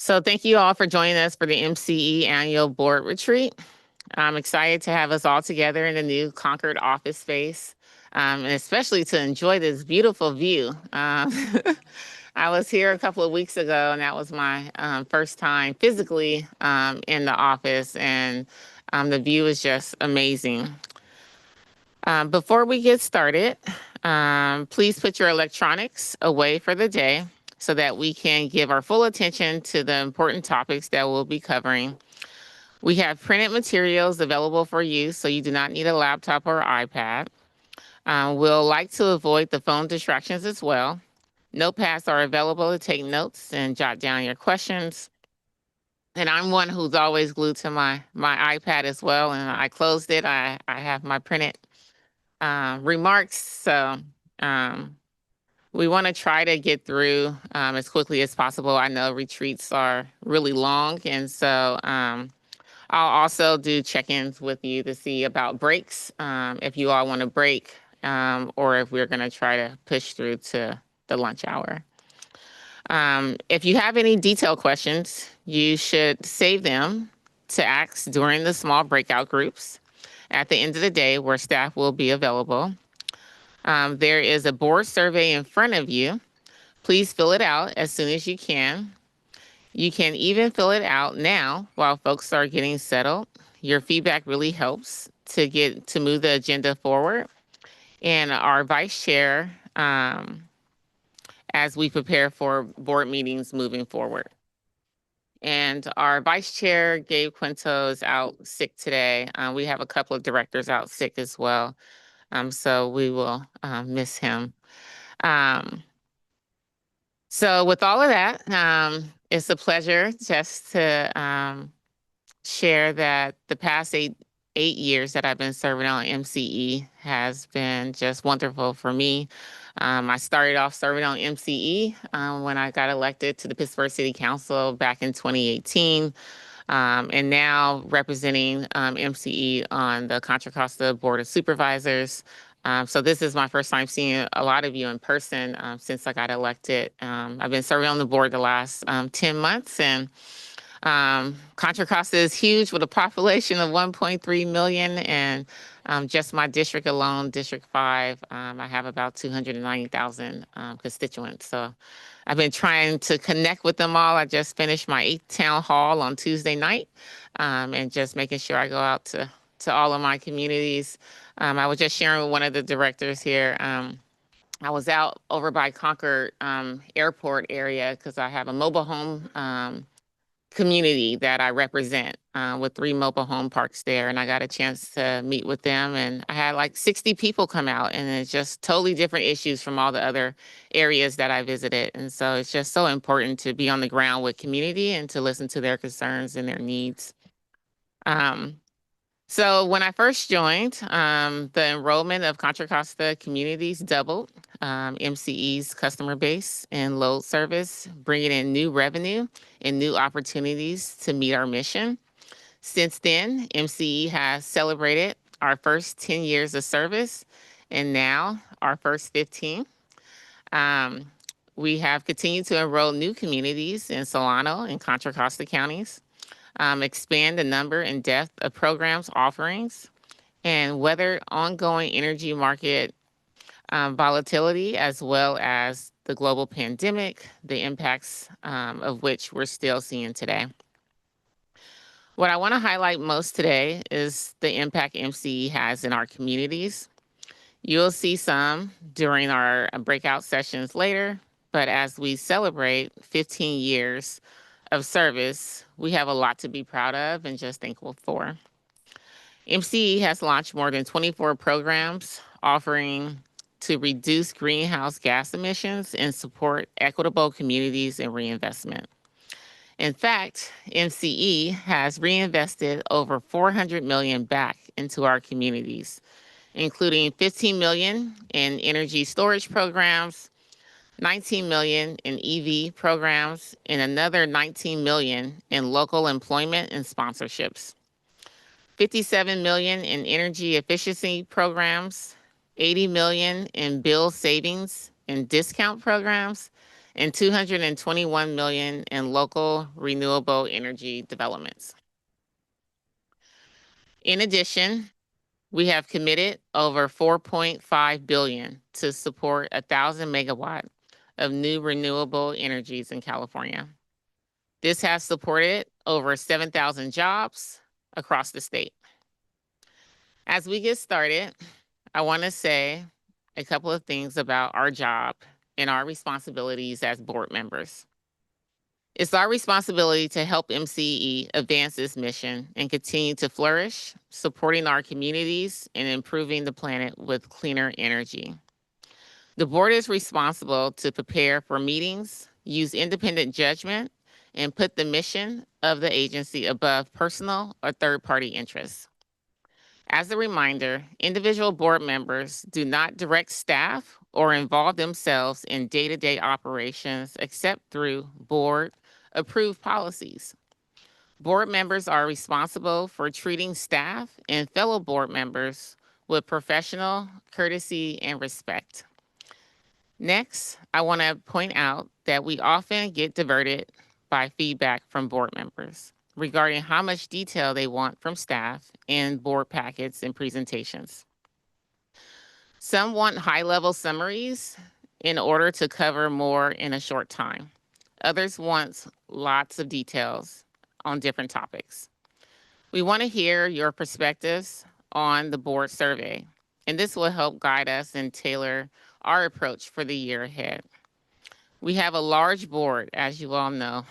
So thank you all for joining us for the MCE annual board retreat. I'm excited to have us all together in the new Concord office space, and especially to enjoy this beautiful view. I was here a couple of weeks ago, and that was my first time physically in the office, and the view is just amazing. Before we get started, please put your electronics away for the day so that we can give our full attention to the important topics that we'll be covering. We have printed materials available for use, so you do not need a laptop or iPad. We'll like to avoid the phone distractions as well. Notepads are available to take notes and jot down your questions. And I'm one who's always glued to my iPad as well, and I closed it. I have my printed remarks. So um, we want to try to get through as quickly as possible. I know retreats are really long, and so I'll also do check-ins with you to see about breaks, if you all want to break, or if we're going to try to push through to the lunch hour. If you have any detailed questions, you should save them to ask during the small breakout groups at the end of the day where staff will be available. There is a board survey in front of you. Please fill it out as soon as you can. You can even fill it out now while folks are getting settled. Your feedback really helps to move the agenda forward. And our vice chair, as we prepare for board meetings moving forward. And our vice chair, Gabe Quinto, is out sick today. We have a couple of directors out sick as well. So we will miss him. So with all of that, it's a pleasure just to share that the past eight years that I've been serving on MCE has been just wonderful for me. I started off serving on MCE when I got elected to the Pittsburgh City Council back in 2018. And now representing MCE on the Contra Costa Board of Supervisors. So this is my first time seeing a lot of you in person since I got elected. I've been serving on the board the last 10 months, and Contra Costa is huge with a population of 1.3 million, and just my district alone, District 5, I have about 290,000 constituents. So I've been trying to connect with them all. I just finished my 8th town hall on Tuesday night, and just making sure I go out to all of my communities. I was just sharing with one of the directors here. I was out over by Concord Airport area because I have a mobile home community that I represent with 3 mobile home parks there. And I got a chance to meet with them, and I had like 60 people come out, and it's just totally different issues from all the other areas that I visited. And so it's just so important to be on the ground with community and to listen to their concerns and their needs. So when I first joined, the enrollment of Contra Costa communities doubled. MCE's customer base and load service, bringing in new revenue and new opportunities to meet our mission. Since then, MCE has celebrated our first 10 years of service, and now our first 15. We have continued to enroll new communities in Solano and Contra Costa counties, expand the number and depth of programs offerings, and weather ongoing energy market volatility, as well as the global pandemic, the impacts of which we're still seeing today. What I want to highlight most today is the impact MCE has in our communities. You'll see some during our breakout sessions later, but as we celebrate 15 years of service, we have a lot to be proud of and just thankful for. MCE has launched more than 24 programs offering to reduce greenhouse gas emissions and support equitable communities and reinvestment. In fact, MCE has reinvested over 400 million back into our communities, including 15 million in energy storage programs, 19 million in EV programs, and another 19 million in local employment and sponsorships. 57 million in energy efficiency programs, 80 million in bill savings and discount programs, and $221 million in local renewable energy developments. In addition, we have committed over $4.5 billion to support 1,000 megawatt of new renewable energies in California. This has supported over 7,000 jobs across the state. As we get started, I want to say a couple of things about our job and our responsibilities as board members. It's our responsibility to help MCE advance its mission and continue to flourish, supporting our communities and improving the planet with cleaner energy. The board is responsible to prepare for meetings, use independent judgment, and put the mission of the agency above personal or third-party interests. As a reminder, individual board members do not direct staff or involve themselves in day-to-day operations except through board-approved policies. Board members are responsible for treating staff and fellow board members with professional courtesy and respect. Next, I want to point out that we often get diverted by feedback from board members regarding how much detail they want from staff in board packets and presentations. Some want high-level summaries in order to cover more in a short time. Others want lots of details on different topics. We want to hear your perspectives on the board survey, and this will help guide us and tailor our approach for the year ahead. We have a large board, as you all know.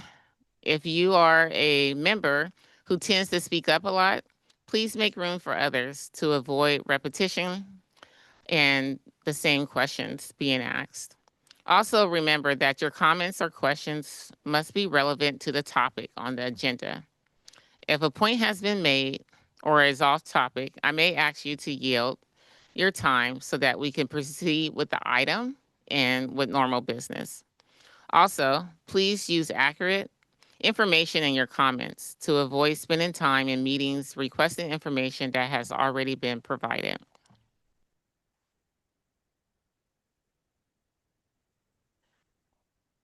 If you are a member who tends to speak up a lot, please make room for others to avoid repetition and the same questions being asked. Also remember that your comments or questions must be relevant to the topic on the agenda. If a point has been made or is off topic, I may ask you to yield your time so that we can proceed with the item and with normal business. Also, please use accurate information in your comments to avoid spending time in meetings requesting information that has already been provided.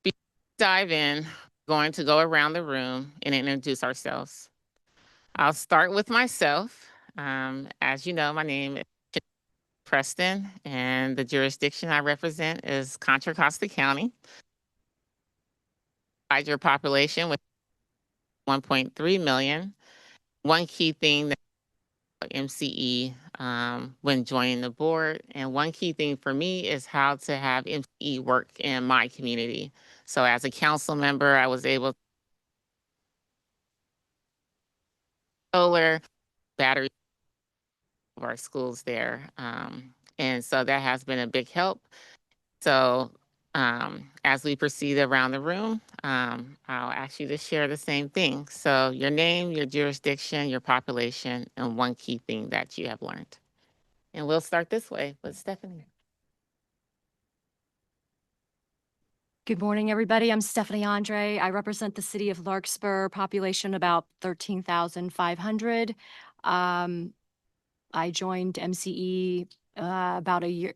Before we dive in, we're going to go around the room and introduce ourselves. I'll start with myself. As you know, my name is Preston, and the jurisdiction I represent is Contra Costa County. Your population with 1.3 million. One key thing that MCE when joining the board, and one key thing for me is how to have MCE work in my community. So as a council member, I was able to solar battery of our schools there. And so that has been a big help. So as we proceed around the room, I'll ask you to share the same thing. So your name, your jurisdiction, your population, and one key thing that you have learned. And we'll start this way with Stephanie. Good morning, everybody. I'm Stephanie Andre. I represent the city of Larkspur, population about 13,500. I joined MCE about a year,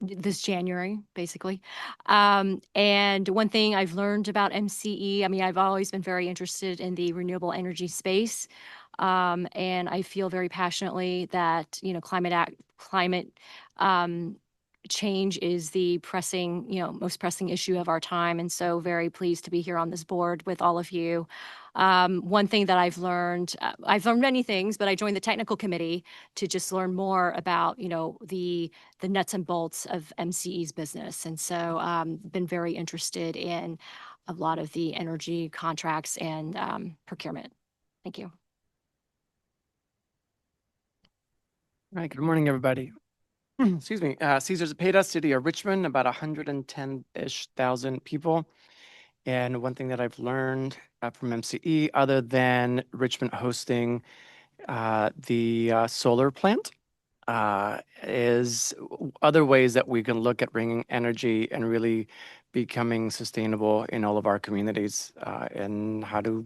this January, basically. And one thing I've learned about MCE, I mean, I've always been very interested in the renewable energy space. And I feel very passionately that, you know, climate change is the pressing, most pressing issue of our time. And so very pleased to be here on this board with all of you. One thing that I've learned many things, but I joined the technical committee to just learn more about, the nuts and bolts of MCE's business. And so been very interested in a lot of the energy contracts and procurement. Thank you. All right, good morning, everybody. Excuse me, Cesar Zepeda, City of Richmond, about 110-ish thousand people. And one thing that I've learned from MCE, other than Richmond hosting the solar plant, is other ways that we can look at bringing energy and really becoming sustainable in all of our communities, and how to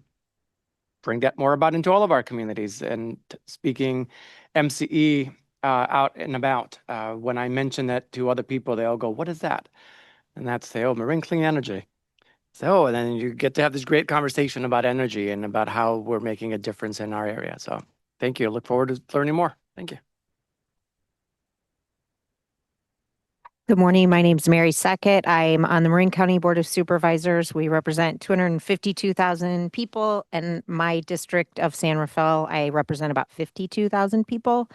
bring that more about into all of our communities. And speaking MCE out and about, when I mention that to other people, they all go, "What is that?" and that's the Marine Clean Energy. So, and then you get to have this great conversation about energy and about how we're making a difference in our area. So thank you. Look forward to learning more. Thank you. Good morning. My name is Mary Sackett. I'm on the Marin County Board of Supervisors. We represent 252,000 people. And my district of San Rafael, I represent about 52,000 people.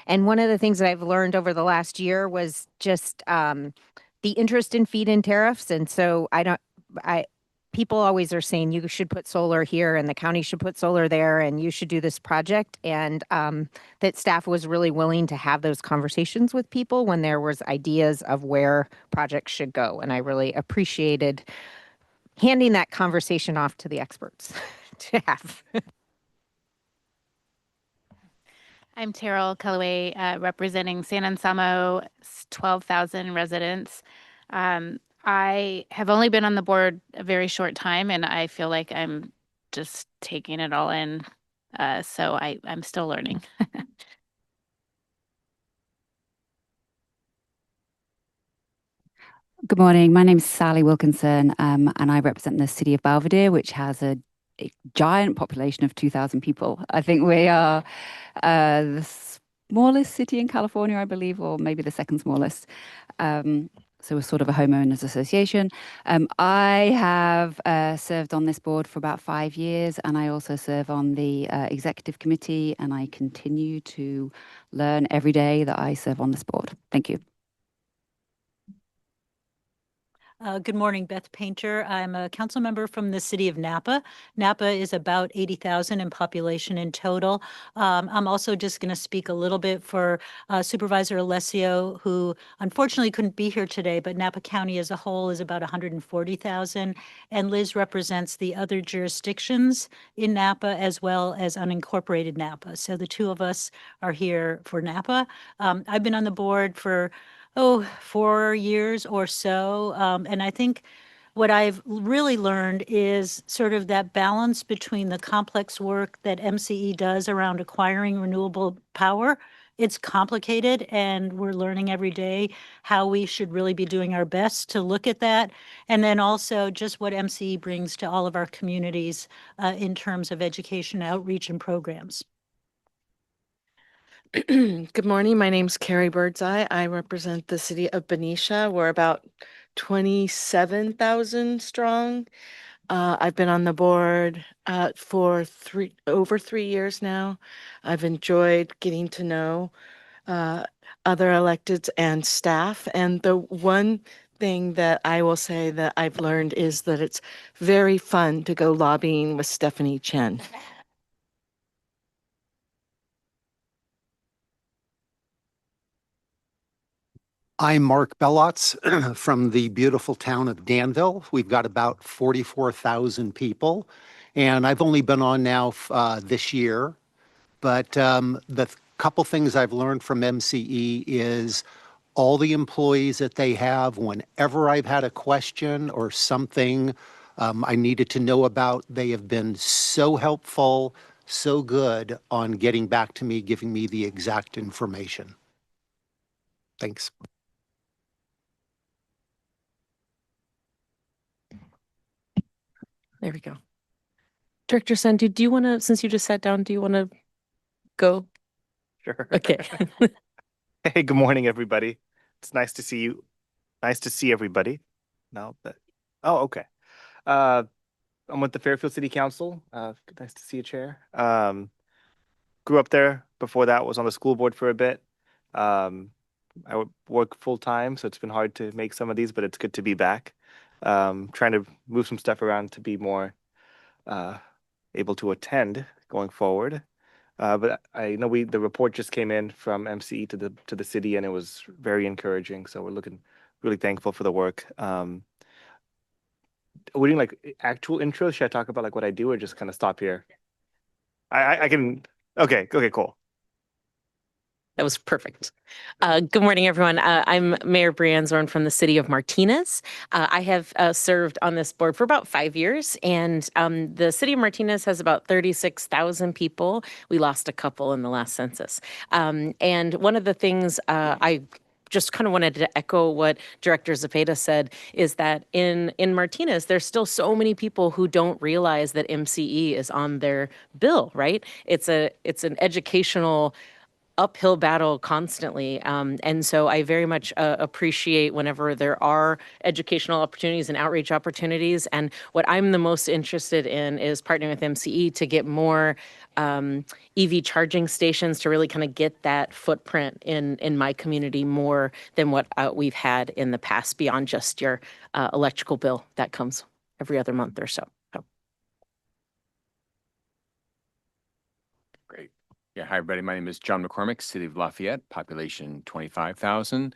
And one of the things that I've learned over the last year was just the interest in feed-in tariffs. And so people always are saying you should put solar here and the county should put solar there and you should do this project. And that staff was really willing to have those conversations with people when there was ideas of where projects should go. And I really appreciated handing that conversation off to the experts to have. I'm Terrell Calloway, representing San Anselmo, 12,000 residents. I have only been on the board a very short time, and I feel like I'm just taking it all in. So I'm still learning. Good morning. My name is Sally Wilkinson, and I represent the city of Belvedere, which has a giant population of 2,000 people. I think we are the smallest city in California, I believe, or maybe the second smallest. So we're sort of a homeowners association. I have served on this board for about 5 years, and I also serve on the executive committee, and I continue to learn every day that I serve on this board. Thank you. Good morning, Beth Painter. I'm a council member from the city of Napa. Napa is about 80,000 in population in total. I'm also just going to speak a little bit for Supervisor Alessio, who unfortunately couldn't be here today, but Napa County as a whole is about 140,000. And Liz represents the other jurisdictions in Napa as well as unincorporated Napa. So the two of us are here for Napa. I've been on the board for 4 years or so. And I think what I've really learned is sort of that balance between the complex work that MCE does around acquiring renewable power. It's complicated, and we're learning every day how we should really be doing our best to look at that. And then also just what MCE brings to all of our communities in terms of education, outreach, and programs. Good morning. My name's Carrie Birdseye. I represent the city of Benicia. We're about 27,000 strong. I've been on the board for over 3 years now. I've enjoyed getting to know other electeds and staff. And the one thing that I will say that I've learned is that it's very fun to go lobbying with Stephanie Chen. I'm Mark Bellotz from the beautiful town of Danville. We've got about 44,000 people, and I've only been on now this year. But the couple things I've learned from MCE is all the employees that they have, whenever I've had a question or something I needed to know about, they have been so helpful, so good on getting back to me, giving me the exact information. Thanks. There we go. Director Sandu, do you want to, since you just sat down, do you want to go? Sure. Okay. Hey, good morning, everybody. It's nice to see you. Nice to see everybody. Oh, okay. I'm with the Fairfield City Council. Nice to see you, Chair. Grew up there. Before that, was on the school board for a bit. I would work full time, so it's been hard to make some of these, but it's good to be back. Trying to move some stuff around to be more able to attend going forward. But I know the report just came in from MCE to the city, and it was very encouraging. So we're looking really thankful for the work. We're doing like actual intros. Should I talk about like what I do, or just kind of stop here? I can. Okay, cool. That was perfect. Good morning, everyone. I'm Mayor Brianne Zorn from the city of Martinez. I have served on this board for about 5 years, and the city of Martinez has about 36,000 people. We lost a couple in the last census. And one of the things I just kind of wanted to echo what Director Zepeda said, is that in Martinez, there's still so many people who don't realize that MCE is on their bill, right? It's an educational uphill battle constantly. And so I very much appreciate whenever there are educational opportunities and outreach opportunities. And what I'm the most interested in is partnering with MCE to get more EV charging stations to really kind of get that footprint in my community more than what we've had in the past, beyond just your electrical bill that comes every other month or so. Great. Yeah, hi everybody. My name is John McCormick, City of Lafayette, population 25,000.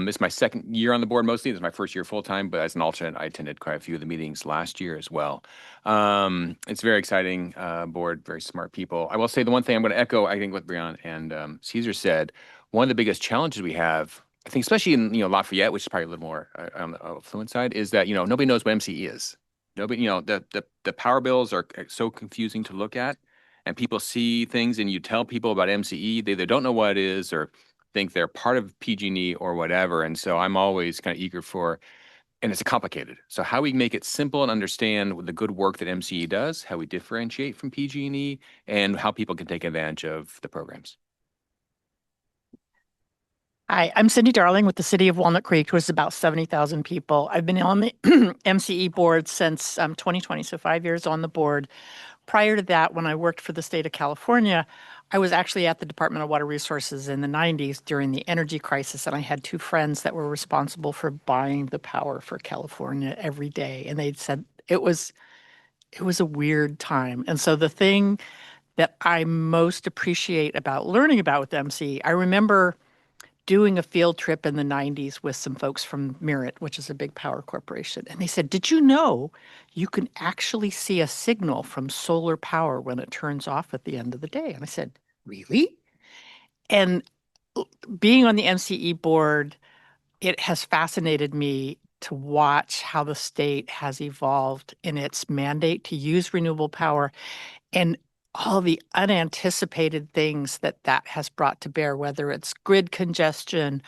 This is my second year on the board mostly. This is my first year full-time, but as an alternate, I attended quite a few of the meetings last year as well. It's very exciting board, very smart people. I will say the one thing I'm going to echo, I think what Brianna and Caesar said, one of the biggest challenges we have, I think especially in Lafayette, which is probably a little more on the affluent side, is that nobody knows what MCE is. Nobody, the power bills are so confusing to look at. And people see things and you tell people about MCE, they either don't know what it is or think they're part of PG&E or whatever. And so I'm always kind of eager for, and it's complicated. So how we make it simple and understand the good work that MCE does, how we differentiate from PG&E, and how people can take advantage of the programs. Hi, I'm Cindy Darling with the City of Walnut Creek, which is about 70,000 people. I've been on the MCE board since 2020, so 5 years on the board. Prior to that, when I worked for the state of California, I was actually at the Department of Water Resources in the 90s during the energy crisis, and I had two friends that were responsible for buying the power for California every day. And they'd said it was a weird time. And so the thing that I most appreciate about learning about with MCE, I remember doing a field trip in the 90s with some folks from Merit, which is a big power corporation. And they said, did you know you can actually see a signal from solar power when it turns off at the end of the day? And I said, really? And being on the MCE board, it has fascinated me to watch how the state has evolved in its mandate to use renewable power and all the unanticipated things that has brought to bear, whether it's grid congestion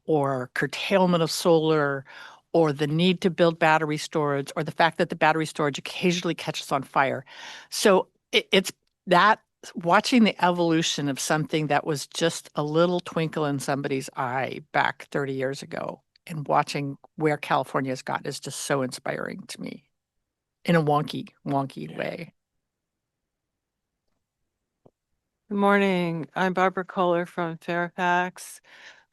or curtailment of solar or the need to build battery storage or the fact that the battery storage occasionally catches on fire. So it's that watching the evolution of something that was just a little twinkle in somebody's eye back 30 years ago and watching where California's got is just so inspiring to me in a wonky way. Good morning. I'm Barbara Kohler from Fairfax.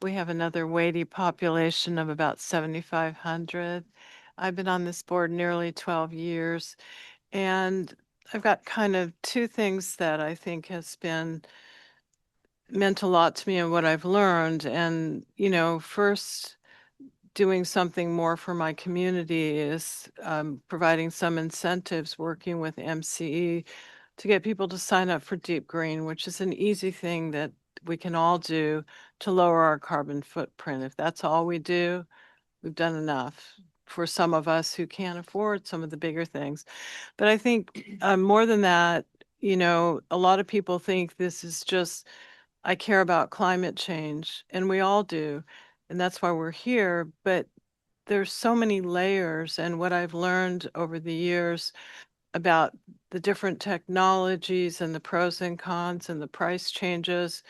We have another weighty population of about 7,500. I've been on this board nearly 12 years, and I've got kind of two things that I think has meant a lot to me and what I've learned. And, first, doing something more for my community is providing some incentives, working with MCE to get people to sign up for Deep Green, which is an easy thing that we can all do to lower our carbon footprint. If that's all we do, we've done enough for some of us who can't afford some of the bigger things. But I think more than that, a lot of people think this is just, I care about climate change, and we all do. And that's why we're here. But there's so many layers, and what I've learned over the years about the different technologies and the pros and cons and the price changes.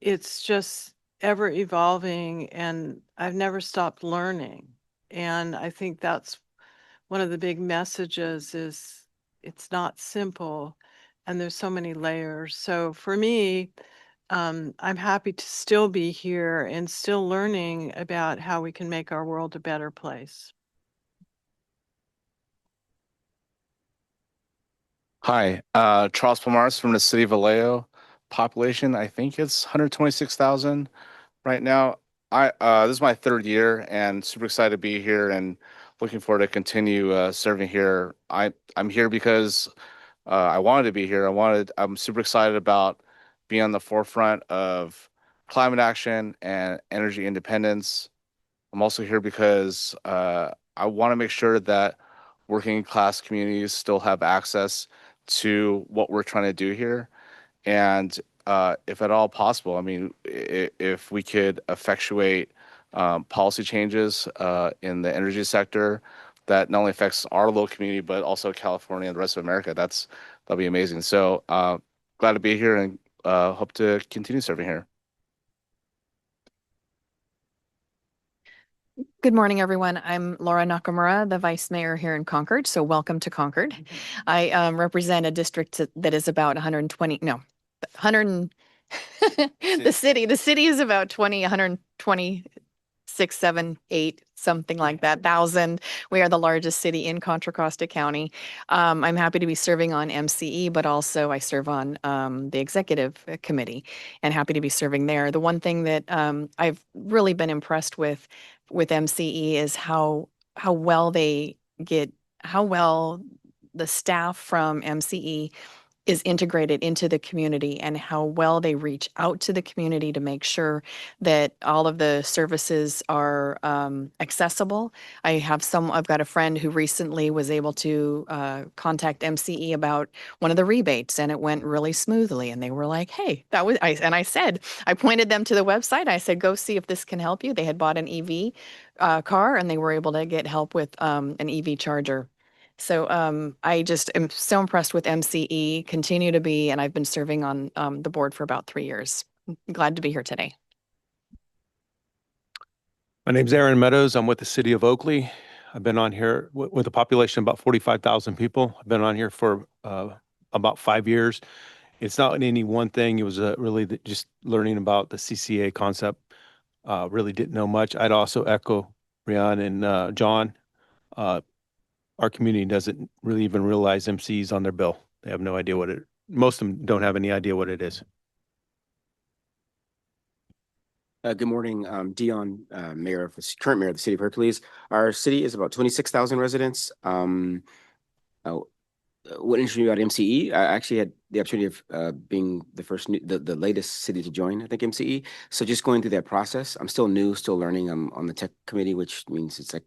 It's just ever evolving, and I've never stopped learning. And I think that's one of the big messages is it's not simple and there's so many layers. So for me, I'm happy to still be here and still learning about how we can make our world a better place. Hi, Charles Palmares from the city of Vallejo. Population, I think it's 126,000 right now. This is my third year and super excited to be here and looking forward to continue serving here. I'm here because I wanted to be here. I'm super excited about being on the forefront of climate action and energy independence. I'm also here because I want to make sure that working class communities still have access to what we're trying to do here. And if at all possible, I mean, if we could effectuate policy changes in the energy sector that not only affects our little community, but also California and the rest of America. That'll be amazing. So glad to be here and hope to continue serving here. Good morning, everyone. I'm Laura Nakamura, the Vice Mayor here in Concord. So welcome to Concord. I represent a district that is about 120, no, 100, the city is about 126, 7, 8, something like that, thousand. We are the largest city in Contra Costa County. I'm happy to be serving on MCE, but also I serve on the executive committee and happy to be serving there. The one thing that I've really been impressed with MCE is how well how well the staff from MCE is integrated into the community and how well they reach out to the community to make sure that all of the services are accessible. I've got a friend who recently was able to contact MCE about one of the rebates and it went really smoothly. And they were like, hey, I pointed them to the website. I said, go see if this can help you. They had bought an EV car and they were able to get help with an EV charger. So I just am so impressed with MCE, continue to be, and I've been serving on the board for about 3 years. Glad to be here today. My name's Aaron Meadows. I'm with the city of Oakley. I've been on here with a population of about 45,000 people. I've been on here for about 5 years. It's not any one thing. It was really just learning about the CCA concept. Really didn't know much. I'd also echo Rian and John. Our community doesn't really even realize MCE's on their bill. They have no idea most of them don't have any idea what it is. Good morning, Dion, current mayor of the city of Hercules. Our city is about 26,000 residents. What interested me about MCE, I actually had the opportunity of being the latest city to join, I think, MCE. So just going through that process, I'm still new, still learning. I'm on the tech committee, which means it's like,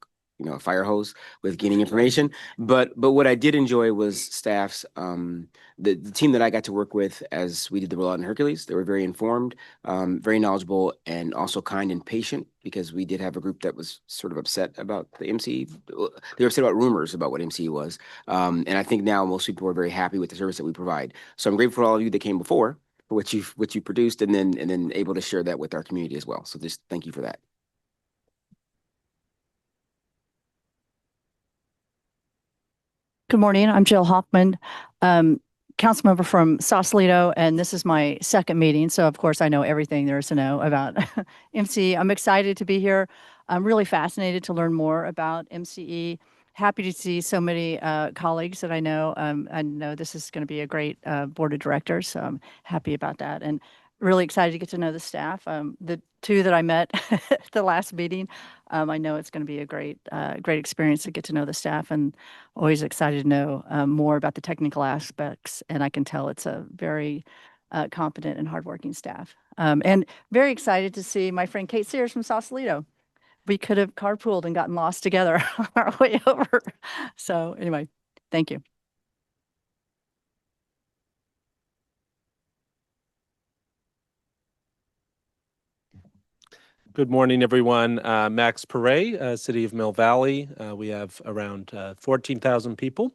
a fire hose with gaining information. But what I did enjoy was staff's, the team that I got to work with as we did the rollout in Hercules. They were very informed, very knowledgeable, and also kind and patient, because we did have a group that was sort of upset about the MCE. They were upset about rumors about what MCE was. And I think now most people are very happy with the service that we provide. So I'm grateful for all of you that came before, for what you produced, and then able to share that with our community as well. So just thank you for that. Good morning. I'm Jill Hoffman, council member from Sausalito, and this is my second meeting. So of course I know everything there is to know about MCE. I'm excited to be here. I'm really fascinated to learn more about MCE. Happy to see so many colleagues that I know. I know this is going to be a great board of directors, so I'm happy about that. And really excited to get to know the staff. The two that I met at the last meeting, I know it's going to be a great experience to get to know the staff, and always excited to know more about the technical aspects. And I can tell it's a very competent and hardworking staff. And very excited to see my friend Kate Sears from Sausalito. We could have carpooled and gotten lost together on our way over. So anyway, thank you. Good morning, everyone. Max Perret, City of Mill Valley. We have around 14,000 people.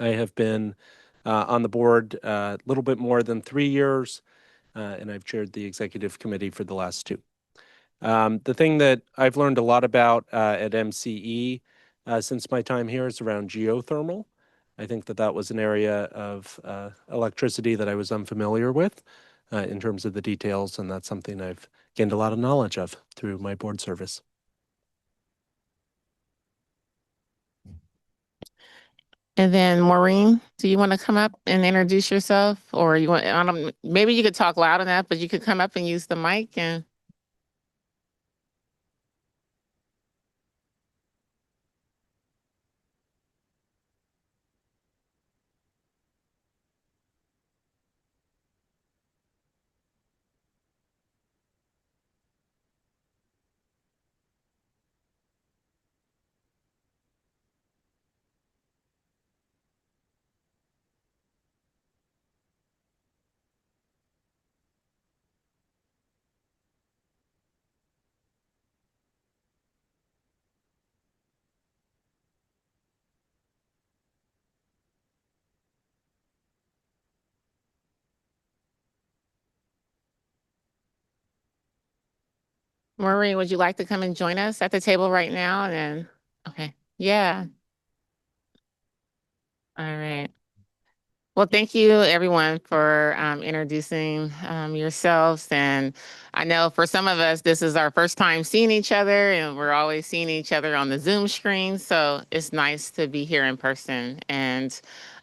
I have been on the board a little bit more than 3 years, and I've chaired the executive committee for the last 2. The thing that I've learned a lot about at MCE since my time here is around geothermal. I think that was an area of electricity that I was unfamiliar with in terms of the details, and that's something I've gained a lot of knowledge of through my board service. And then Maureen, do you want to come up and introduce yourself, or maybe you could talk loud enough, but you could come up and use the mic and. Maureen, would you like to come and join us at the table right now? And then, okay, yeah. All right. Well, thank you everyone for introducing yourselves. And I know for some of us, this is our first time seeing each other, and we're always seeing each other on the Zoom screen. So it's nice to be here in person. And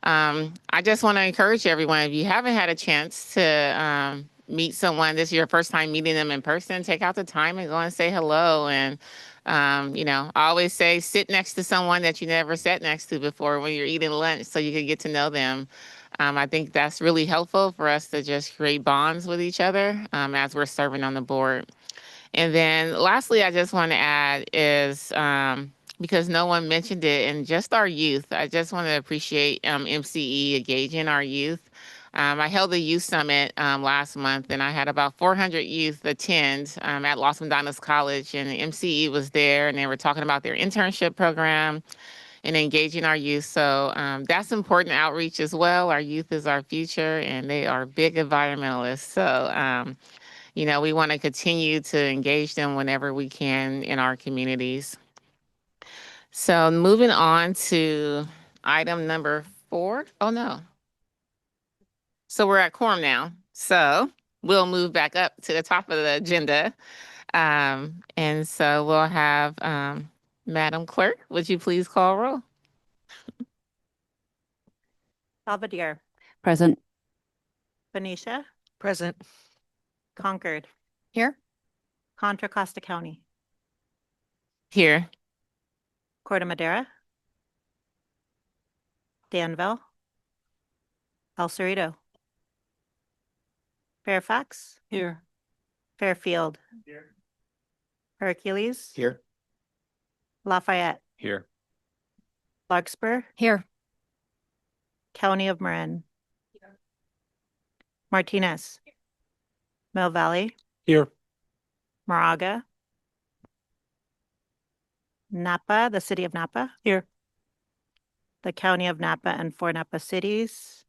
I just want to encourage everyone, if you haven't had a chance to meet someone, this is your first time meeting them in person, take out the time and go and say hello. And I always say sit next to someone that you never sat next to before when you're eating lunch so you can get to know them. I think that's really helpful for us to just create bonds with each other as we're serving on the board. And then lastly, I just want to add is because no one mentioned it, and just our youth, I just want to appreciate MCE engaging our youth. I held a youth summit last month, and I had about 400 youth attend at Los Medanos College, and the MCE was there, and they were talking about their internship program and engaging our youth. So that's important outreach as well. Our youth is our future, and they are big environmentalists. So, we want to continue to engage them whenever we can in our communities. So moving on to item number 4. Oh, no. So we're at quorum now. So we'll move back up to the top of the agenda. And so we'll have Madam Clerk, would you please call roll? Belvedere, Present. Benicia, Present. Concord, Here. Contra Costa County, Here. Corte Madera, Danville, El Cerrito, Fairfax, Here. Fairfield, Hercules, Here. Lafayette, Here. Larkspur, Here. County of Marin, Martinez, Mill Valley, Here. Moraga, Napa, the city of Napa, Here. the county of Napa and 4 Napa cities,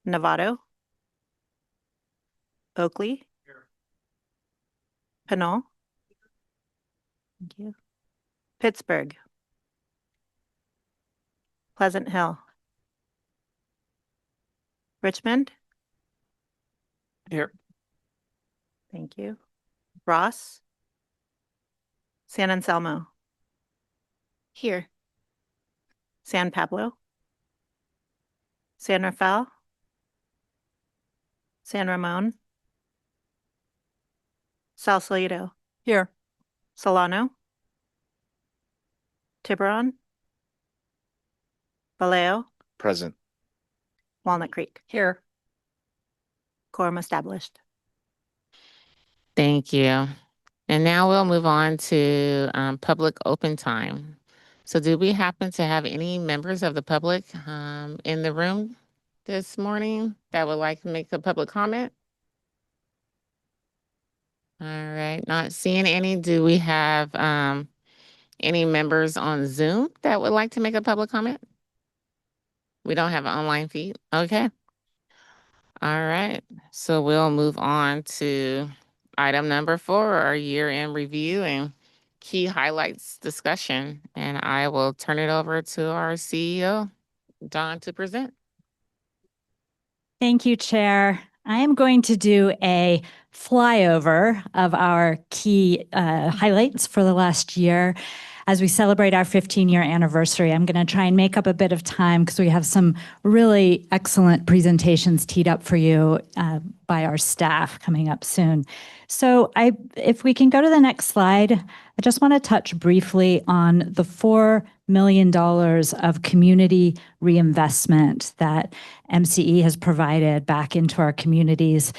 Novato, Oakley, Pinole, thank you, Pittsburgh, Pleasant Hill, Richmond, Here. thank you, Ross, San Anselmo, Here. San Pablo, San Rafael, San Ramon, Sausalito, Here. Solano, Tiburon, Vallejo, Present. Walnut Creek. Here. Quorum established. Thank you. And now we'll move on to public open time. So do we happen to have any members of the public in the room this morning that would like to make a public comment? All right, not seeing any. Do we have any members on Zoom that would like to make a public comment? We don't have an online feed. Okay. All right. So we'll move on to item number 4, our year-end review and key highlights discussion. And I will turn it over to our CEO, Dawn, to present. Thank you, Chair. I am going to do a flyover of our key highlights for the last year. As we celebrate our 15-year anniversary, I'm going to try and make up a bit of time because we have some really excellent presentations teed up for you by our staff coming up soon. So if we can go to the next slide, I just want to touch briefly on the $4 million of community reinvestment that MCE has provided back into our communities.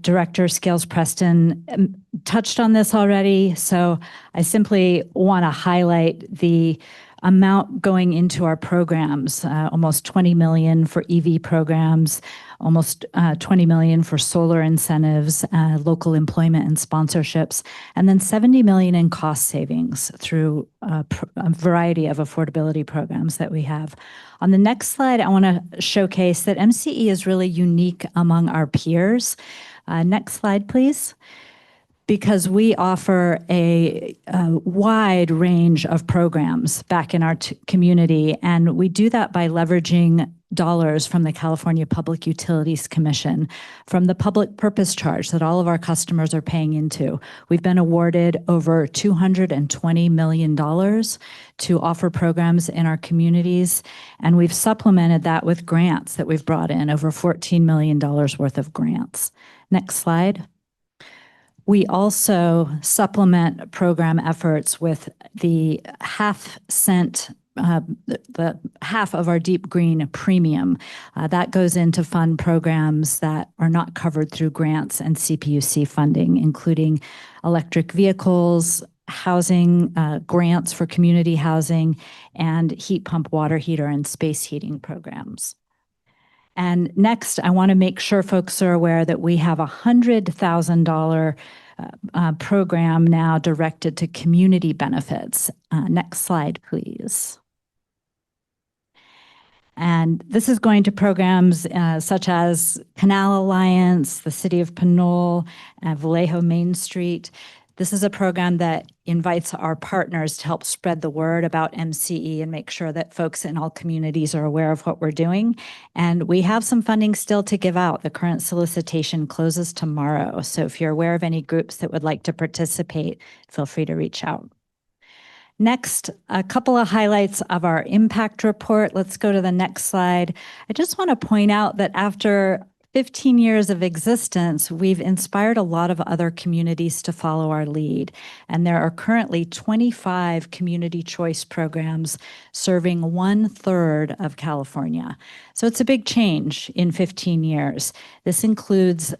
Director Scales Preston touched on this already, so I simply want to highlight the amount going into our programs, almost 20 million for EV programs, almost 20 million for solar incentives, local employment and sponsorships, and then 70 million in cost savings through a variety of affordability programs that we have. On the next slide, I want to showcase that MCE is really unique among our peers. Next slide, please. because we offer a wide range of programs back in our community, and we do that by leveraging dollars from the California Public Utilities Commission, from the public purpose charge that all of our customers are paying into. We've been awarded over $220 million to offer programs in our communities, and we've supplemented that with grants that we've brought in, over $14 million worth of grants. Next slide. We also supplement program efforts with the the half of our Deep Green premium. That goes into fund programs that are not covered through grants and CPUC funding, including electric vehicles, housing, grants for community housing, and heat pump water heater and space heating programs. And next, I want to make sure folks are aware that we have a $100,000 program now directed to community benefits. Next slide, please. And this is going to programs such as Canal Alliance, the City of Pinole, Vallejo Main Street. This is a program that invites our partners to help spread the word about MCE and make sure that folks in all communities are aware of what we're doing. And we have some funding still to give out. The current solicitation closes tomorrow. So if you're aware of any groups that would like to participate, feel free to reach out. Next, a couple of highlights of our impact report. Let's go to the next slide. I just want to point out that after 15 years of existence, we've inspired a lot of other communities to follow our lead. And there are currently 25 community choice programs serving 1/3 of California. So it's a big change in 15 years. This includes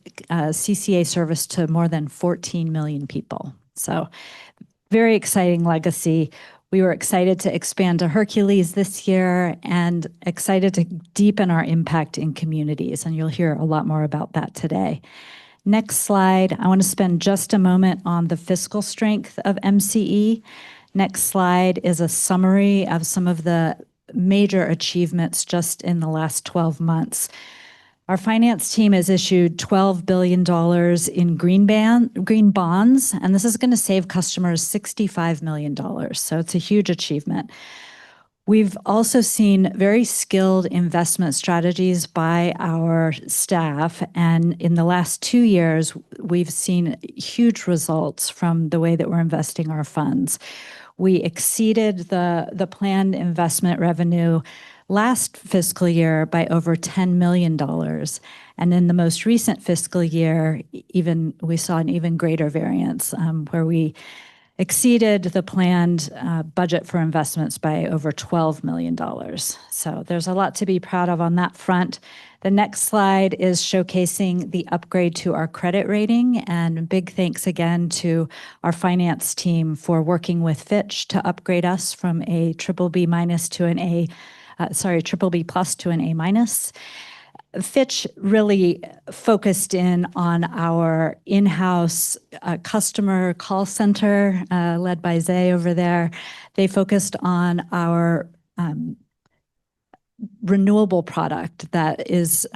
CCA service to more than 14 million people. So very exciting legacy. We were excited to expand to Hercules this year and excited to deepen our impact in communities. And you'll hear a lot more about that today. Next slide. I want to spend just a moment on the fiscal strength of MCE. Next slide is a summary of some of the major achievements just in the last 12 months. Our finance team has issued $12 billion in green bonds, and this is going to save customers $65 million. So it's a huge achievement. We've also seen very skilled investment strategies by our staff, and in the last 2 years, we've seen huge results from the way that we're investing our funds. We exceeded the planned investment revenue last fiscal year by over $10 million. And in the most recent fiscal year, we saw an even greater variance where we exceeded the planned budget for investments by over $12 million. So there's a lot to be proud of on that front. The next slide is showcasing the upgrade to our credit rating, and big thanks again to our finance team for working with Fitch to upgrade us from a BBB- to an BBB+ to an A-. Fitch really focused in on our in-house customer call center led by Zay over there. They focused on our renewable product that is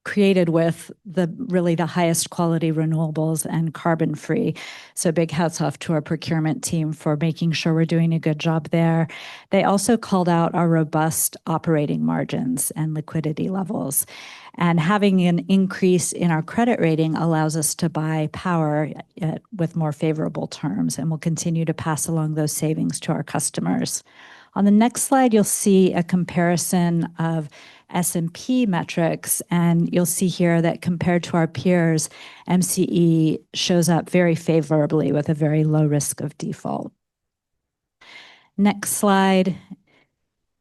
created with the highest quality renewables and carbon free. So big hats off to our procurement team for making sure we're doing a good job there. They also called out our robust operating margins and liquidity levels. And having an increase in our credit rating allows us to buy power with more favorable terms, and we'll continue to pass along those savings to our customers. On the next slide, you'll see a comparison of S&P metrics, and you'll see here that compared to our peers, MCE shows up very favorably with a very low risk of default. Next slide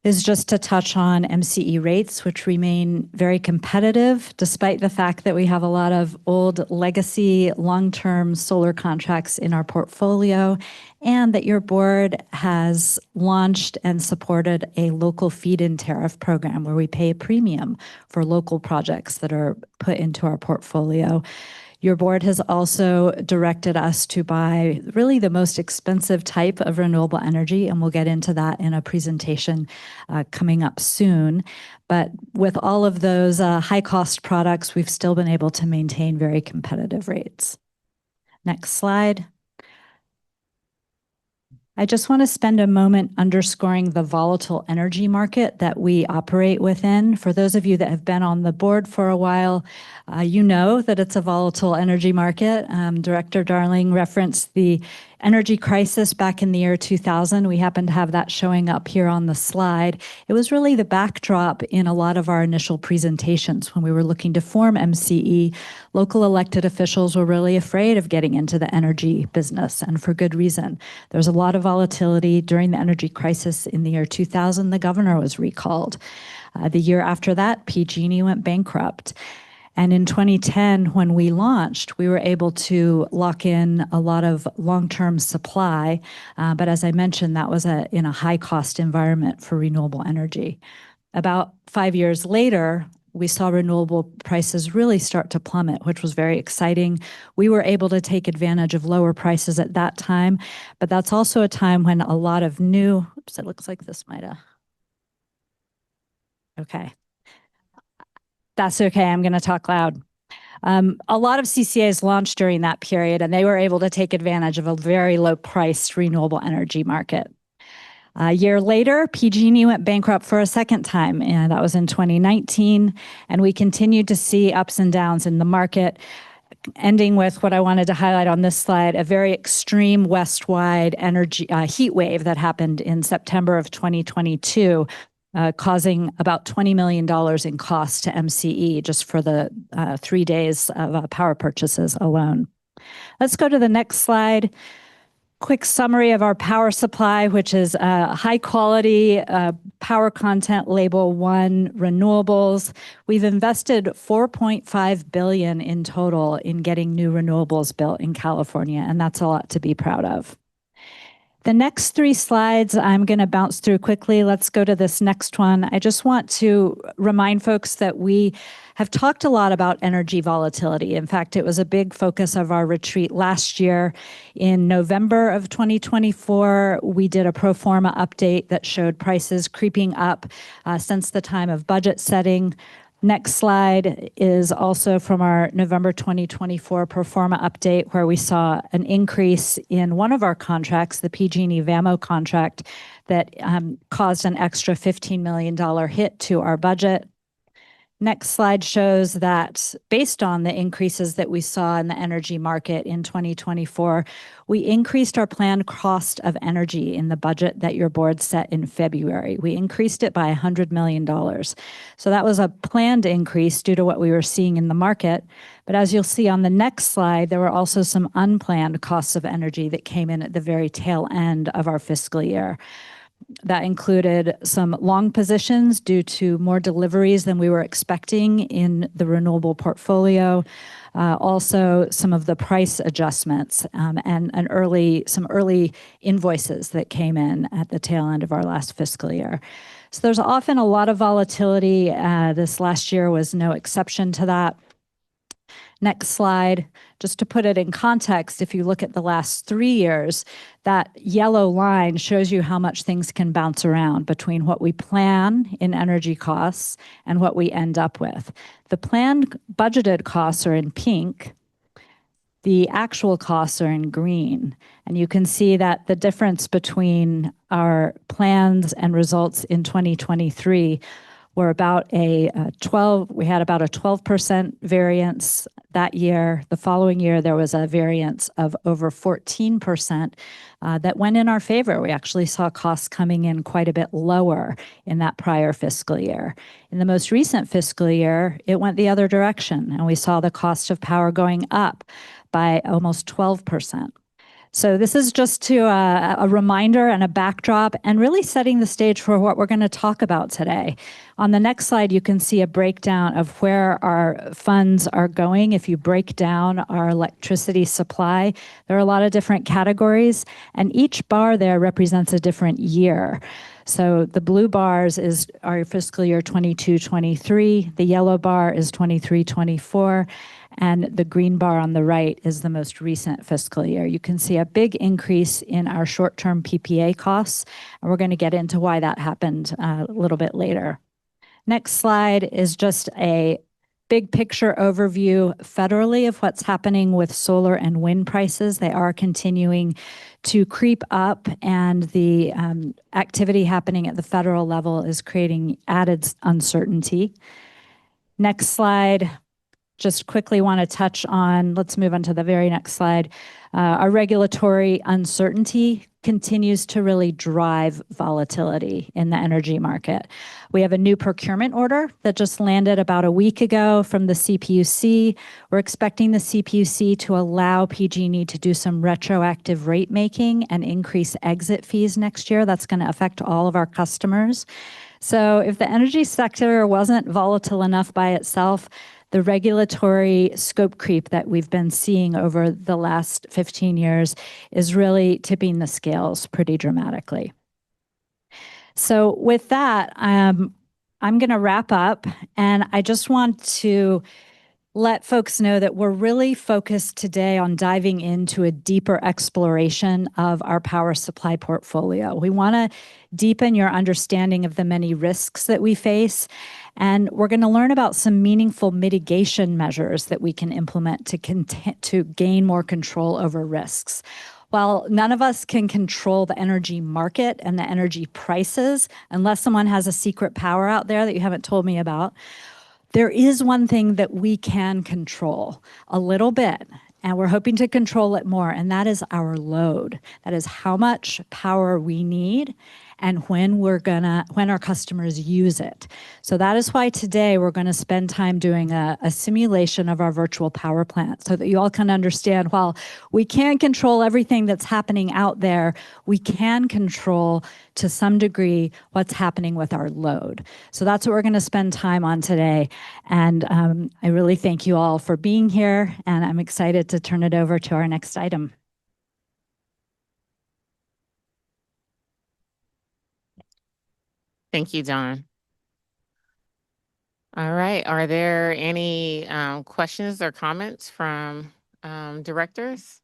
is just to touch on MCE rates, which remain very competitive, despite the fact that we have a lot of old legacy long-term solar contracts in our portfolio, and that your board has launched and supported a local feed-in tariff program where we pay a premium for local projects that are put into our portfolio. Your board has also directed us to buy really the most expensive type of renewable energy, and we'll get into that in a presentation coming up soon. But with all of those high-cost products, we've still been able to maintain very competitive rates. Next slide. I just want to spend a moment underscoring the volatile energy market that we operate within. For those of you that have been on the board for a while, you know that it's a volatile energy market. Director Darling referenced the energy crisis back in the year 2000. We happen to have that showing up here on the slide. It was really the backdrop in a lot of our initial presentations when we were looking to form MCE. Local elected officials were really afraid of getting into the energy business, and for good reason. There's a lot of volatility during the energy crisis in the year 2000. The governor was recalled. The year after that, PG&E went bankrupt. And in 2010, when we launched, we were able to lock in a lot of long-term supply. But as I mentioned, that was in a high-cost environment for renewable energy. About 5 years later, we saw renewable prices really start to plummet, which was very exciting. We were able to take advantage of lower prices at that time, but that's also a time when a lot of new, oops, it looks like this might have, okay. That's okay, I'm gonna talk loud. A lot of CCAs launched during that period, and they were able to take advantage of a very low-priced renewable energy market. A year later, PG&E went bankrupt for a second time, and that was in 2019, and we continued to see ups and downs in the market, ending with what I wanted to highlight on this slide, a very extreme west-wide energy heat wave that happened in September of 2022, causing about $20 million in cost to MCE just for the 3 days of power purchases alone. Let's go to the next slide. Quick summary of our power supply, which is high quality power content label 1 renewables. We've invested $4.5 billion in total in getting new renewables built in California, and that's a lot to be proud of. The next 3 slides, I'm going to bounce through quickly. Let's go to this next one. I just want to remind folks that we have talked a lot about energy volatility. In fact, it was a big focus of our retreat last year. In November of 2024, we did a pro forma update that showed prices creeping up since the time of budget setting. Next slide is also from our November 2024 pro forma update, where we saw an increase in one of our contracts, the PG&E VAMO contract, that caused an extra $15 million hit to our budget. Next slide shows that based on the increases that we saw in the energy market in 2024, we increased our planned cost of energy in the budget that your board set in February. We increased it by $100 million. So that was a planned increase due to what we were seeing in the market. But as you'll see on the next slide, there were also some unplanned costs of energy that came in at the very tail end of our fiscal year. That included some long positions due to more deliveries than we were expecting in the renewable portfolio. Also, some of the price adjustments and some early invoices that came in at the tail end of our last fiscal year. So there's often a lot of volatility. This last year was no exception to that. Next slide. Just to put it in context, if you look at the last 3 years, that yellow line shows you how much things can bounce around between what we plan in energy costs and what we end up with. The planned budgeted costs are in pink. The actual costs are in green. And you can see that the difference between our plans and results in 2023 were about we had about a 12% variance that year. The following year, there was a variance of over 14% that went in our favor. We actually saw costs coming in quite a bit lower in that prior fiscal year. In the most recent fiscal year, it went the other direction, and we saw the cost of power going up by almost 12%. So this is just a reminder and a backdrop and really setting the stage for what we're going to talk about today. On the next slide, you can see a breakdown of where our funds are going. If you break down our electricity supply, there are a lot of different categories, and each bar there represents a different year. So the blue bars is our fiscal year 22-23, the yellow bar is 23-24, and the green bar on the right is the most recent fiscal year. You can see a big increase in our short-term PPA costs, and we're going to get into why that happened a little bit later. Next slide is just a big picture overview federally of what's happening with solar and wind prices. They are continuing to creep up, and the activity happening at the federal level is creating added uncertainty. Next slide. Just quickly want to touch on, let's move on to the very next slide. Our regulatory uncertainty continues to really drive volatility in the energy market. We have a new procurement order that just landed about a week ago from the CPUC. We're expecting the CPUC to allow PG&E to do some retroactive rate making and increase exit fees next year. That's going to affect all of our customers. So if the energy sector wasn't volatile enough by itself, the regulatory scope creep that we've been seeing over the last 15 years is really tipping the scales pretty dramatically. So with that, I'm going to wrap up, and I just want to let folks know that we're really focused today on diving into a deeper exploration of our power supply portfolio. We want to deepen your understanding of the many risks that we face, and we're going to learn about some meaningful mitigation measures that we can implement to gain more control over risks. While none of us can control the energy market and the energy prices, unless someone has a secret power out there that you haven't told me about, there is one thing that we can control a little bit, and we're hoping to control it more, and that is our load. That is how much power we need and when our customers use it. So that is why today we're going to spend time doing a simulation of our virtual power plant so that you all can understand, while we can't control everything that's happening out there, we can control to some degree what's happening with our load. So that's what we're going to spend time on today. And I really thank you all for being here, and I'm excited to turn it over to our next item. Thank you, Dawn. All right. Are there any questions or comments from directors?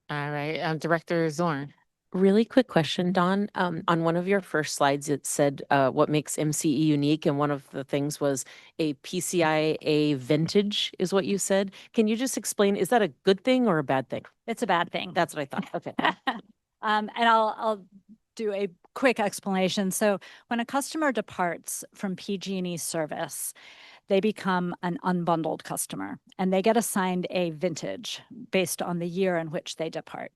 All right. Director Zorn. Really quick question, Dawn. On one of your first slides, it said what makes MCE unique, and one of the things was a PCIA vintage, is what you said. Can you just explain, is that a good thing or a bad thing? It's a bad thing. That's what I thought. Okay. And I'll do a quick explanation. So when a customer departs from PG&E service, they become an unbundled customer, and they get assigned a vintage based on the year in which they depart.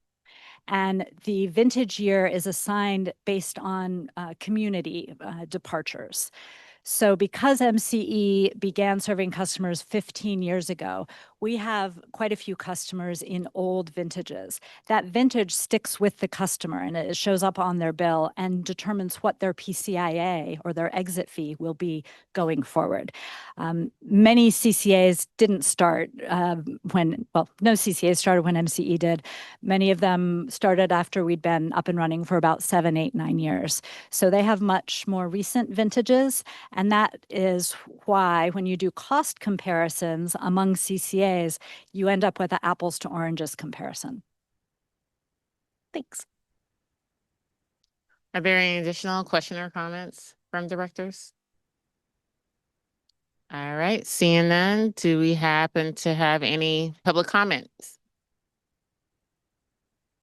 And the vintage year is assigned based on community departures. So because MCE began serving customers 15 years ago, we have quite a few customers in old vintages. That vintage sticks with the customer, and it shows up on their bill and determines what their PCIA or their exit fee will be going forward. Many CCAs didn't start no CCAs started when MCE did. Many of them started after we'd been up and running for about 7, 8, 9 years. So they have much more recent vintages. And that is why when you do cost comparisons among CCAs, you end up with an apples to oranges comparison. Thanks. Are there any additional questions or comments from directors? All right, seeing none, do we happen to have any public comments?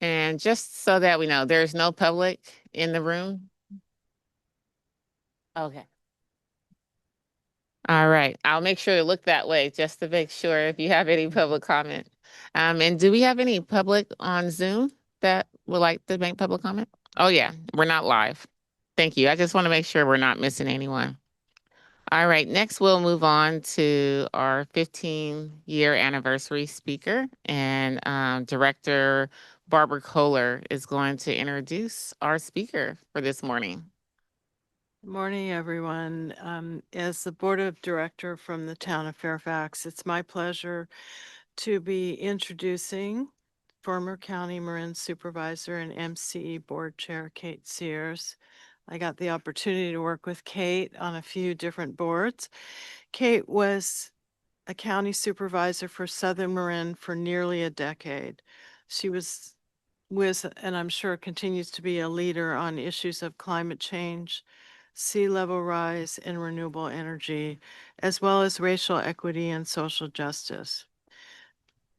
And just so that we know, there's no public in the room? Okay. All right, I'll make sure to look that way just to make sure if you have any public comment. And do we have any public on Zoom that would like to make public comment? Oh yeah, we're not live. Thank you. I just want to make sure we're not missing anyone. All right, next we'll move on to our 15-year anniversary speaker, and Director Barbara Kohler is going to introduce our speaker for this morning. Good morning, everyone. As the Board of Director from the town of Fairfax, it's my pleasure to be introducing former County Marin Supervisor and MCE Board Chair Kate Sears. I got the opportunity to work with Kate on a few different boards. Kate was a county supervisor for Southern Marin for nearly a decade. She was, and I'm sure continues to be, a leader on issues of climate change, sea level rise, and renewable energy, as well as racial equity and social justice.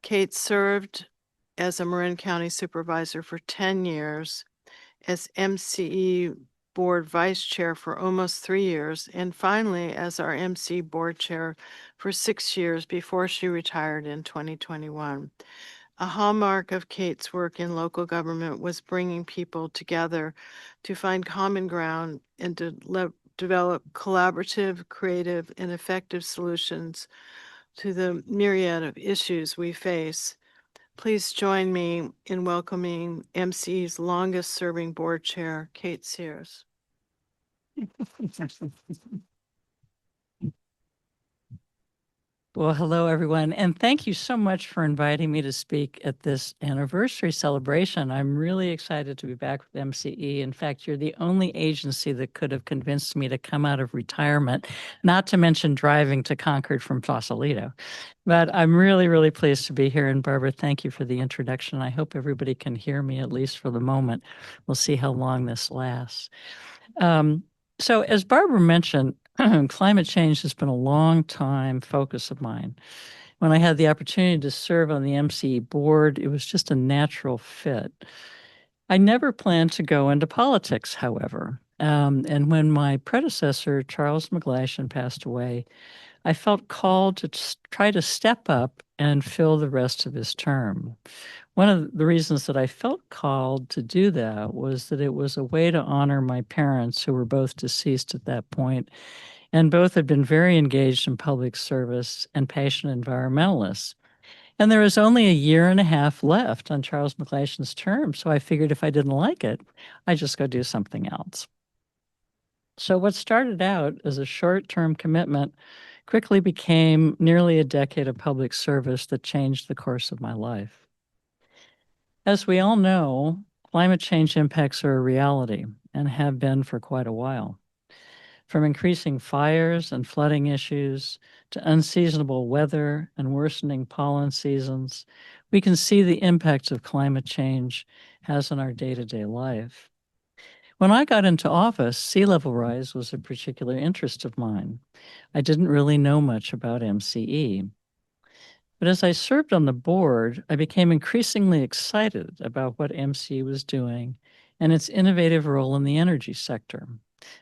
Kate served as a Marin County supervisor for 10 years, as MCE board vice chair for almost 3 years, and finally as our MC board chair for 6 years before she retired in 2021. A hallmark of Kate's work in local government was bringing people together to find common ground and to develop collaborative, creative, and effective solutions to the myriad of issues we face. Please join me in welcoming MC's longest serving board chair, Kate Sears. Well, hello, everyone, and thank you so much for inviting me to speak at this anniversary celebration. I'm really excited to be back with MCE. In fact, you're the only agency that could have convinced me to come out of retirement, not to mention driving to Concord from Sausalito. But I'm really, really pleased to be here. And Barbara, thank you for the introduction. I hope everybody can hear me, at least for the moment. We'll see how long this lasts. So as Barbara mentioned, climate change has been a long time focus of mine. When I had the opportunity to serve on the MCE board, it was just a natural fit. I never planned to go into politics, however. And when my predecessor, Charles McGlashan, passed away, I felt called to try to step up and fill the rest of his term. One of the reasons that I felt called to do that was that it was a way to honor my parents, who were both deceased at that point, and both had been very engaged in public service and passionate environmentalists. And there was only a year and a half left on Charles McGlashan's term, so I figured if I didn't like it, I'd just go do something else. So what started out as a short-term commitment quickly became nearly a decade of public service that changed the course of my life. As we all know, climate change impacts are a reality and have been for quite a while. From increasing fires and flooding issues to unseasonable weather and worsening pollen seasons, we can see the impacts of climate change has on our day-to-day life. When I got into office, sea level rise was a particular interest of mine. I didn't really know much about MCE. But as I served on the board, I became increasingly excited about what MCE was doing and its innovative role in the energy sector,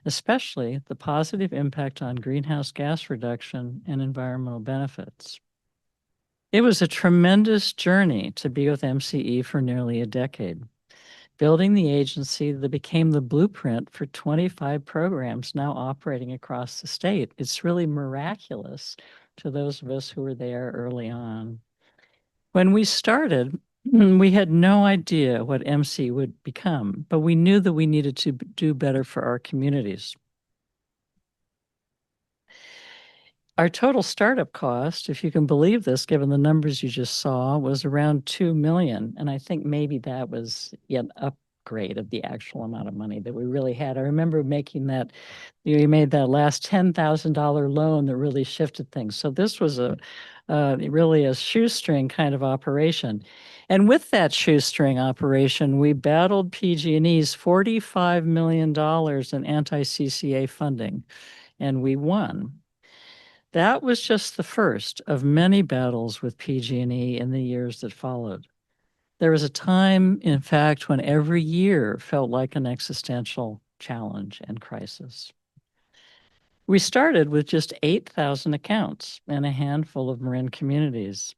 especially the positive impact on greenhouse gas reduction and environmental benefits. It was a tremendous journey to be with MCE for nearly a decade, building the agency that became the blueprint for 25 programs now operating across the state. It's really miraculous to those of us who were there early on. When we started, we had no idea what MC would become, but we knew that we needed to do better for our communities. Our total startup cost, if you can believe this, given the numbers you just saw, was around $2 million. And I think maybe that was yet upgrade of the actual amount of money that we really had. I remember making that, we made that last $10,000 loan that really shifted things. So this was really a shoestring kind of operation. And with that shoestring operation, we battled PG&E's $45 million in anti-CCA funding, and we won. That was just the first of many battles with PG&E in the years that followed. There was a time, in fact, when every year felt like an existential challenge and crisis. We started with just 8,000 accounts and a handful of Marin communities.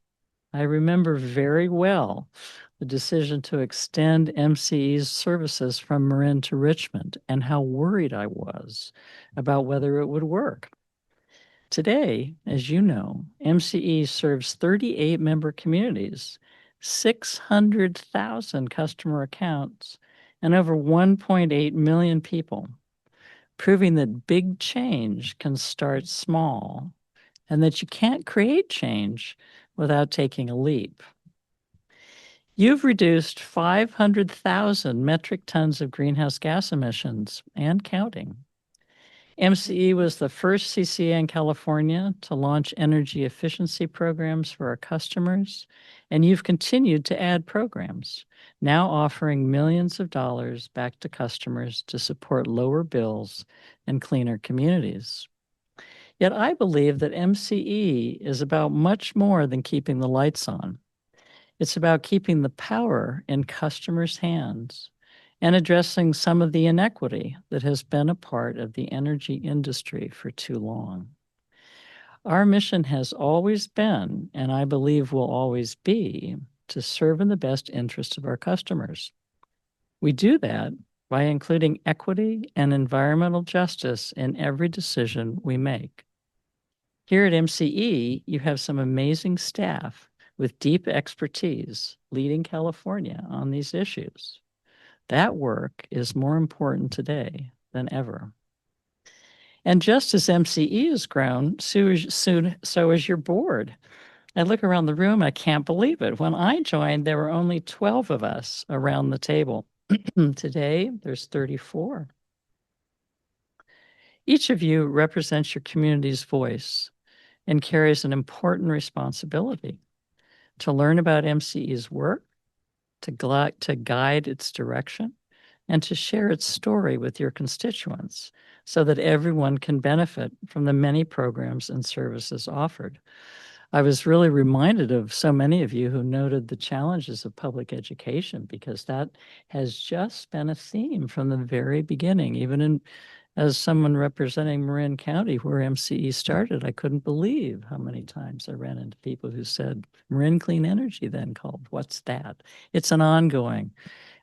I remember very well the decision to extend MCE's services from Marin to Richmond and how worried I was about whether it would work. Today, as you know, MCE serves 38 member communities, 600,000 customer accounts, and over 1.8 million people, proving that big change can start small and that you can't create change without taking a leap. You've reduced 500,000 metric tons of greenhouse gas emissions and counting. MCE was the first CCA in California to launch energy efficiency programs for our customers, and you've continued to add programs, now offering millions of dollars back to customers to support lower bills and cleaner communities. Yet I believe that MCE is about much more than keeping the lights on. It's about keeping the power in customers' hands and addressing some of the inequity that has been a part of the energy industry for too long. Our mission has always been, and I believe will always be, to serve in the best interest of our customers. We do that by including equity and environmental justice in every decision we make. Here at MCE, you have some amazing staff with deep expertise leading California on these issues. That work is more important today than ever. And just as MCE has grown, so is your board. I look around the room, I can't believe it. When I joined, there were only 12 of us around the table. Today, there's 34. Each of you represents your community's voice and carries an important responsibility to learn about MCE's work, to guide its direction, and to share its story with your constituents so that everyone can benefit from the many programs and services offered. I was really reminded of so many of you who noted the challenges of public education, because that has just been a theme from the very beginning. Even as someone representing Marin County, where MCE started, I couldn't believe how many times I ran into people who said, Marin Clean Energy then called, what's that? It's an ongoing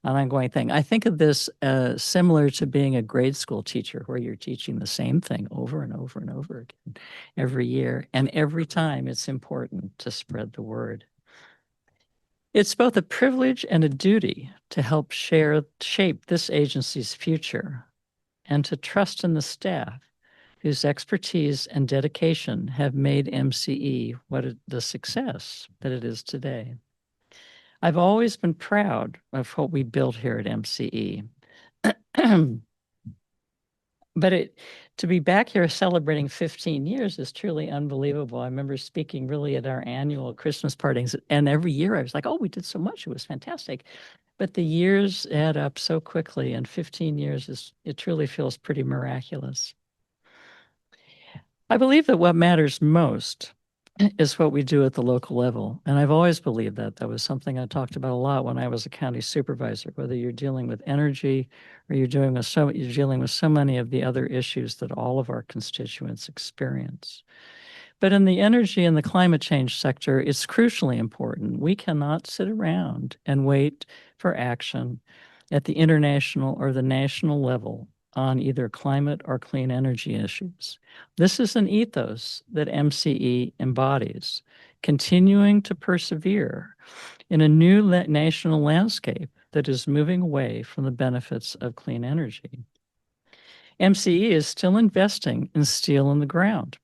thing. I think of this similar to being a grade school teacher, where you're teaching the same thing over and over and over again every year. And every time it's important to spread the word. It's both a privilege and a duty to help shape this agency's future, and to trust in the staff whose expertise and dedication have made MCE the success that it is today. I've always been proud of what we built here at MCE. But to be back here celebrating 15 years is truly unbelievable. I remember speaking really at our annual Christmas parties, and every year I was like, oh, we did so much. It was fantastic. But the years add up so quickly, and 15 years it truly feels pretty miraculous. I believe that what matters most is what we do at the local level. And I've always believed that. That was something I talked about a lot when I was a county supervisor, whether you're dealing with energy or you're dealing with so many of the other issues that all of our constituents experience. But in the energy and the climate change sector, it's crucially important. We cannot sit around and wait for action at the international or the national level on either climate or clean energy issues. This is an ethos that MCE embodies, continuing to persevere in a new national landscape that is moving away from the benefits of clean energy. MCE is still investing in steel in the ground,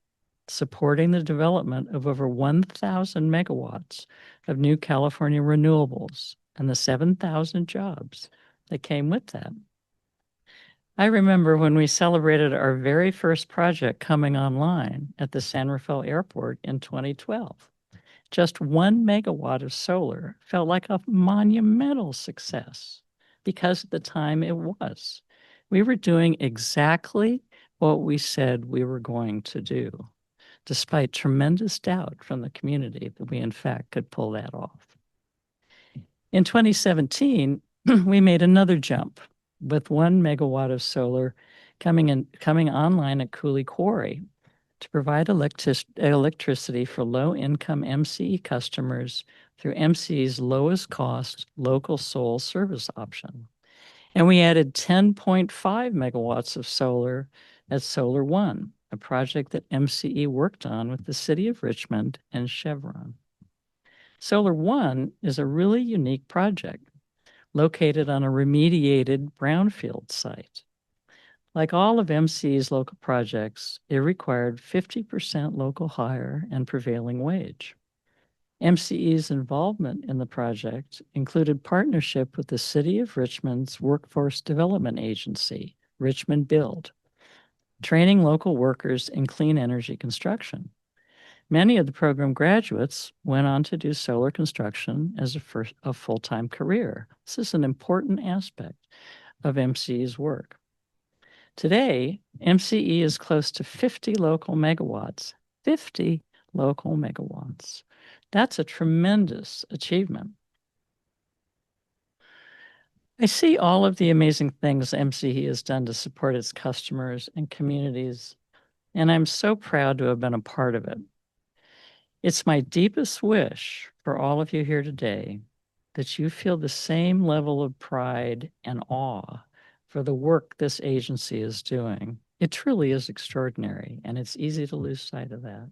supporting the development of over 1,000 megawatts of new California renewables and the 7,000 jobs that came with that. I remember when we celebrated our very first project coming online at the San Rafael Airport in 2012. Just 1 megawatt of solar felt like a monumental success, because at the time it was. We were doing exactly what we said we were going to do, despite tremendous doubt from the community that we in fact could pull that off. In 2017, we made another jump with 1 megawatt of solar coming online at Cooley Quarry to provide electricity for low-income MCE customers through MCE's lowest cost local solar service option. And we added 10.5 megawatts of solar at Solar One, a project that MCE worked on with the City of Richmond and Chevron. Solar One is a really unique project located on a remediated brownfield site. Like all of MCE's local projects, it required 50% local hire and prevailing wage. MCE's involvement in the project included partnership with the City of Richmond's Workforce Development Agency, Richmond Build, training local workers in clean energy construction. Many of the program graduates went on to do solar construction as a full-time career. This is an important aspect of MCE's work. Today, MCE is close to 50 local megawatts. 50 local megawatts. That's a tremendous achievement. I see all of the amazing things MCE has done to support its customers and communities, and I'm so proud to have been a part of it. It's my deepest wish for all of you here today that you feel the same level of pride and awe for the work this agency is doing. It truly is extraordinary, and it's easy to lose sight of that.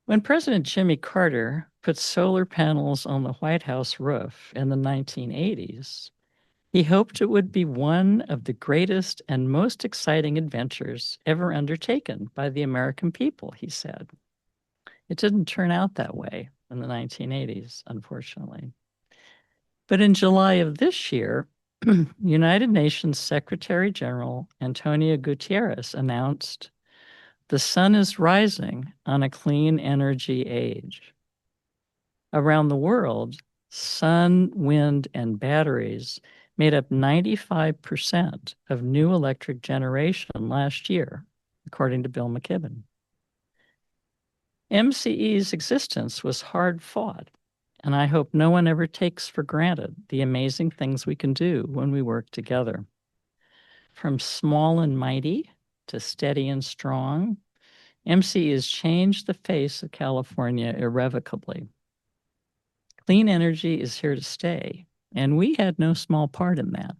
When President Jimmy Carter put solar panels on the White House roof in the 1980s, he hoped it would be one of the greatest and most exciting adventures ever undertaken by the American people, he said. It didn't turn out that way in the 1980s, unfortunately. But in July of this year, United Nations Secretary General Antonio Guterres announced, "The sun is rising on a clean energy age." Around the world, sun, wind, and batteries made up 95% of new electric generation last year, according to Bill McKibben. MCE's existence was hard fought, and I hope no one ever takes for granted the amazing things we can do when we work together. From small and mighty to steady and strong, MCE has changed the face of California irrevocably. Clean energy is here to stay, and we had no small part in that.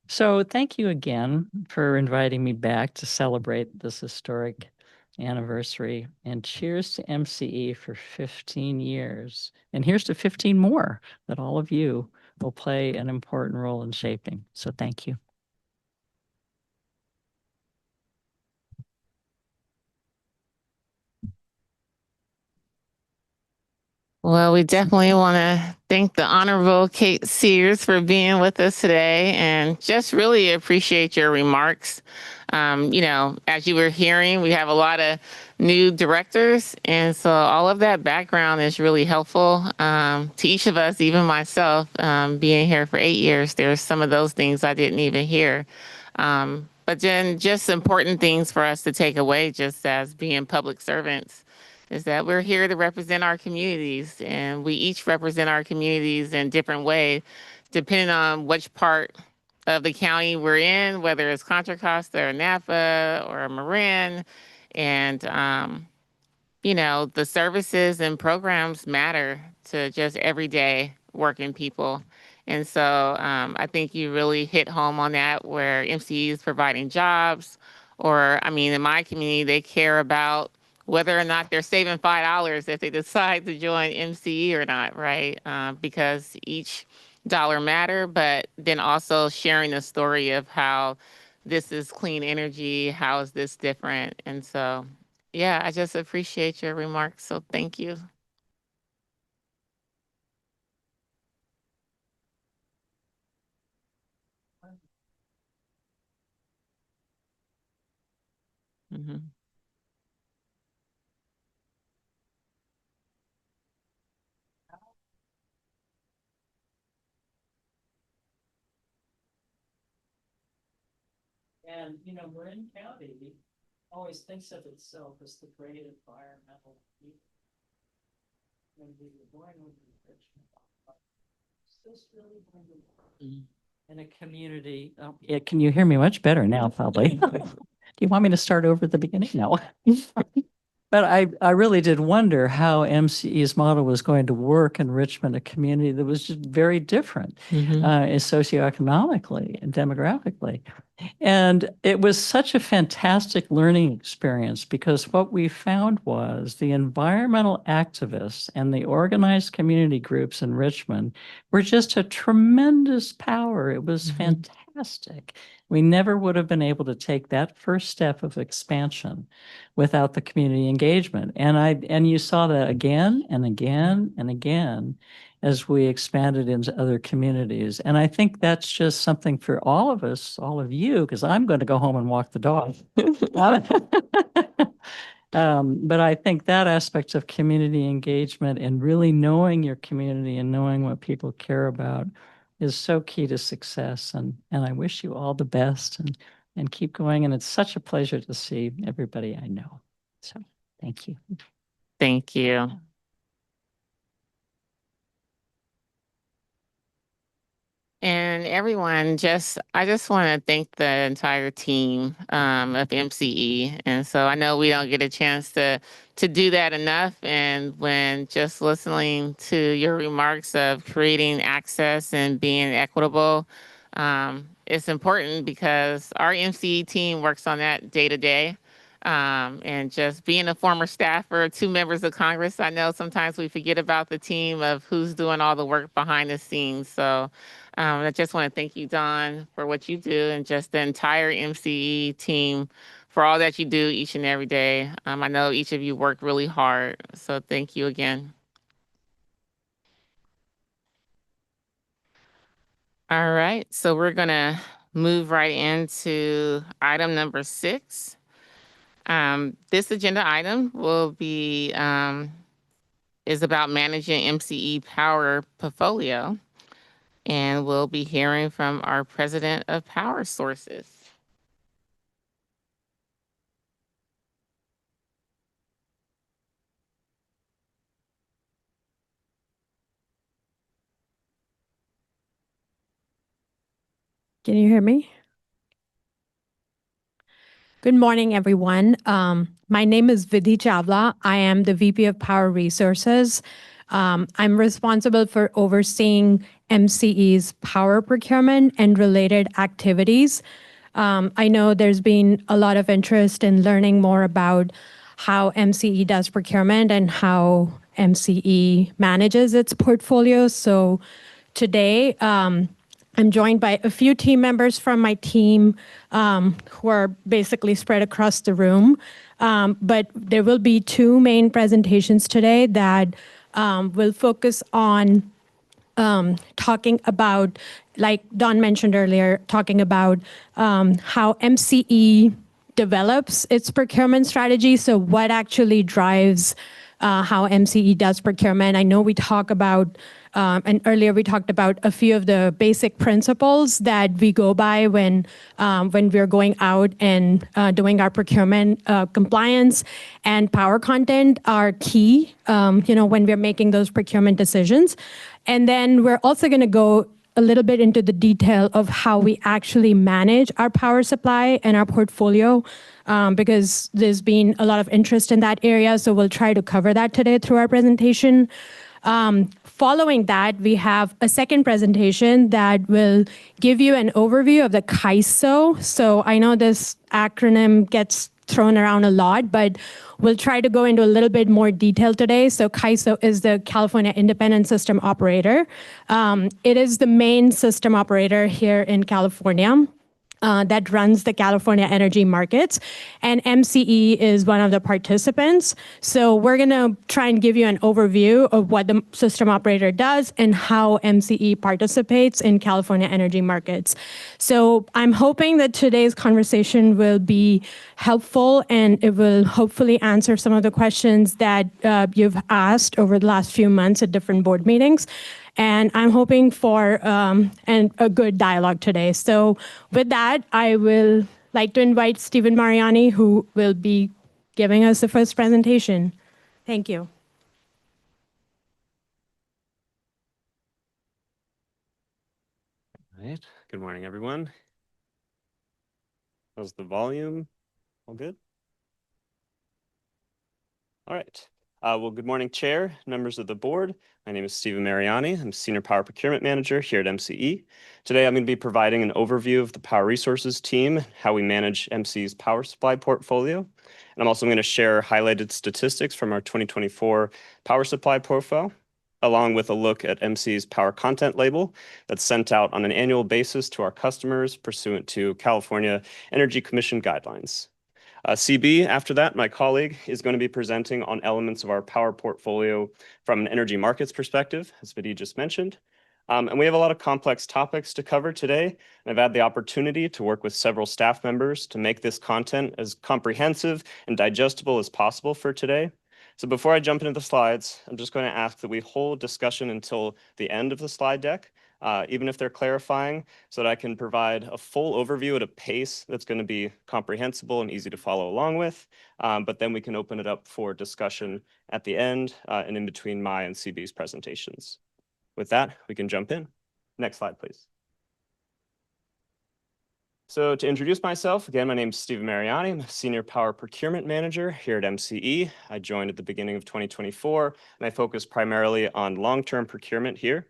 So thank you again for inviting me back to celebrate this historic anniversary, and cheers to MCE for 15 years. And here's to 15 more that all of you will play an important role in shaping. So thank you. Well, we definitely want to thank the Honorable Kate Sears for being with us today and just really appreciate your remarks. As you were hearing, we have a lot of new directors, and so all of that background is really helpful to each of us, even myself, being here for 8 years. There's some of those things I didn't even hear. But then just important things for us to take away just as being public servants is that we're here to represent our communities, and we each represent our communities in different ways, depending on which part of the county we're in, whether it's Contra Costa or Napa or Marin. And, the services and programs matter to just everyday working people. And so I think you really hit home on that, where MCE is providing jobs, or, in my community, they care about whether or not they're saving $5 if they decide to join MCE or not, right? Because each dollar matter, but then also sharing the story of how this is clean energy, how is this different? And so, yeah, I just appreciate your remarks. So thank you. Mm-hmm. And, Marin County always thinks of itself as the great environmental leader. When we were going over to Richmond, is this really going to work in a community? Can you hear me much better now, probably? Do you want me to start over at the beginning? No. But I really did wonder how MCE's model was going to work in Richmond, a community that was just very different socioeconomically and demographically. And it was such a fantastic learning experience, because what we found was the environmental activists and the organized community groups in Richmond were just a tremendous power. It was fantastic. fantastic. We never would have been able to take that first step of expansion without the community engagement. And you saw that again and again and again as we expanded into other communities. And I think that's just something for all of us, all of you, because I'm going to go home and walk the dog. But I think that aspect of community engagement and really knowing your community and knowing what people care about is so key to success. And I wish you all the best and keep going. And it's such a pleasure to see everybody I know. So thank you. Thank you. And everyone, I just want to thank the entire team of MCE. And so I know we don't get a chance to do that enough. And when just listening to your remarks of creating access and being equitable, it's important because our MCE team works on that day to day. And just being a former staffer, 2 members of Congress, I know sometimes we forget about the team of who's doing all the work behind the scenes. So I just want to thank you, Don, for what you do and just the entire MCE team for all that you do each and every day. I know each of you work really hard, so thank you again. All right, so we're gonna move right into item number 6. This agenda item will be is about managing MCE power portfolio, and we'll be hearing from our president of Power Sources. Can you hear me? Good morning, everyone. My name is Vidhi Chawla. I am the VP of Power Resources. I'm responsible for overseeing MCE's power procurement and related activities. I know there's been a lot of interest in learning more about how MCE does procurement and how MCE manages its portfolio. So today, I'm joined by a few team members from my team who are basically spread across the room. But there will be 2 main presentations today that will focus on talking about, like Don mentioned earlier, talking about how MCE develops its procurement strategy. So what actually drives how MCE does procurement. I know we talk about, and earlier we talked about a few of the basic principles that we go by when we're going out and doing our procurement. Compliance and power content are key, when we're making those procurement decisions. And then we're also going to go a little bit into the detail of how we actually manage our power supply and our portfolio, because there's been a lot of interest in that area. So we'll try to cover that today through our presentation. Following that, we have a second presentation that will give you an overview of the CAISO. So I know this acronym gets thrown around a lot, but we'll try to go into a little bit more detail today. So CAISO is the California Independent System Operator. It is the main system operator here in California. That runs the California energy markets, and MCE is one of the participants. So we're going to try and give you an overview of what the system operator does and how MCE participates in California energy markets. So I'm hoping that today's conversation will be helpful and it will hopefully answer some of the questions that you've asked over the last few months at different board meetings. And I'm hoping for a good dialogue today. So with that, I will like to invite Stephen Mariani, who will be giving us the first presentation. Thank you. All right. Good morning, everyone. How's the volume? All good? All right. Well, good morning, Chair, members of the board. My name is Stephen Mariani. I'm Senior Power Procurement Manager here at MCE. Today, I'm going to be providing an overview of the Power Resources team, how we manage MCE's power supply portfolio. And I'm also going to share highlighted statistics from our 2024 power supply profile. along with a look at MCE's power content label that's sent out on an annual basis to our customers pursuant to California Energy Commission guidelines. CB, after that, my colleague, is going to be presenting on elements of our power portfolio from an energy markets perspective, as Vidi just mentioned. And we have a lot of complex topics to cover today, and I've had the opportunity to work with several staff members to make this content as comprehensive and digestible as possible for today. So before I jump into the slides, I'm just going to ask that we hold discussion until the end of the slide deck, even if they're clarifying, so that I can provide a full overview at a pace that's going to be comprehensible and easy to follow along with. But then we can open it up for discussion at the end and in between my and CB's presentations. With that, we can jump in. Next slide, please. So to introduce myself, again, my name is Stephen Mariani. I'm a Senior Power Procurement Manager here at MCE. I joined at the beginning of 2024, and I focus primarily on long-term procurement here.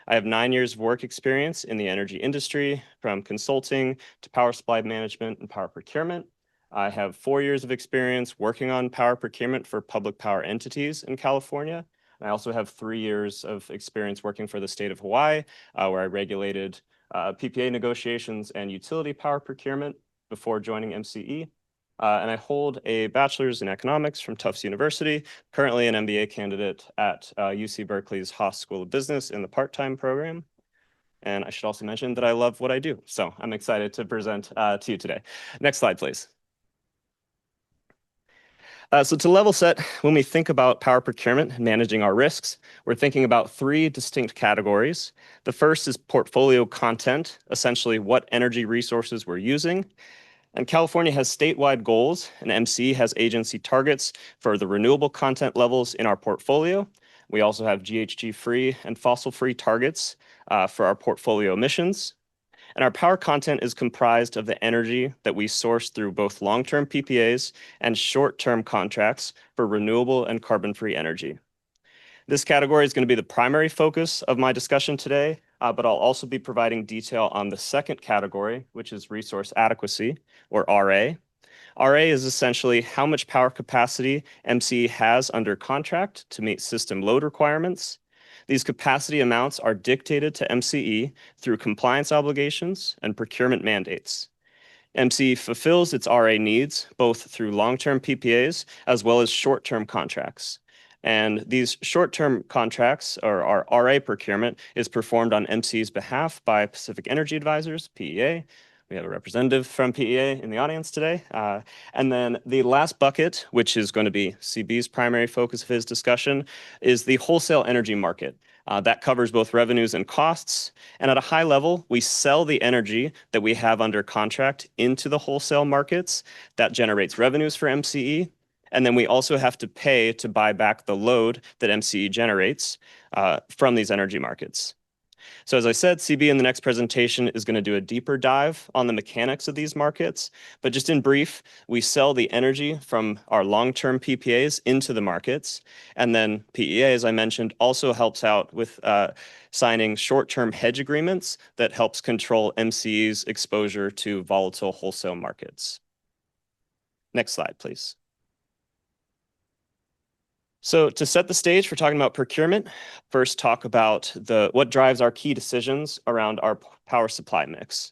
I have 9 years of work experience in the energy industry, from consulting to power supply management and power procurement. I have 4 years of experience working on power procurement for public power entities in California. I also have 3 years of experience working for the state of Hawaii, where I regulated PPA negotiations and utility power procurement before joining MCE. And I hold a bachelor's in economics from Tufts University, currently an MBA candidate at UC Berkeley's Haas School of Business in the part-time program. And I should also mention that I love what I do. So I'm excited to present to you today. Next slide, please. So to level set, when we think about power procurement and managing our risks, we're thinking about 3 distinct categories. The first is portfolio content, essentially what energy resources we're using. And California has statewide goals, and MCE has agency targets for the renewable content levels in our portfolio. We also have GHG-free and fossil-free targets for our portfolio emissions. And our power content is comprised of the energy that we source through both long-term PPAs and short-term contracts for renewable and carbon-free energy. This category is going to be the primary focus of my discussion today, but I'll also be providing detail on the second category, which is resource adequacy, or RA. RA is essentially how much power capacity MCE has under contract to meet system load requirements. These capacity amounts are dictated to MCE through compliance obligations and procurement mandates. MCE fulfills its RA needs both through long-term PPAs as well as short-term contracts. And these short-term contracts, or our RA procurement, is performed on MCE's behalf by Pacific Energy Advisors, PEA. We have a representative from PEA in the audience today. And then the last bucket, which is going to be CB's primary focus of his discussion, is the wholesale energy market. That covers both revenues and costs. And at a high level, we sell the energy that we have under contract into the wholesale markets. That generates revenues for MCE. And then we also have to pay to buy back the load that MCE generates from these energy markets. So as I said, CB in the next presentation is going to do a deeper dive on the mechanics of these markets. But just in brief, we sell the energy from our long-term PPAs into the markets. And then PEA, as I mentioned, also helps out with signing short-term hedge agreements that helps control MCE's exposure to volatile wholesale markets. Next slide, please. So to set the stage for talking about procurement, first talk about what drives our key decisions around our power supply mix.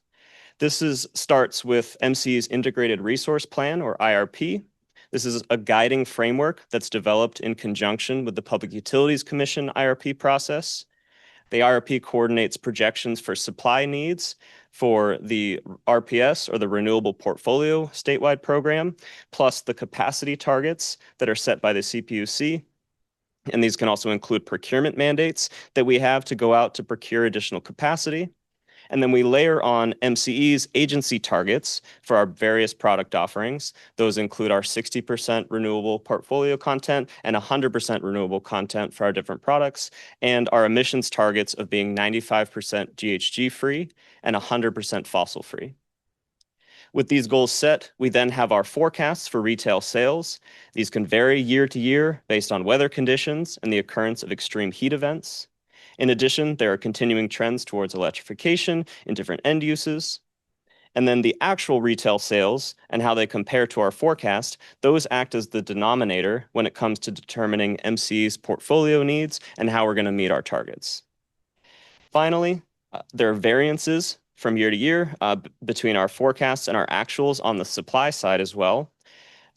This starts with MCE's Integrated Resource Plan, or IRP. This is a guiding framework that's developed in conjunction with the Public Utilities Commission IRP process. The IRP coordinates projections for supply needs for the RPS, or the Renewable Portfolio statewide program, plus the capacity targets that are set by the CPUC. And these can also include procurement mandates that we have to go out to procure additional capacity. And then we layer on MCE's agency targets for our various product offerings. Those include our 60% renewable portfolio content and 100% renewable content for our different products, and our emissions targets of being 95% GHG-free and 100% fossil-free. With these goals set, we then have our forecasts for retail sales. These can vary year to year based on weather conditions and the occurrence of extreme heat events. In addition, there are continuing trends towards electrification in different end uses. And then the actual retail sales and how they compare to our forecast, those act as the denominator when it comes to determining MCE's portfolio needs and how we're going to meet our targets. Finally, there are variances from year to year between our forecasts and our actuals on the supply side as well.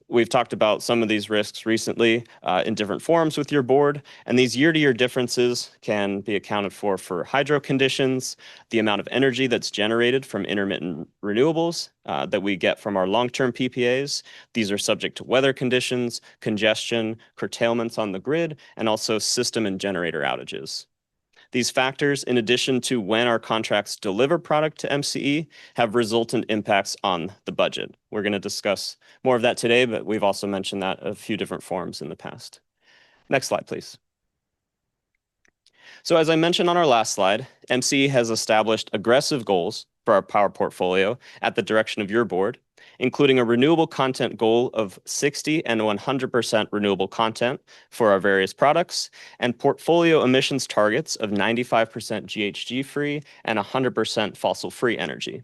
We've talked about some of these risks recently in different forums with your board, and these year-to-year differences can be accounted for hydro conditions, the amount of energy that's generated from intermittent renewables that we get from our long-term PPAs. These are subject to weather conditions, congestion, curtailments on the grid, and also system and generator outages. These factors, in addition to when our contracts deliver product to MCE, have resultant impacts on the budget. We're going to discuss more of that today, but we've also mentioned that a few different forums in the past. Next slide, please. So as I mentioned on our last slide, MCE has established aggressive goals for our power portfolio at the direction of your board, including a renewable content goal of 60 and 100% renewable content for our various products, and portfolio emissions targets of 95% GHG-free and 100% fossil-free energy.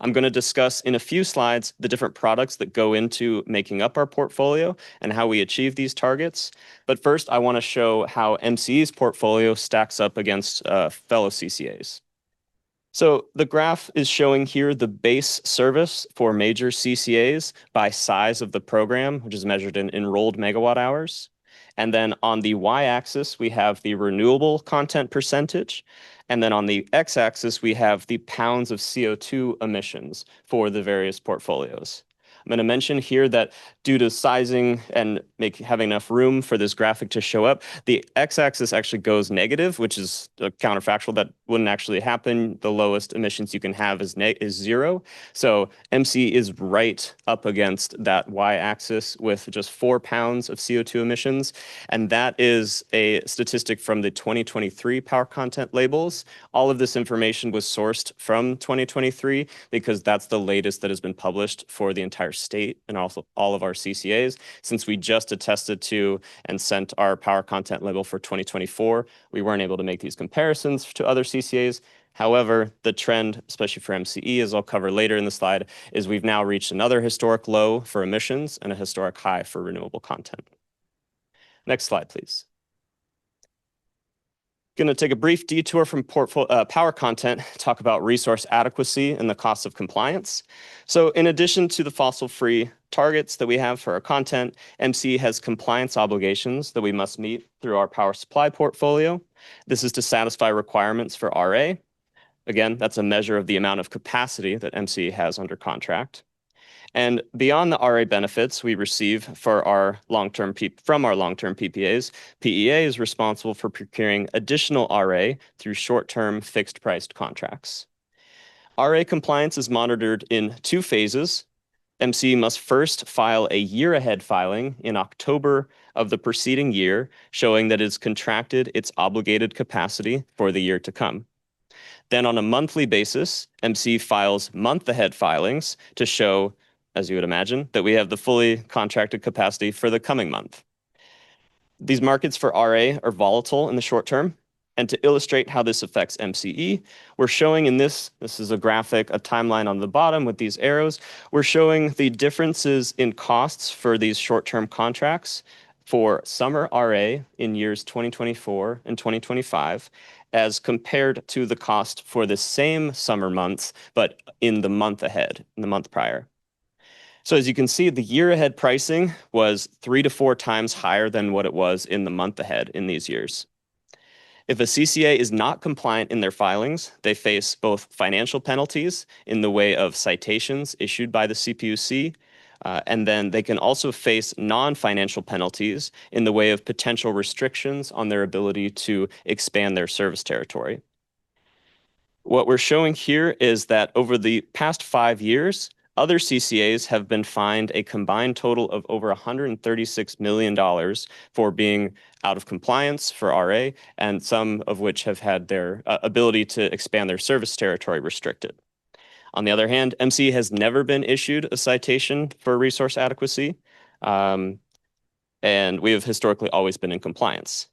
I'm going to discuss in a few slides the different products that go into making up our portfolio and how we achieve these targets. But first, I want to show how MCE's portfolio stacks up against fellow CCAs. So the graph is showing here the base service for major CCAs by size of the program, which is measured in enrolled megawatt hours. And then on the y-axis, we have the renewable content percentage. And then on the x-axis, we have the pounds of CO2 emissions for the various portfolios. I'm going to mention here that due to sizing and having enough room for this graphic to show up, the x-axis actually goes negative, which is a counterfactual that wouldn't actually happen. The lowest emissions you can have is zero. So MC is right up against that y-axis with just 4 pounds of CO2 emissions. And that is a statistic from the 2023 power content labels. All of this information was sourced from 2023 because that's the latest that has been published for the entire state and also all of our CCAs. Since we just attested to and sent our power content label for 2024, we weren't able to make these comparisons to other CCAs. However, the trend, especially for MCE, as I'll cover later in the slide, is we've now reached another historic low for emissions and a historic high for renewable content. Next slide, please. Going to take a brief detour from power content, talk about resource adequacy and the cost of compliance. So in addition to the fossil-free targets that we have for our content, MC has compliance obligations that we must meet through our power supply portfolio. This is to satisfy requirements for RA. Again, that's a measure of the amount of capacity that MC has under contract. And beyond the RA benefits we receive for our from our long-term PPAs, PEA is responsible for procuring additional RA through short-term fixed-priced contracts. RA compliance is monitored in 2 phases. MC must first file a year-ahead filing in October of the preceding year, showing that it's contracted its obligated capacity for the year to come. Then on a monthly basis, MC files month-ahead filings to show, as you would imagine, that we have the fully contracted capacity for the coming month. These markets for RA are volatile in the short term. And to illustrate how this affects MCE, we're showing in this is a graphic, a timeline on the bottom with these arrows. We're showing the differences in costs for these short-term contracts for summer RA in years 2024 and 2025 as compared to the cost for the same summer months, but in the month ahead, in the month prior. So as you can see, the year ahead pricing was 3 to 4 times higher than what it was in the month ahead in these years. If a CCA is not compliant in their filings, they face both financial penalties in the way of citations issued by the CPUC, and then they can also face non-financial penalties in the way of potential restrictions on their ability to expand their service territory. What we're showing here is that over the past 5 years, other CCAs have been fined a combined total of over $136 million for being out of compliance for RA, and some of which have had their ability to expand their service territory restricted. On the other hand, MC has never been issued a citation for resource adequacy, and we have historically always been in compliance.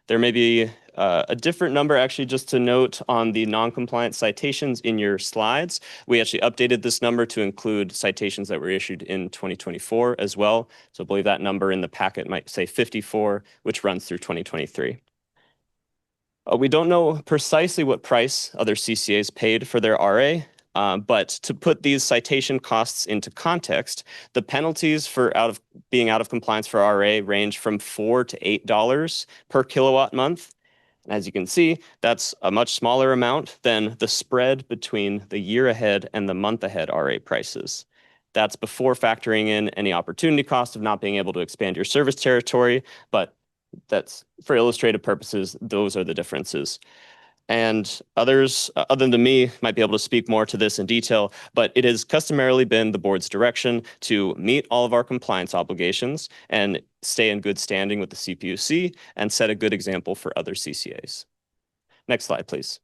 There may be a different number actually just to note on the non-compliant citations in your slides. We actually updated this number to include citations that were issued in 2024 as well. So I believe that number in the packet might say 54, which runs through 2023. We don't know precisely what price other CCAs paid for their RA, but to put these citation costs into context, the penalties for being out of compliance for RA range from $4 to $8 per kilowatt month. And as you can see, that's a much smaller amount than the spread between the year ahead and the month ahead RA prices. That's before factoring in any opportunity cost of not being able to expand your service territory, but that's for illustrative purposes, those are the differences. And others, other than me, might be able to speak more to this in detail, but it has customarily been the board's direction to meet all of our compliance obligations and stay in good standing with the CPUC and set a good example for other CCAs. Next slide, please.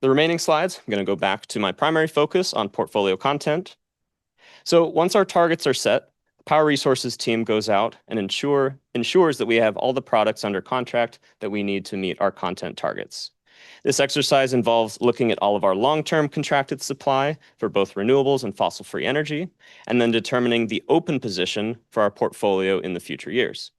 The remaining slides, I'm going to go back to my primary focus on portfolio content. So once our targets are set, the Power Resources team goes out and ensures that we have all the products under contract that we need to meet our content targets. This exercise involves looking at all of our long-term contracted supply for both renewables and fossil-free energy, and then determining the open position for our portfolio in the future years.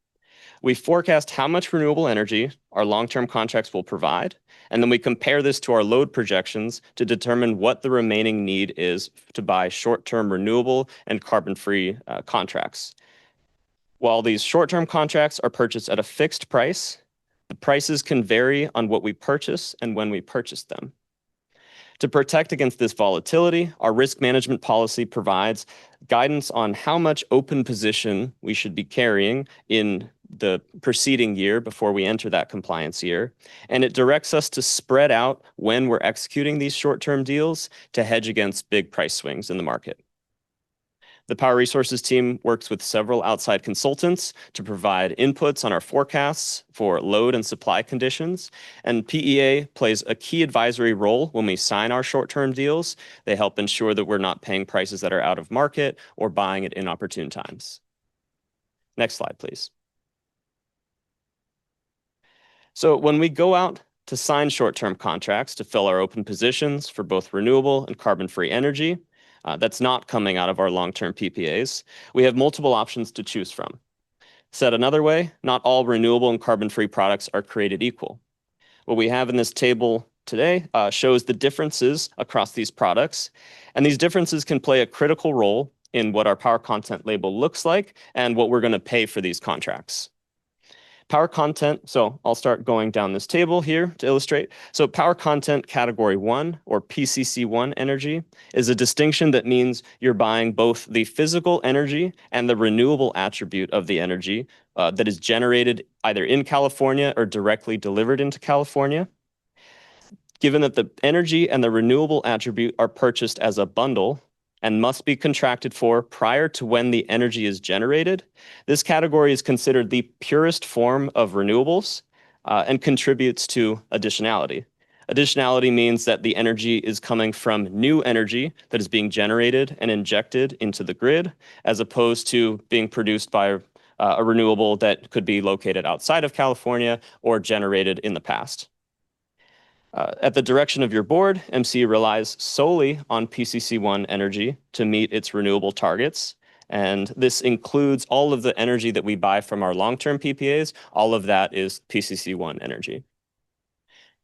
We forecast how much renewable energy our long-term contracts will provide, and then we compare this to our load projections to determine what the remaining need is to buy short-term renewable and carbon-free contracts. While these short-term contracts are purchased at a fixed price, the prices can vary on what we purchase and when we purchase them. To protect against this volatility, our risk management policy provides guidance on how much open position we should be carrying in the preceding year before we enter that compliance year. And it directs us to spread out when we're executing these short-term deals to hedge against big price swings in the market. The Power Resources team works with several outside consultants to provide inputs on our forecasts for load and supply conditions, and PEA plays a key advisory role when we sign our short-term deals. They help ensure that we're not paying prices that are out of market or buying at inopportune times. Next slide, please. So when we go out to sign short-term contracts to fill our open positions for both renewable and carbon-free energy, that's not coming out of our long-term PPAs, we have multiple options to choose from. Said another way, not all renewable and carbon-free products are created equal. What we have in this table today shows the differences across these products, and these differences can play a critical role in what our power content label looks like and what we're going to pay for these contracts. Power content, so I'll start going down this table here to illustrate. So power content category 1, or PCC1 energy, is a distinction that means you're buying both the physical energy and the renewable attribute of the energy that is generated either in California or directly delivered into California. Given that the energy and the renewable attribute are purchased as a bundle, and must be contracted for prior to when the energy is generated, this category is considered the purest form of renewables and contributes to additionality. Additionality means that the energy is coming from new energy that is being generated and injected into the grid, as opposed to being produced by a renewable that could be located outside of California or generated in the past. At the direction of your board, MCE relies solely on PCC1 energy to meet its renewable targets. And this includes all of the energy that we buy from our long-term PPAs. All of that is PCC1 energy.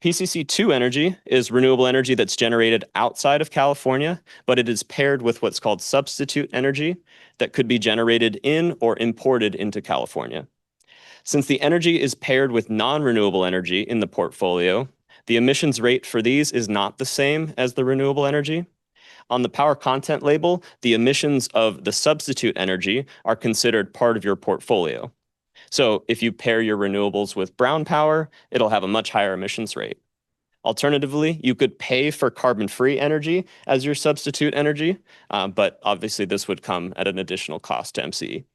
PCC2 energy is renewable energy that's generated outside of California, but it is paired with what's called substitute energy that could be generated in or imported into California. Since the energy is paired with non-renewable energy in the portfolio, the emissions rate for these is not the same as the renewable energy. On the power content label, the emissions of the substitute energy are considered part of your portfolio. So if you pair your renewables with brown power, it'll have a much higher emissions rate. Alternatively, you could pay for carbon-free energy as your substitute energy, but obviously this would come at an additional cost to MCE.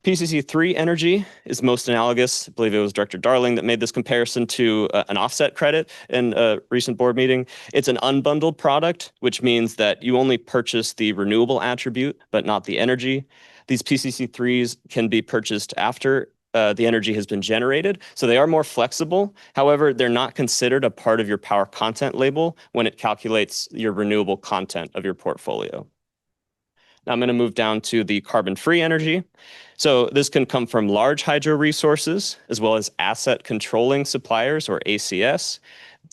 PCC3 energy is most analogous. I believe it was Director Darling that made this comparison to an offset credit in a recent board meeting. It's an unbundled product, which means that you only purchase the renewable attribute, but not the energy. These PCC3s can be purchased after the energy has been generated. So they are more flexible. However, they're not considered a part of your power content label when it calculates your renewable content of your portfolio. Now I'm going to move down to the carbon-free energy. So this can come from large hydro resources as well as asset controlling suppliers, or ACS.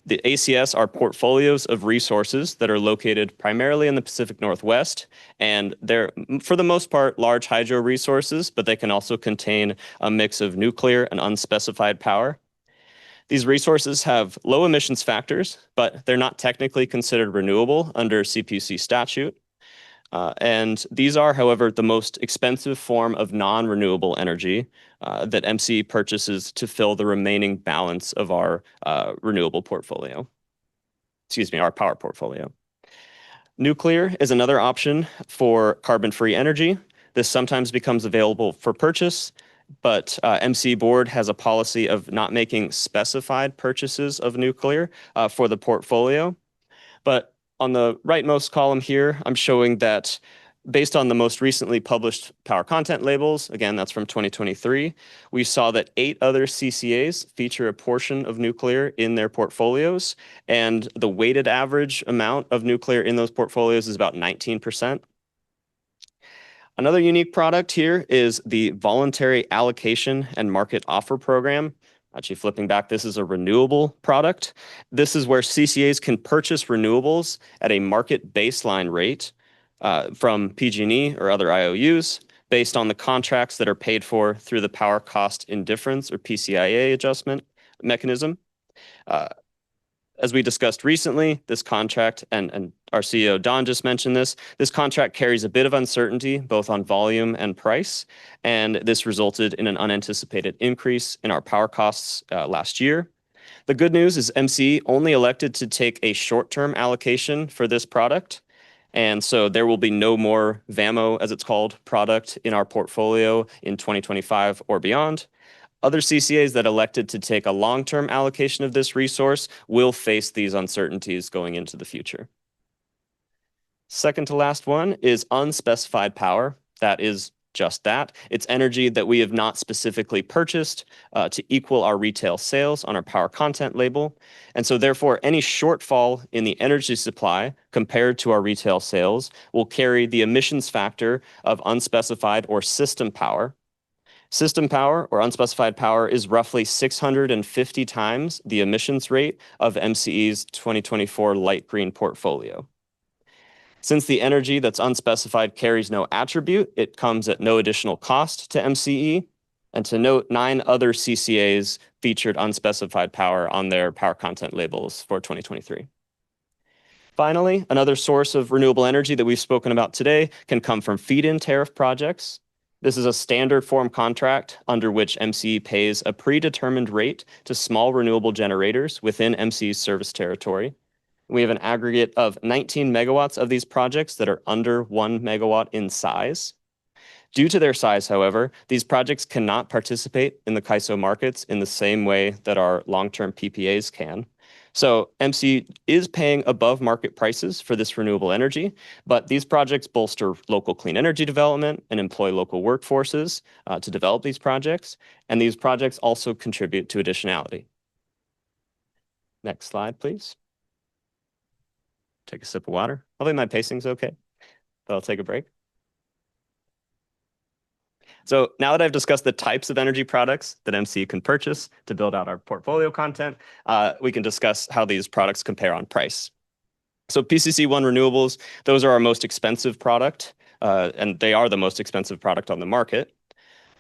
The ACS are portfolios of resources that are located primarily in the Pacific Northwest, and they're, for the most part, large hydro resources, but they can also contain a mix of nuclear and unspecified power. These resources have low emissions factors, but they're not technically considered renewable under CPUC statute. And these are, however, the most expensive form of non-renewable energy that MCE purchases to fill the remaining balance of our renewable portfolio. Excuse me, our power portfolio. Nuclear is another option for carbon-free energy. This sometimes becomes available for purchase, but MCE board has a policy of not making specified purchases of nuclear for the portfolio. But on the rightmost column here, I'm showing that based on the most recently published power content labels, again, that's from 2023, we saw that 8 other CCAs feature a portion of nuclear in their portfolios, and the weighted average amount of nuclear in those portfolios is about 19%. Another unique product here is the Voluntary Allocation and Market Offer Program. Actually, flipping back, this is a renewable product. This is where CCAs can purchase renewables at a market baseline rate from PG&E or other IOUs based on the contracts that are paid for through the Power Cost Indifference or PCIA adjustment mechanism. As we discussed recently, this contract, and our CEO Don just mentioned this contract carries a bit of uncertainty both on volume and price, and this resulted in an unanticipated increase in our power costs last year. The good news is MCE only elected to take a short-term allocation for this product, and so there will be no more VAMO, as it's called, product in our portfolio in 2025 or beyond. Other CCAs that elected to take a long-term allocation of this resource will face these uncertainties going into the future. Second to last one is unspecified power. That is just that. It's energy that we have not specifically purchased to equal our retail sales on our power content label. And so therefore, any shortfall in the energy supply compared to our retail sales will carry the emissions factor of unspecified or system power. System power or unspecified power is roughly 650 times the emissions rate of MCE's 2024 light green portfolio. Since the energy that's unspecified carries no attribute, it comes at no additional cost to MCE. And to note, 9 other CCAs featured unspecified power on their power content labels for 2023. Finally, another source of renewable energy that we've spoken about today can come from feed-in tariff projects. This is a standard form contract under which MCE pays a predetermined rate to small renewable generators within MCE's service territory. We have an aggregate of 19 megawatts of these projects that are under 1 megawatt in size. Due to their size, however, these projects cannot participate in the CAISO markets in the same way that our long-term PPAs can. So MCE is paying above market prices for this renewable energy, but these projects bolster local clean energy development and employ local workforces to develop these projects. And these projects also contribute to additionality. Next slide, please. Take a sip of water. Hopefully my pacing's okay, but I'll take a break. So now that I've discussed the types of energy products that MCE can purchase to build out our portfolio content, we can discuss how these products compare on price. So PCC1 renewables, those are our most expensive product, and they are the most expensive product on the market.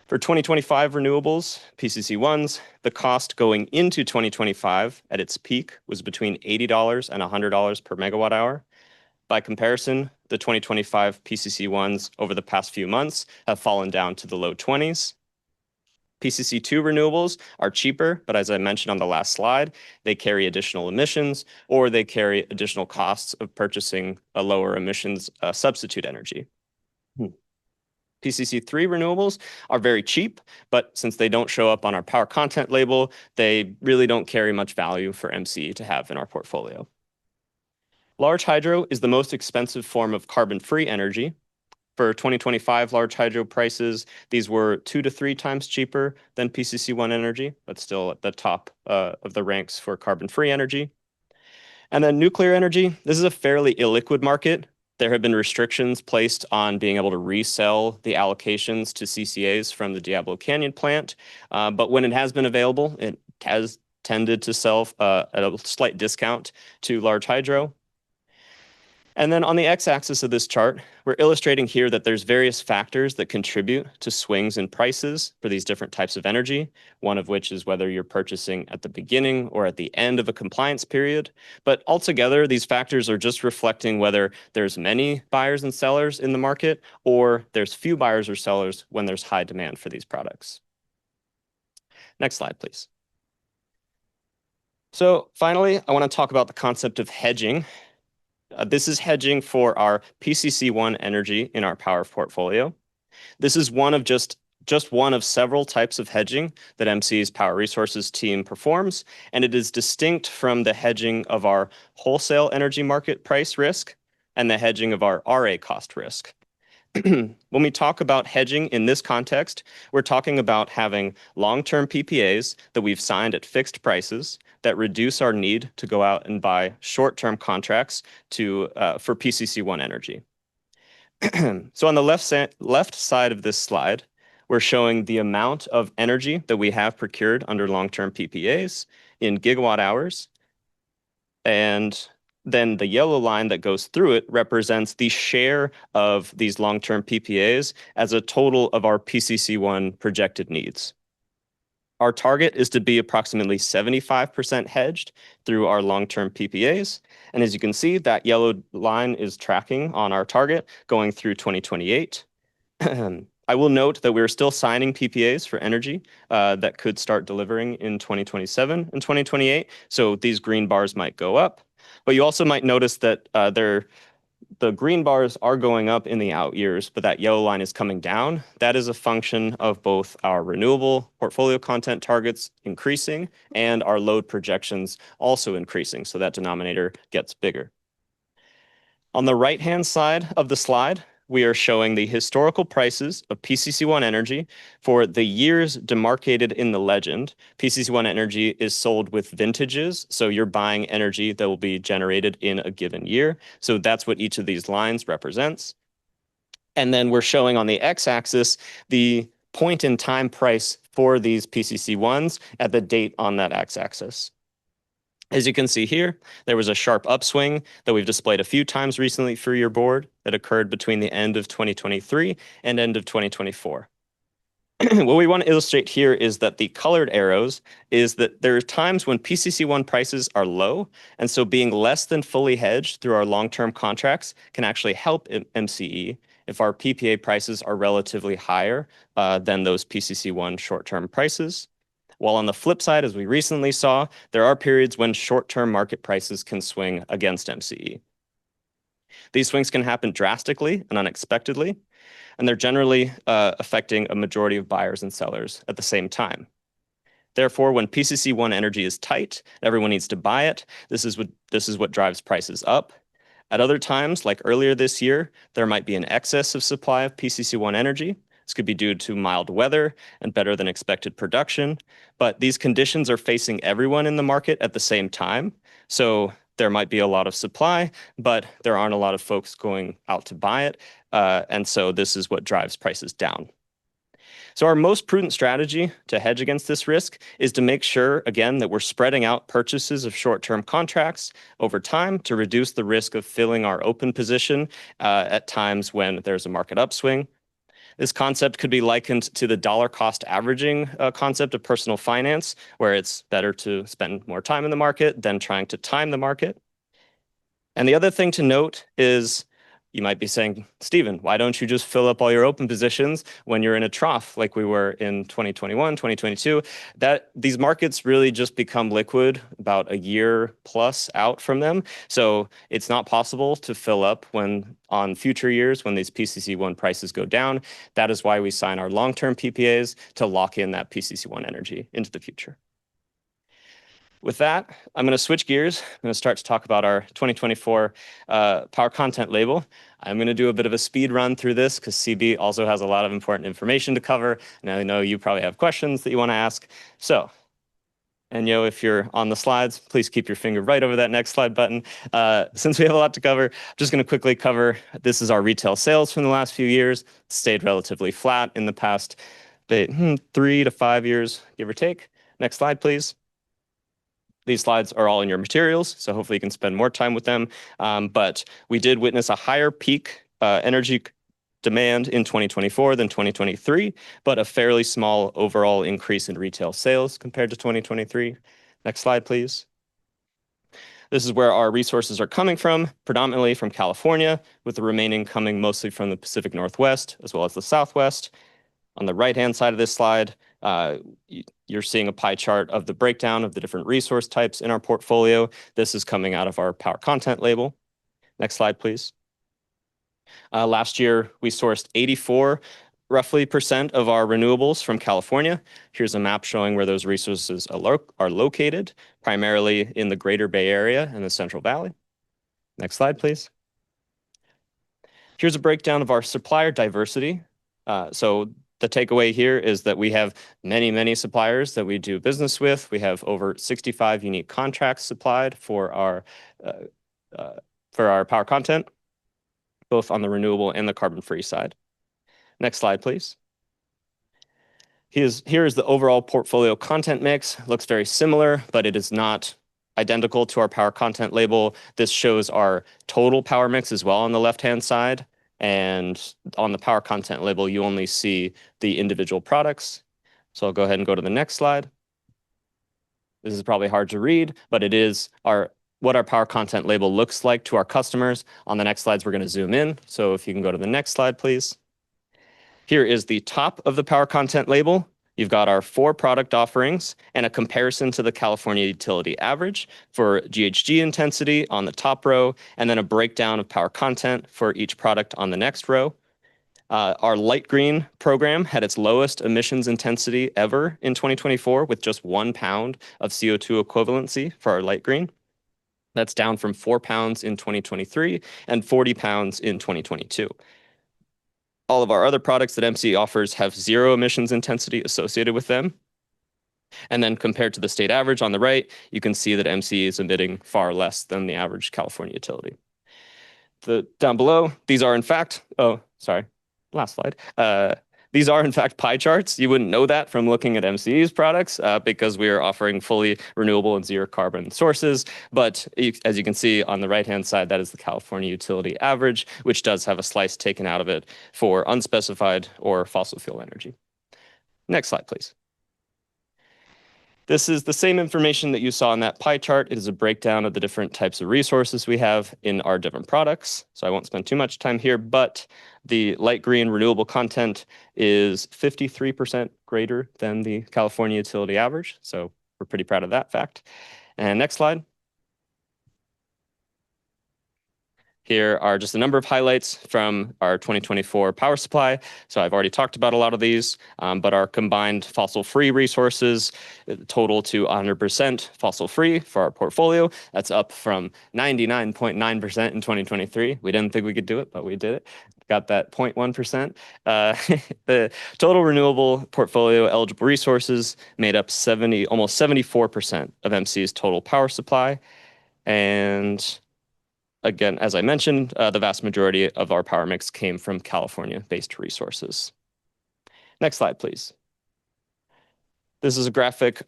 For 2025 renewables, PCC1s, the cost going into 2025 at its peak was between $80 and $100 per megawatt hour. By comparison, the 2025 PCC1s over the past few months have fallen down to the low 20s. PCC2 renewables are cheaper, but as I mentioned on the last slide, they carry additional emissions or they carry additional costs of purchasing a lower emissions substitute energy. PCC3 renewables are very cheap, but since they don't show up on our power content label, they really don't carry much value for MCE to have in our portfolio. Large hydro is the most expensive form of carbon-free energy. For 2025 large hydro prices, these were 2 to 3 times cheaper than PCC1 energy, but still at the top of the ranks for carbon-free energy. And then nuclear energy, this is a fairly illiquid market. There have been restrictions placed on being able to resell the allocations to CCAs from the Diablo Canyon plant. But when it has been available, it has tended to sell at a slight discount to large hydro. And then on the x-axis of this chart, we're illustrating here that there's various factors that contribute to swings in prices for these different types of energy, one of which is whether you're purchasing at the beginning or at the end of a compliance period. But altogether, these factors are just reflecting whether there's many buyers and sellers in the market or there's few buyers or sellers when there's high demand for these products. Next slide, please. So finally, I want to talk about the concept of hedging. This is hedging for our PCC1 energy in our power portfolio. This is one of just one of several types of hedging that MCE's Power Resources team performs, and it is distinct from the hedging of our wholesale energy market price risk and the hedging of our RA cost risk. When we talk about hedging in this context, we're talking about having long-term PPAs that we've signed at fixed prices that reduce our need to go out and buy short-term contracts for PCC1 energy. So on the left side of this slide, we're showing the amount of energy that we have procured under long-term PPAs in gigawatt hours. And then the yellow line that goes through it represents the share of these long-term PPAs as a total of our PCC1 projected needs. Our target is to be approximately 75% hedged through our long-term PPAs. And as you can see, that yellow line is tracking on our target going through 2028. I will note that we're still signing PPAs for energy that could start delivering in 2027 and 2028. So these green bars might go up. But you also might notice that the green bars are going up in the out years, but that yellow line is coming down. That is a function of both our renewable portfolio content targets increasing and our load projections also increasing, so that denominator gets bigger. On the right-hand side of the slide, we are showing the historical prices of PCC1 energy for the years demarcated in the legend. PCC1 energy is sold with vintages, so you're buying energy that will be generated in a given year. So that's what each of these lines represents. And then we're showing on the x-axis the point in time price for these PCC1s at the date on that x-axis. As you can see here, there was a sharp upswing that we've displayed a few times recently for your board that occurred between the end of 2023 and end of 2024. What we want to illustrate here is that the colored arrows is that there are times when PCC1 prices are low, and so being less than fully hedged through our long-term contracts can actually help MCE if our PPA prices are relatively higher than those PCC1 short-term prices. While on the flip side, as we recently saw, there are periods when short-term market prices can swing against MCE. These swings can happen drastically and unexpectedly, and they're generally affecting a majority of buyers and sellers at the same time. Therefore, when PCC1 energy is tight, everyone needs to buy it. This is what drives prices up. At other times, like earlier this year, there might be an excess of supply of PCC1 energy. This could be due to mild weather and better than expected production, but these conditions are facing everyone in the market at the same time. So there might be a lot of supply, but there aren't a lot of folks going out to buy it. And so this is what drives prices down. So our most prudent strategy to hedge against this risk is to make sure, again, that we're spreading out purchases of short-term contracts over time to reduce the risk of filling our open position at times when there's a market upswing. This concept could be likened to the dollar cost averaging concept of personal finance, where it's better to spend more time in the market than trying to time the market. And the other thing to note is you might be saying, Stephen, why don't you just fill up all your open positions when you're in a trough like we were in 2021, 2022? These markets really just become liquid about a year plus out from them. So it's not possible to fill up on future years when these PCC1 prices go down. That is why we sign our long-term PPAs to lock in that PCC1 energy into the future. With that, I'm going to switch gears. I'm going to start to talk about our 2024 power content label. I'm going to do a bit of a speed run through this because CB also has a lot of important information to cover. And I know you probably have questions that you want to ask. So, and if you're on the slides, please keep your finger right over that next slide button. Since we have a lot to cover, I'm just going to quickly cover, this is our retail sales from the last few years. It's stayed relatively flat in the past 3 to 5 years, give or take. Next slide, please. These slides are all in your materials, so hopefully you can spend more time with them. But we did witness a higher peak energy demand in 2024 than 2023, but a fairly small overall increase in retail sales compared to 2023. Next slide, please. This is where our resources are coming from, predominantly from California, with the remaining coming mostly from the Pacific Northwest, as well as the Southwest. On the right-hand side of this slide, you're seeing a pie chart of the breakdown of the different resource types in our portfolio. This is coming out of our power content label. Next slide, please. Last year, we sourced 84% roughly of our renewables from California. Here's a map showing where those resources are located, primarily in the Greater Bay Area and the Central Valley. Next slide, please. Here's a breakdown of our supplier diversity. So the takeaway here is that we have many, many suppliers that we do business with. We have over 65 unique contracts supplied for our power content, both on the renewable and the carbon-free side. Next slide, please. Here is the overall portfolio content mix. Looks very similar, but it is not identical to our power content label. This shows our total power mix as well on the left-hand side. And on the power content label, you only see the individual products. So I'll go ahead and go to the next slide. This is probably hard to read, but it is what our power content label looks like to our customers. On the next slides, we're going to zoom in. So if you can go to the next slide, please. Here is the top of the power content label. You've got our 4 product offerings and a comparison to the California utility average for GHG intensity on the top row, and then a breakdown of power content for each product on the next row. Our light green program had its lowest emissions intensity ever in 2024 with just 1 pound of CO2 equivalency for our light green. That's down from 4 pounds in 2023 and 40 pounds in 2022. All of our other products that MCE offers have 0 emissions intensity associated with them. And then compared to the state average on the right, you can see that MCE is emitting far less than the average California utility. Down below, these are in fact, last slide. These are in fact pie charts. You wouldn't know that from looking at MCE's products because we are offering fully renewable and 0 carbon sources. But as you can see on the right-hand side, that is the California utility average, which does have a slice taken out of it for unspecified or fossil fuel energy. Next slide, please. This is the same information that you saw in that pie chart. It is a breakdown of the different types of resources we have in our different products. So I won't spend too much time here, but the light green renewable content is 53% greater than the California utility average. So we're pretty proud of that fact. And next slide. Here are just a number of highlights from our 2024 power supply. So I've already talked about a lot of these, but our combined fossil-free resources total to 100% fossil-free for our portfolio. That's up from 99.9% in 2023. We didn't think we could do it, but we did it. Got that 0.1%. The total renewable portfolio eligible resources made up almost 74% of MCE's total power supply. And again, as I mentioned, the vast majority of our power mix came from California-based resources. Next slide, please. This is a graphic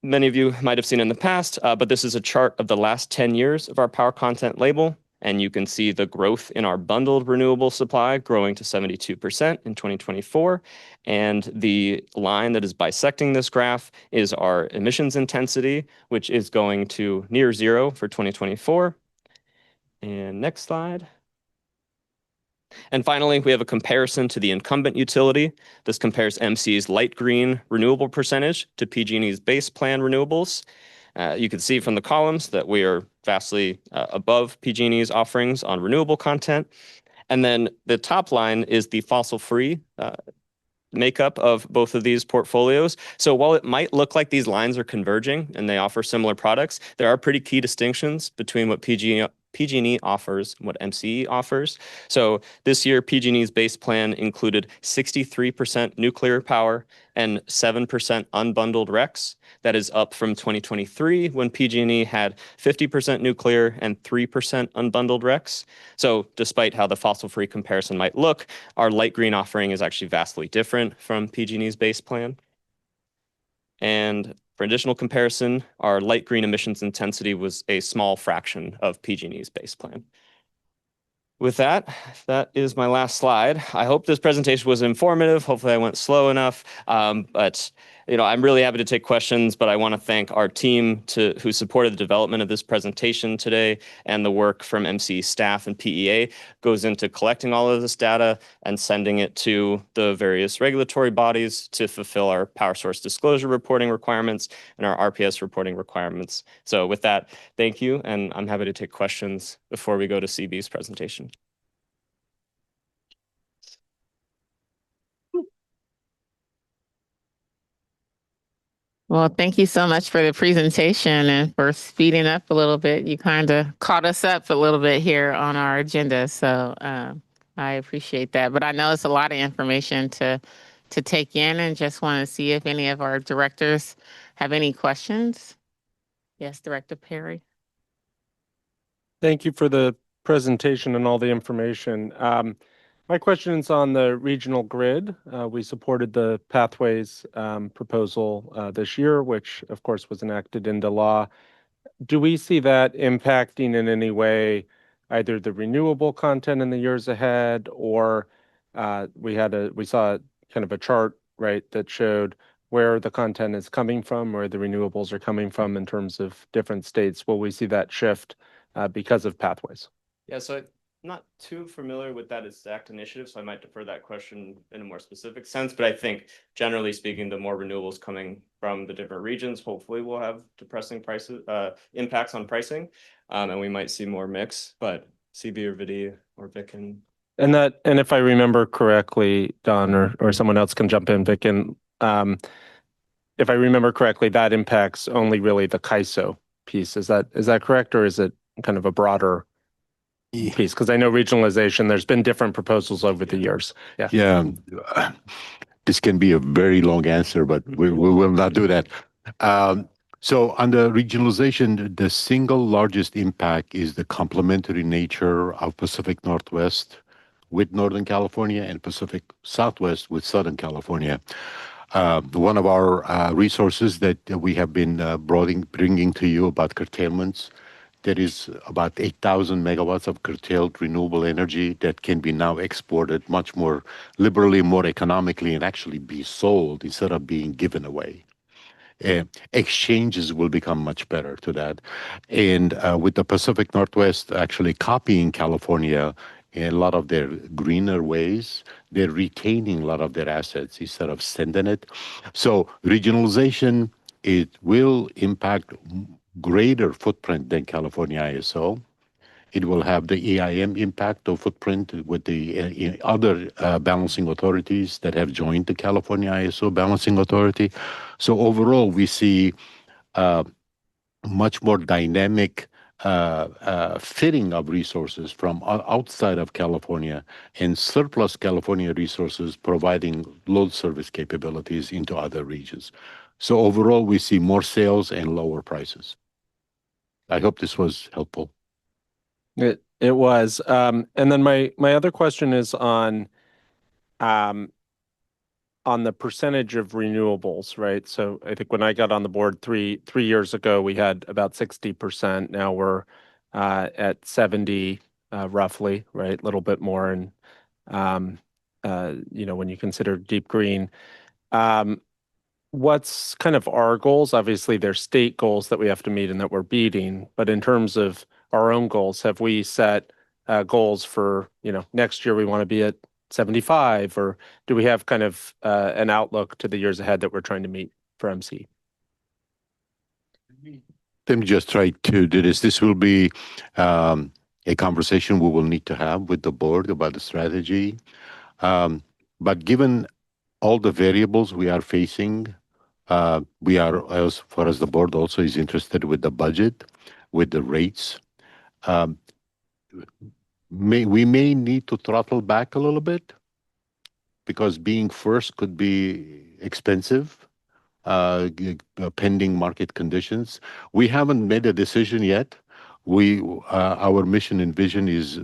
many of you might have seen in the past, but this is a chart of the last 10 years of our power content label. And you can see the growth in our bundled renewable supply growing to 72% in 2024. And the line that is bisecting this graph is our emissions intensity, which is going to near 0 for 2024. And next slide. And finally, we have a comparison to the incumbent utility. This compares MCE's light green renewable percentage to PG&E's base plan renewables. You can see from the columns that we are vastly above PG&E's offerings on renewable content. And then the top line is the fossil-free makeup of both of these portfolios. So while it might look like these lines are converging and they offer similar products, there are pretty key distinctions between what PG&E offers and what MCE offers. So this year, PG&E's base plan included 63% nuclear power and 7% unbundled RECs. That is up from 2023 when PG&E had 50% nuclear and 3% unbundled RECs. So despite how the fossil-free comparison might look, our light green offering is actually vastly different from PG&E's base plan. And for additional comparison, our light green emissions intensity was a small fraction of PG&E's base plan. With that, that is my last slide. I hope this presentation was informative. Hopefully I went slow enough, but I'm really happy to take questions, but I want to thank our team who supported the development of this presentation today, and the work from MCE staff and PEA goes into collecting all of this data and sending it to the various regulatory bodies to fulfill our power source disclosure reporting requirements and our RPS reporting requirements. So with that, thank you, and I'm happy to take questions before we go to CB's presentation. Well, thank you so much for the presentation and for speeding up a little bit. You kind of caught us up a little bit here on our agenda, so I appreciate that. But I know it's a lot of information to take in, and just want to see if any of our directors have any questions. Yes, Director Perry. Thank you for the presentation and all the information. My question is on the regional grid. We supported the Pathways proposal this year, which of course was enacted into law. Do we see that impacting in any way either the renewable content in the years ahead, or we saw kind of a chart, right, that showed where the content is coming from, where the renewables are coming from in terms of different states? Will we see that shift because of Pathways? Yeah, so I'm not too familiar with that exact initiative, so I might defer that question in a more specific sense. But I think, generally speaking, the more renewables coming from the different regions, hopefully will have depressing prices, impacts on pricing, and we might see more mix. But CB or Vidya or Vic can. And if I remember correctly, Don or someone else can jump in, Vic, and if I remember correctly, that impacts only really the CAISO piece. Is that correct, or is it kind of a broader piece? Because I know regionalization, there's been different proposals over the years. Yeah. This can be a very long answer, but we will not do that. So under regionalization, the single largest impact is the complementary nature of Pacific Northwest with Northern California and Pacific Southwest with Southern California. One of our resources that we have been bringing to you about curtailments, there is about 8,000 megawatts of curtailed renewable energy that can be now exported much more liberally, more economically, and actually be sold instead of being given away. Exchanges will become much better to that. And with the Pacific Northwest actually copying California in a lot of their greener ways, they're retaining a lot of their assets instead of sending it. So regionalization, it will impact greater footprint than California ISO. It will have the EIM impact of footprint with the other balancing authorities that have joined the California ISO balancing authority. So overall, we see much more dynamic fitting of resources from outside of California and surplus California resources providing load service capabilities into other regions. So overall, we see more sales and lower prices. I hope this was helpful. It was. And then my other question is on the percentage of renewables, right? So I think when I got on the board three years ago, we had about 60%. Now we're at 70, roughly, right? A little bit more, and when you consider deep green. What's kind of our goals? Obviously, there's state goals that we have to meet and that we're beating. But in terms of our own goals, have we set goals for, next year we want to be at 75, or do we have kind of an outlook to the years ahead that we're trying to meet for MC? Let me just try to do this. This will be a conversation we will need to have with the board about the strategy. But given all the variables we are facing. We are, as far as the board also is interested with the budget, with the rates. Um, we may need to throttle back a little bit because being first could be expensive, pending market conditions. We haven't made a decision yet. Our mission and vision is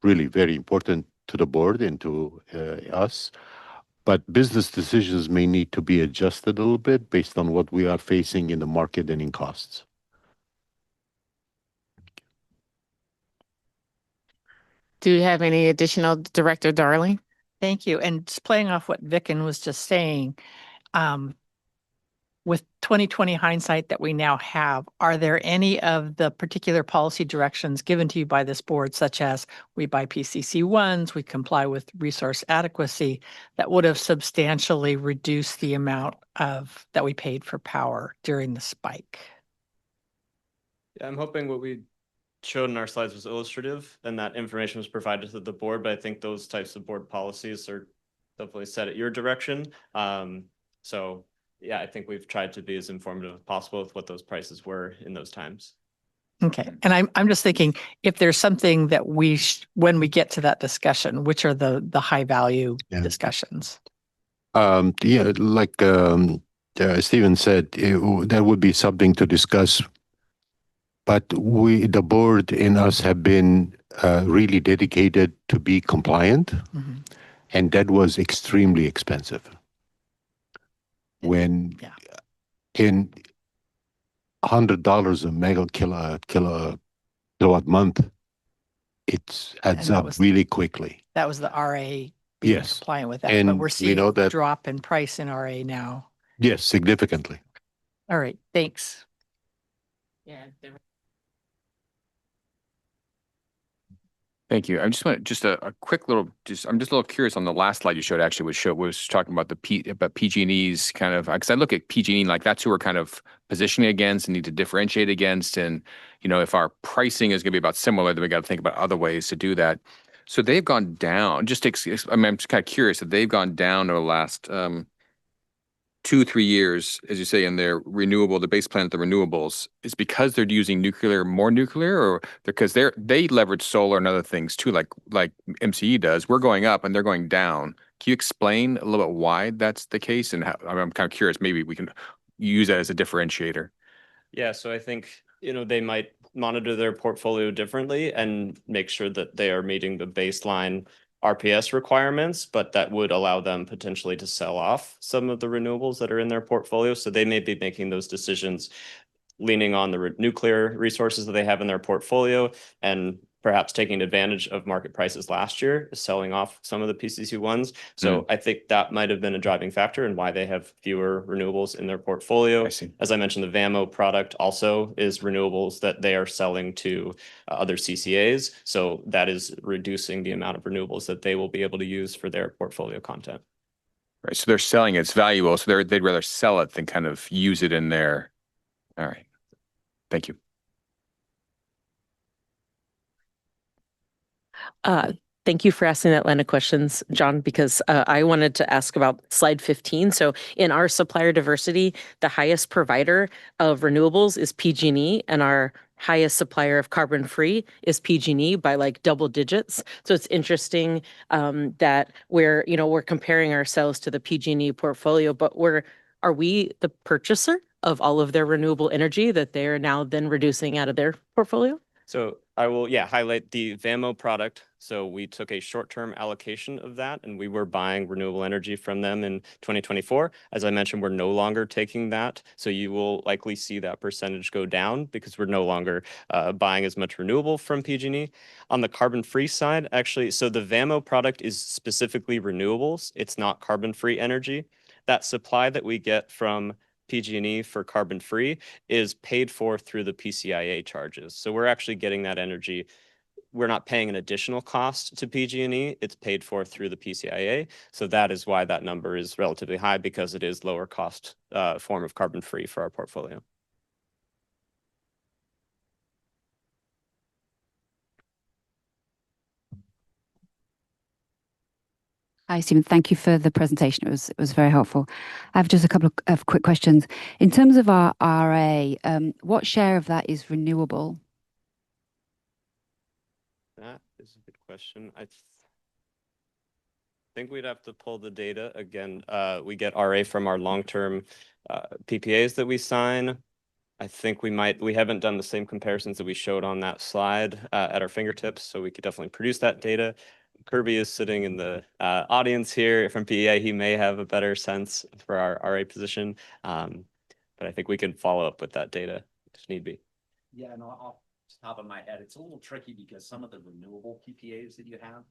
really very important to the board and to us. But business decisions may need to be adjusted a little bit based on what we are facing in the market and in costs. Do you have any additional, Director Darling? Thank you. And just playing off what Vicken was just saying, with 2020 hindsight that we now have, are there any of the particular policy directions given to you by this board, such as we buy PCC1s, we comply with resource adequacy, that would have substantially reduced the amount of that we paid for power during the spike? Yeah, I'm hoping what we showed in our slides was illustrative and that information was provided to the board, but I think those types of board policies are definitely set at your direction. So yeah, I think we've tried to be as informative as possible with what those prices were in those times. Okay. And I'm just thinking if there's something that when we get to that discussion, which are the high value discussions? Yeah, like Stephen said, that would be something to discuss. But the board and us have been really dedicated to be compliant, and that was extremely expensive. When in $100 a kilowatt month, it adds up really quickly. That was the RA being compliant with that. And but we're seeing know a that, drop in price in RA now. yes, significantly. All right. Thanks. Yeah. Thank you. I just want a quick little, I'm just a little curious on the last slide you showed actually was talking about about PG&E's kind of, because I look at PG&E like that's who we're kind of positioning against and need to differentiate against. And, you know, if our pricing is going to be about similar, then we got to think about other ways to do that. So they've gone down, I'm just kind of curious that they've gone down over the last 2-3 years, as you say, in their the base plan of the renewables, is because they're using more nuclear, or because they leverage solar and other things too, like MCE does. We're going up and they're going down. Can you explain a little bit why that's the case? And how, I'm kind of curious, maybe we can use that as a differentiator. Yeah, so I think, you know, they might monitor their portfolio differently and make sure that they are meeting the baseline RPS requirements, but that would allow them potentially to sell off some of the renewables that are in their portfolio. So they may be making those decisions leaning on the nuclear resources that they have in their portfolio and perhaps taking advantage of market prices last year, selling off some of the PCC1s. So I think that might have been a driving factor in why they have fewer renewables in their portfolio. As I mentioned, the VAMO product also is renewables that they are selling to other CCAs. So that is reducing the amount of renewables that they will be able to use for their portfolio content. Right. So they're selling it's valuable. So they'd rather sell it than kind of use it in their. All right. Thank you. Thank you for asking that line of questions, John, because I wanted to ask about slide 15. So in our supplier diversity, the highest provider of renewables is PG&E, and our highest supplier of carbon-free is PG&E by like double digits. So it's interesting that we're comparing ourselves to the PG&E portfolio, but are we the purchaser of all of their renewable energy that they're now then reducing out of their portfolio? So I will, highlight the VAMO product. So we took a short-term allocation of that, and we were buying renewable energy from them in 2024. As I mentioned, we're no longer taking that. So you will likely see that percentage go down because we're no longer buying as much renewable from PG&E. On the carbon-free side, actually, so the VAMO product is specifically renewables. It's not carbon-free energy. That supply that we get from PG&E for carbon-free is paid for through the PCIA charges. So we're actually getting that energy. We're not paying an additional cost to PG&E. It's paid for through the PCIA. So that is why that number is relatively high, because it is lower cost form of carbon-free for our portfolio. Hi, Stephen. Thank you for the presentation. It was very helpful. I have just a couple of quick questions. In terms of our RA, what share of that is renewable? That is a good question. I think we'd have to pull the data again. We get RA from our long-term PPAs that we sign. I think we haven't done the same comparisons that we showed on that slide at our fingertips, so we could definitely produce that data. Kirby is sitting in the audience here from PEA. He may have a better sense for our RA position, but I think we can follow up with that data if need be. Yeah, and off the top of my head, it's a little tricky because some of the renewable PPAs that you have,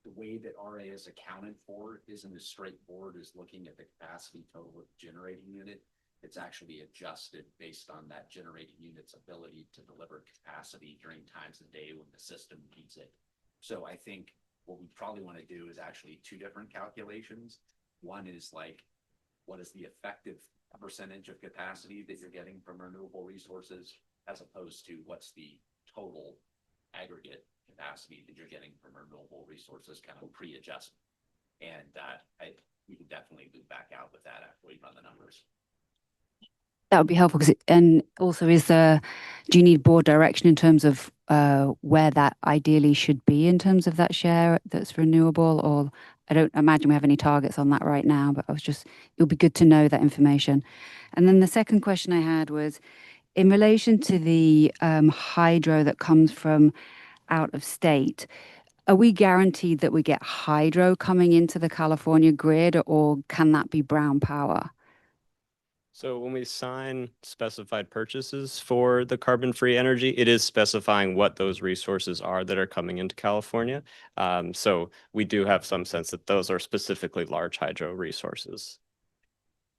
the way that RA is accounted for isn't as straightforward as looking at the capacity total of the generating unit. It's actually adjusted based on that generating unit's ability to deliver capacity during times of day when the system needs it. So I think what we probably want to do is actually two different calculations. One is like, what is the effective percentage of capacity that you're getting from renewable resources, as opposed to what's the total aggregate capacity that you're getting from renewable resources, kind of pre-adjustment. And we can definitely loop back out with that after we run the numbers. That would be helpful and also do you need board direction in terms of where that ideally should be in terms of that share that's renewable? Or I don't imagine we have any targets on that right now, but it would be good to know that information. And then the second question I had was in relation to the hydro that comes from out of state. Are we guaranteed that we get hydro coming into the California grid, or can that be brown power? So when we sign specified purchases for the carbon-free energy, it is specifying what those resources are that are coming into California. So we do have some sense that those are specifically large hydro resources.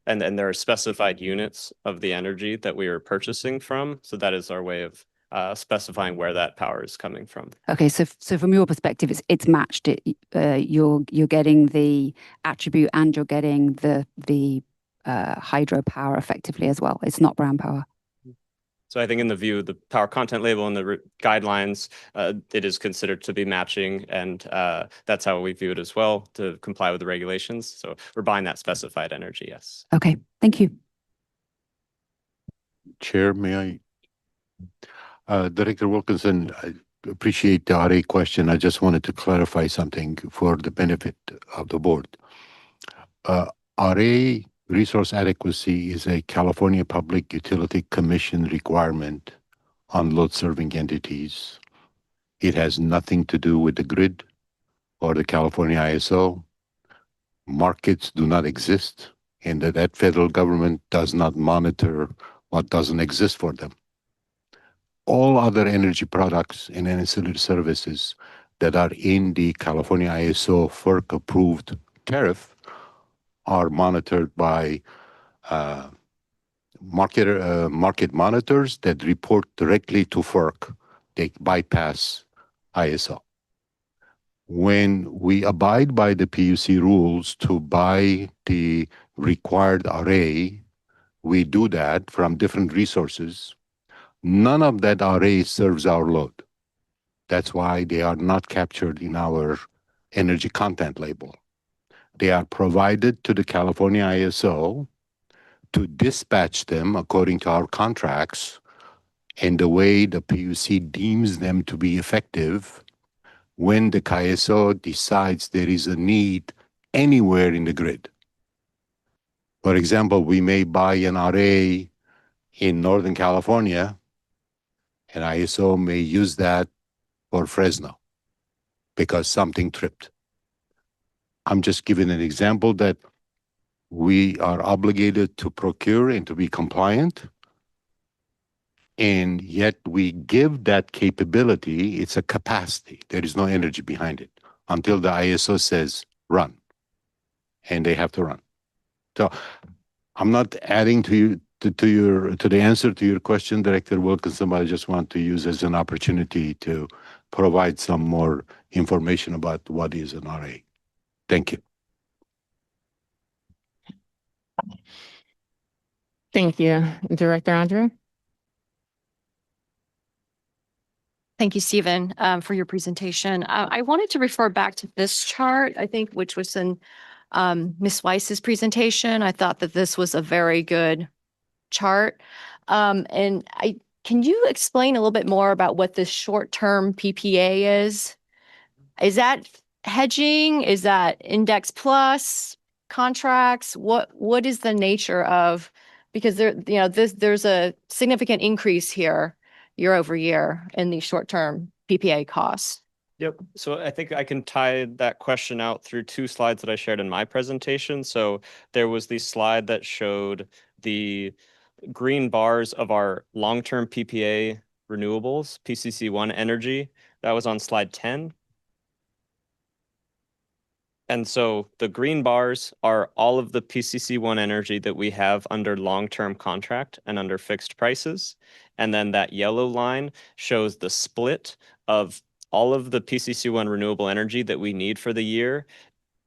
And then there are specified units of the energy that we are purchasing from. So that is our way of specifying where that power is coming from. Okay, so from your perspective, it's matched. You're getting the attribute and you're getting the hydropower effectively as well. It's not brown power. So I think in the view, the power content label and the guidelines, it is considered to be matching, and that's how we view it as well, to comply with the regulations. So we're buying that specified energy, yes. Okay, thank you. Chair, may I? Director Wilkinson, I appreciate the RA question. I just wanted to clarify something for the benefit of the board. RA resource adequacy is a California Public Utility Commission requirement on load-serving entities. It has nothing to do with the grid or the California ISO. Markets do not exist, and that federal government does not monitor what doesn't exist for them. All other energy products and ancillary services that are in the California ISO FERC-approved tariff are monitored by market monitors that report directly to FERC. They bypass ISO. When we abide by the PUC rules to buy the required array, we do that from different resources. None of that array serves our load. That's why they are not captured in our energy content label. They are provided to the California ISO to dispatch them according to our contracts and the way the PUC deems them to be effective when the ISO decides there is a need anywhere in the grid. For example, we may buy an array in Northern California, and ISO may use that for Fresno because something tripped. I'm just giving an example that we are obligated to procure and to be compliant, and yet we give that capability. It's a capacity. There is no energy behind it until the ISO says run, and they have to run. So I'm not adding to the answer to your question, Director Wilkinson, but I just want to use as an opportunity to provide some more information about what is an RA. Thank you. Thank you. Director Andre? Thank you, Stephen, for your presentation. I wanted to refer back to this chart, I think, which was in Ms. Weiss's presentation. I thought that this was a very good chart. Can you explain a little bit more about what this short-term PPA is? Is that hedging? Is that index plus contracts? What is the nature of, because there's a significant increase here year over year in the short-term PPA costs. Yep. So I think I can tie that question out through two slides that I shared in my presentation. So there was the slide that showed the green bars of our long-term PPA renewables, PCC1 energy. That was on slide 10. And so the green bars are all of the PCC1 energy that we have under long-term contract and under fixed prices. And then that yellow line shows the split of all of the PCC1 renewable energy that we need for the year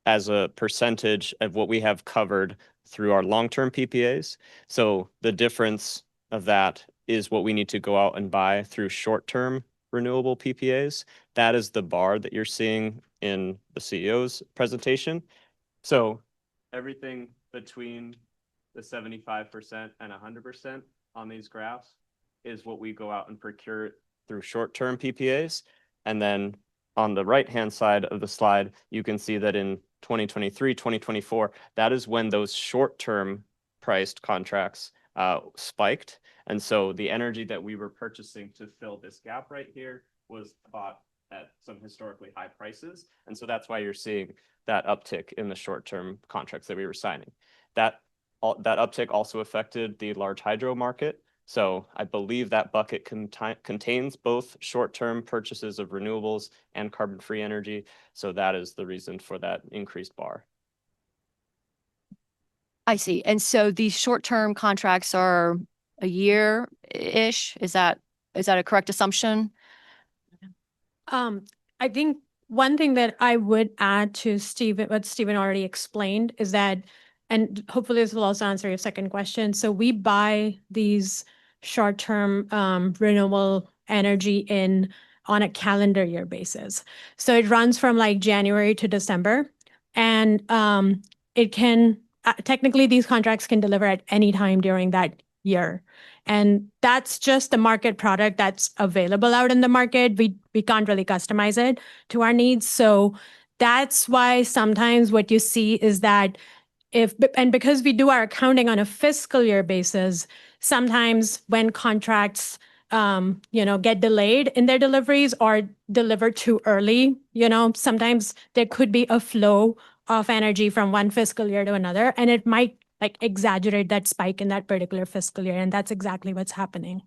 as a percentage of what we have covered through our long-term PPAs. So the difference of that is what we need to go out and buy through short-term renewable PPAs. That is the bar that you're seeing in the CEO's presentation. So everything between the 75% and 100% on these graphs is what we go out and procure through short-term PPAs. And then on the right-hand side of the slide, you can see that in 2023, 2024, that is when those short-term priced contracts spiked. And so the energy that we were purchasing to fill this gap right here was bought at some historically high prices. And so that's why you're seeing that uptick in the short-term contracts that we were signing. That uptick also affected the large hydro market. So I believe that bucket contains both short-term purchases of renewables and carbon-free energy. So that is the reason for that increased bar. I see. And so these short-term contracts are a year-ish. Is that a correct assumption? I think one thing that I would add to what Stephen already explained is that, and hopefully this will also answer your second question. So we buy these short-term renewable energy on a calendar year basis. So it runs from like January to December, and it can technically these contracts can deliver at any time during that year. And that's just the market product that's available out in the market. We can't really customize it to our needs. So that's why sometimes what you see is that because we do our accounting on a fiscal year basis, sometimes when contracts get delayed in their deliveries or delivered too early, sometimes there could be a flow of energy from one fiscal year to another, and it might like exaggerate that spike in that particular fiscal year. And that's exactly what's happening.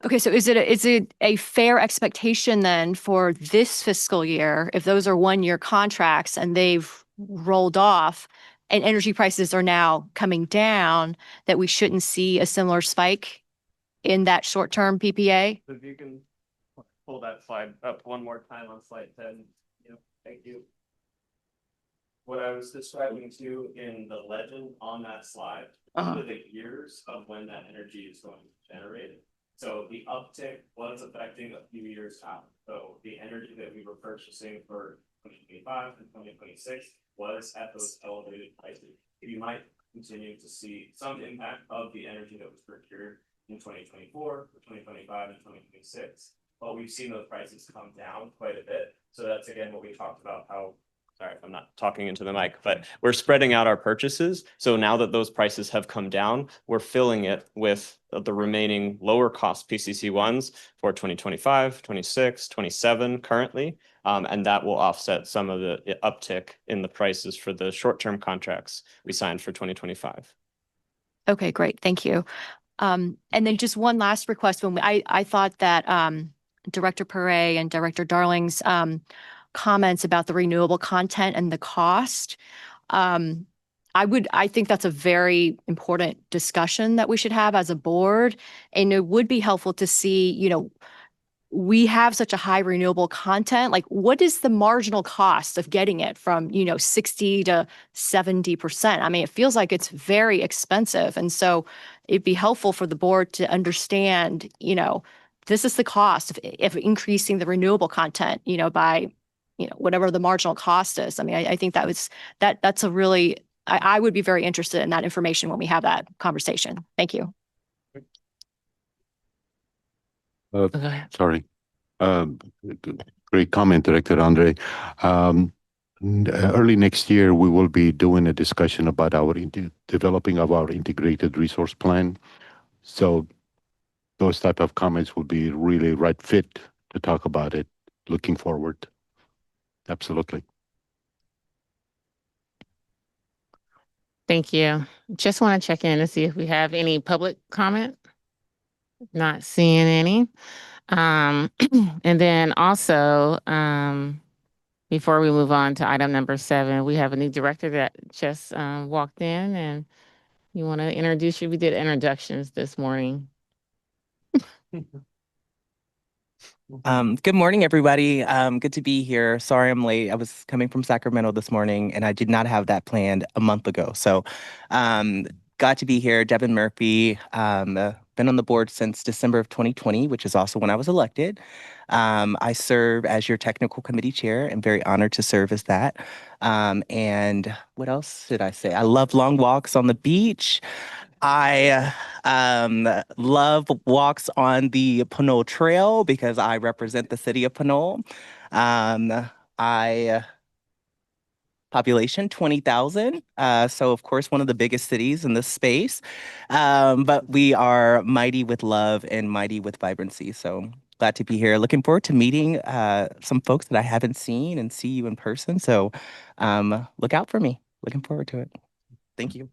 Okay, so is it a fair expectation then for this fiscal year, if those are 1-year contracts and they've rolled off and energy prices are now coming down, that we shouldn't see a similar spike in that short-term PPA? If you can pull that slide up one more time on slide 10. Thank you. What I was describing to you in the legend on that slide, are the years of when that energy is going to be generated. So the uptick was affecting a few years out. So the energy that we were purchasing for 2025 and 2026 was at those elevated prices. You might continue to see some impact of the energy that was procured in 2024, 2025, and 2026. But we've seen those prices come down quite a bit. So that's again what we talked about, how, sorry if I'm not talking into the mic, but we're spreading out our purchases. So now that those prices have come down, we're filling it with the remaining lower cost PCC1s for 2025, 26, 27 currently. And that will offset some of the uptick in the prices for the short-term contracts we signed for 2025. Okay, great. Thank you. And then just one last request. When I thought that Director Perret and Director Darling's comments about the renewable content and the cost, I think that's a very important discussion that we should have as a board. And it would be helpful to see, we have such a high renewable content, like what is the marginal cost of getting it from, 60 to 70%? I mean, it feels like it's very expensive. And so it'd be helpful for the board to understand, this is the cost of increasing the renewable content, by, whatever the marginal cost is. I mean, I think that's a really, I would be very interested in that information when we have that conversation. Thank you. Sorry. Great comment, Director Andre. Early next year, we will be doing a discussion about our developing of our integrated resource plan. So those type of comments will be really right fit to talk about it. Looking forward. Absolutely. Thank you. Just want to check in to see if we have any public comment. Not seeing any. And then also, before we move on to item number 7, we have a new director that just walked in, and you want to introduce you? We did introductions this morning. Good morning, everybody. Good to be here. Sorry I'm late. I was coming from Sacramento this morning, and I did not have that planned a month ago. So glad to be here. Devin Murphy, been on the board since December of 2020, which is also when I was elected. I serve as your technical committee chair. I'm very honored to serve as that. And what else did I say? I love long walks on the beach. I love walks on the Pinole Trail because I represent the city of Pinole. Population 20,000. So of course, one of the biggest cities in this space. But we are mighty with love and mighty with vibrancy. So glad to be here. Looking forward to meeting some folks that I haven't seen and see you in person. So look out for me. Looking forward to it. Thank you.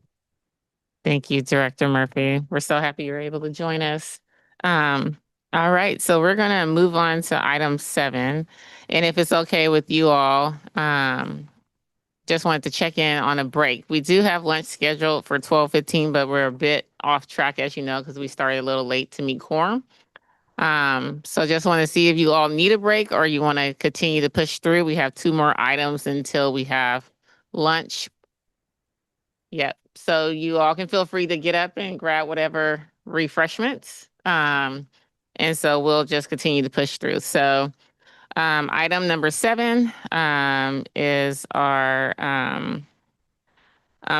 Thank you, Director Murphy. We're so happy you're able to join us. All right, so we're going to move on to item 7. And if it's okay with you all, just wanted to check in on a break. We do have lunch scheduled for 12:15, but we're a bit off track, as you know, because we started a little late to meet quorum. So just want to see if you all need a break or you want to continue to push through. We have 2 more items until we have lunch. Yep. So you all can feel free to get up and grab whatever refreshments. And so we'll just continue to push through. So item number 7 is our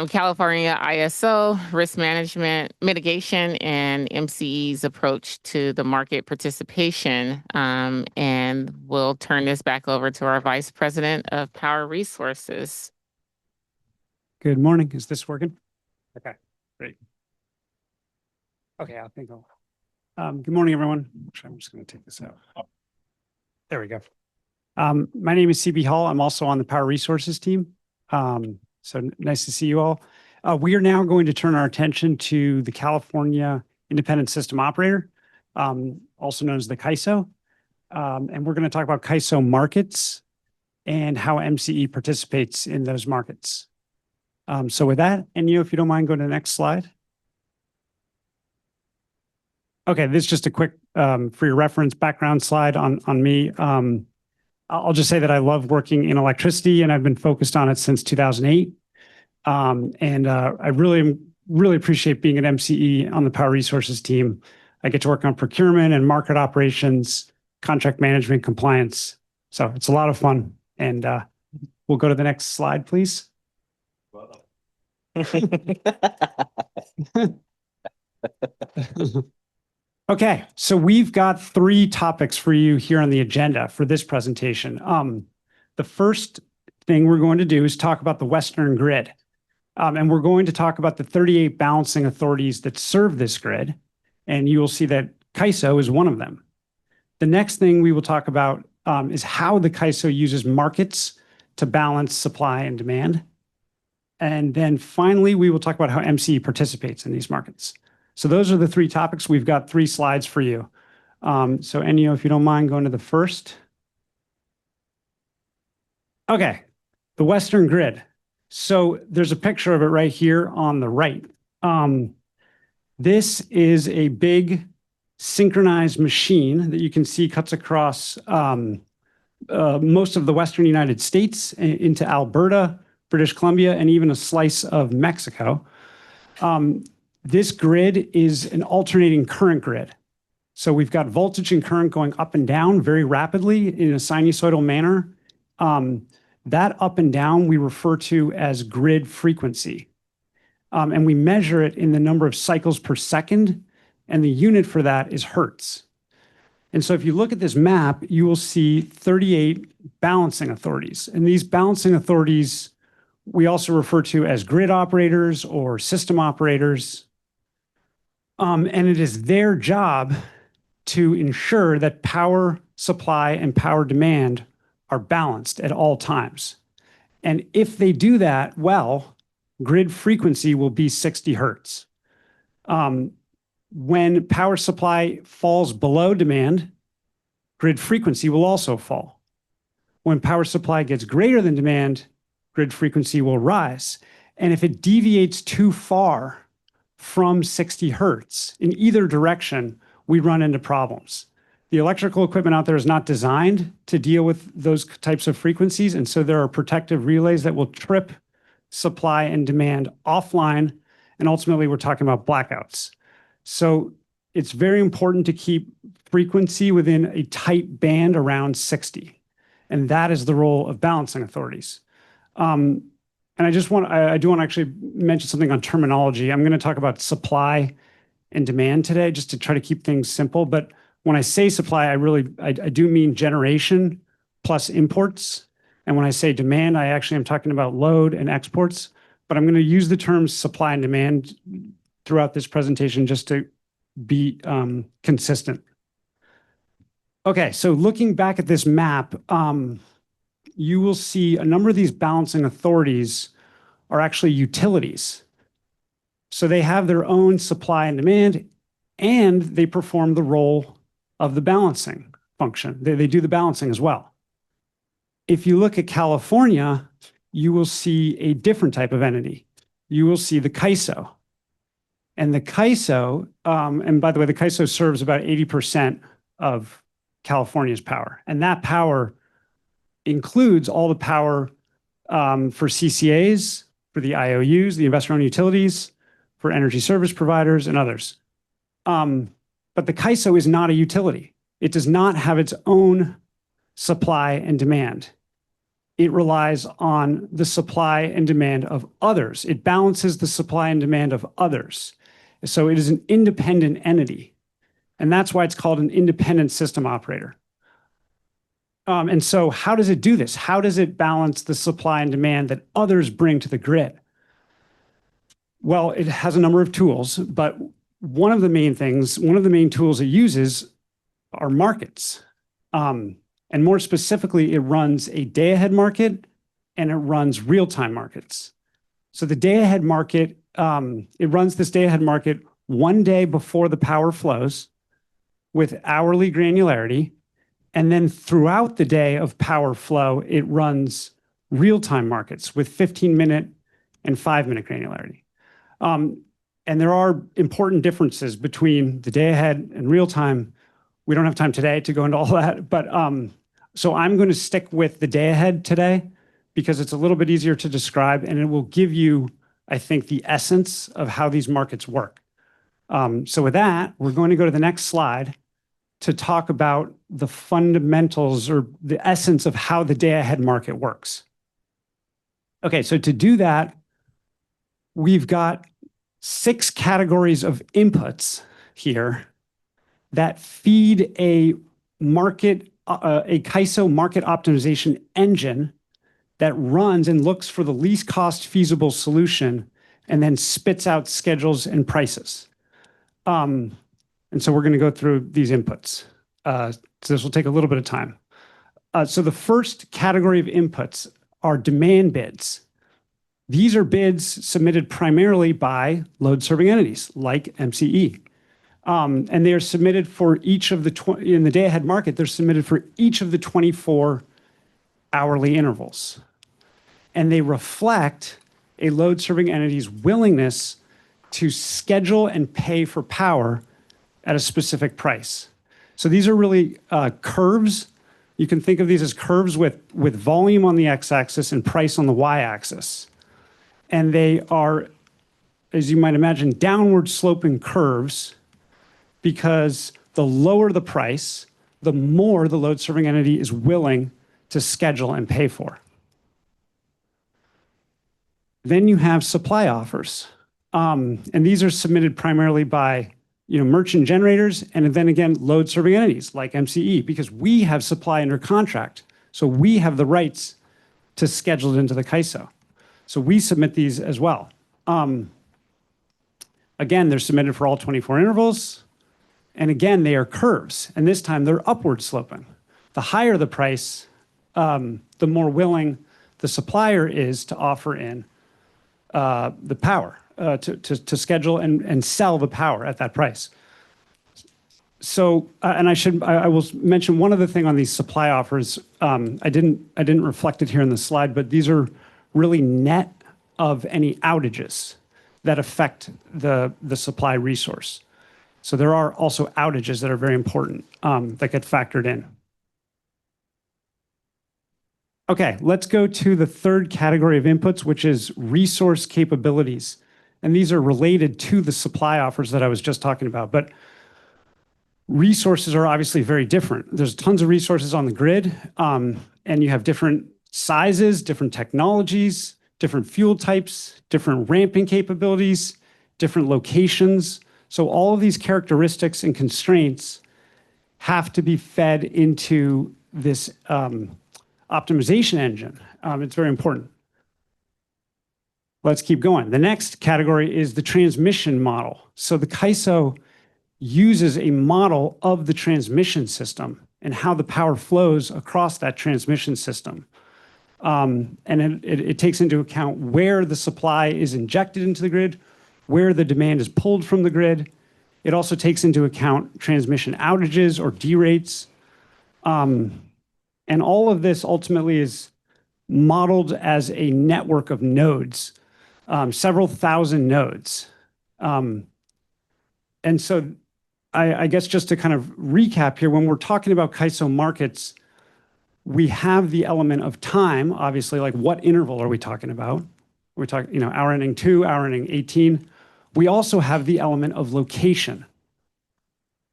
California ISO risk management mitigation and MCE's approach to the market participation. And we'll turn this back over to our Vice President of Power Resources. Good morning. Is this working? Okay, great. Okay, I think good morning, everyone. I'm just going to take this out. There we go. My name is CB Hall. I'm also on the Power Resources team. So nice to see you all. We are now going to turn our attention to the California Independent System Operator, also known as the CAISO. And we're going to talk about CAISO markets and how MCE participates in those markets. So with that, Enyo, if you don't mind, go to the next slide. Okay, this is just a quick, for your reference, background slide on me. I'll just say that I love working in electricity, and I've been focused on it since 2008. And I really appreciate being at MCE on the Power Resources team. I get to work on procurement and market operations, contract management, compliance. So it's a lot of fun. And we'll go to the next slide, please. Okay, so we've got 3 topics for you here on the agenda for this presentation. The first thing we're going to do is talk about the Western grid. And we're going to talk about the 38 balancing authorities that serve this grid. And you will see that CAISO is one of them. The next thing we will talk about is how the CAISO uses markets to balance supply and demand. And then finally, we will talk about how MCE participates in these markets. So those are the 3 topics. We've got 3 slides for you. So Enyo, if you don't mind going to the first. Okay, the Western grid. So there's a picture of it right here on the right. This is a big synchronized machine that you can see cuts across most of the Western United States into Alberta, British Columbia, and even a slice of Mexico. This grid is an alternating current grid. So we've got voltage and current going up and down very rapidly in a sinusoidal manner. That up and down we refer to as grid frequency. And we measure it in the number of cycles per second, and the unit for that is hertz. And so if you look at this map, you will see 38 balancing authorities. And these balancing authorities we also refer to as grid operators or system operators. And it is their job to ensure that power supply and power demand are balanced at all times. And if they do that well, grid frequency will be 60 hertz. When power supply falls below demand, grid frequency will also fall. When power supply gets greater than demand, grid frequency will rise. And if it deviates too far from 60 hertz in either direction, we run into problems. The electrical equipment out there is not designed to deal with those types of frequencies. And so there are protective relays that will trip supply and demand offline. And ultimately, we're talking about blackouts. So it's very important to keep frequency within a tight band around 60. And that is the role of balancing authorities. And I do want to actually mention something on terminology. I'm going to talk about supply and demand today, just to try to keep things simple. But when I say supply, I do mean generation plus imports. And when I say demand, I actually am talking about load and exports. But I'm going to use the terms supply and demand throughout this presentation just to be consistent. Okay, so looking back at this map, you will see a number of these balancing authorities are actually utilities. So they have their own supply and demand, and they perform the role of the balancing function. They do the balancing as well. If you look at California, you will see a different type of entity. You will see the CAISO. And the CAISO, and by the way, the CAISO serves about 80% of California's power. And that power includes all the power for CCAs, for the IOUs, the investor-owned utilities, for energy service providers, and others. But the CAISO is not a utility. It does not have its own supply and demand. It relies on the supply and demand of others. It balances the supply and demand of others. So it is an independent entity. And that's why it's called an independent system operator. And so how does it do this? How does it balance the supply and demand that others bring to the grid? Well, it has a number of tools, but one of the main tools it uses are markets. And more specifically, it runs a day-ahead market and it runs real-time markets. So the day-ahead market, it runs this day-ahead market one day before the power flows with hourly granularity. And then throughout the day of power flow, it runs real-time markets with 15-minute and 5-minute granularity. And there are important differences between the day-ahead and real-time. We don't have time today to go into all that, but so I'm going to stick with the day-ahead today because it's a little bit easier to describe, and it will give you, I think, the essence of how these markets work. So with that, we're going to go to the next slide to talk about the fundamentals or the essence of how the day-ahead market works. Okay, so to do that, we've got 6 categories of inputs here that feed a CAISO market optimization engine that runs and looks for the least cost feasible solution and then spits out schedules and prices. And so we're going to go through these inputs. So this will take a little bit of time. So the first category of inputs are demand bids. These are bids submitted primarily by load-serving entities like MCE. And they are submitted for each of in the day-ahead market, they're submitted for each of the 24 hourly intervals. And they reflect a load-serving entity's willingness to schedule and pay for power at a specific price. So these are really curves. You can think of these as curves with volume on the x-axis and price on the y-axis. And they are, as you might imagine, downward sloping curves because the lower the price, the more the load serving entity is willing to schedule and pay for. Then you have supply offers. And these are submitted primarily by merchant generators and then again, load serving entities like MCE, because we have supply under contract. So we have the rights to schedule it into the CAISO. So we submit these as well. Again, they're submitted for all 24 intervals. And again, they are curves. And this time they're upward sloping. The higher the price, the more willing the supplier is to offer in the power, to schedule and sell the power at that price. So, and I will mention one other thing on these supply offers. I didn't reflect it here in the slide, but these are really net of any outages that affect the supply resource. So there are also outages that are very important that get factored in. Okay, let's go to the third category of inputs, which is resource capabilities. And these are related to the supply offers that I was just talking about. But resources are obviously very different. There's tons of resources on the grid, and you have different sizes, different technologies, different fuel types, different ramping capabilities, different locations. So all of these characteristics and constraints have to be fed into this optimization engine. It's very important. Let's keep going. The next category is the transmission model. So the CAISO uses a model of the transmission system and how the power flows across that transmission system. And it takes into account where the supply is injected into the grid, where the demand is pulled from the grid. It also takes into account transmission outages or derates. And all of this ultimately is modeled as a network of nodes, several thousand nodes. And so I guess just to kind of recap here, when we're talking about CAISO markets, we have the element of time, obviously, like what interval are we talking about? We're talking, hour ending 2, hour ending 18. We also have the element of location.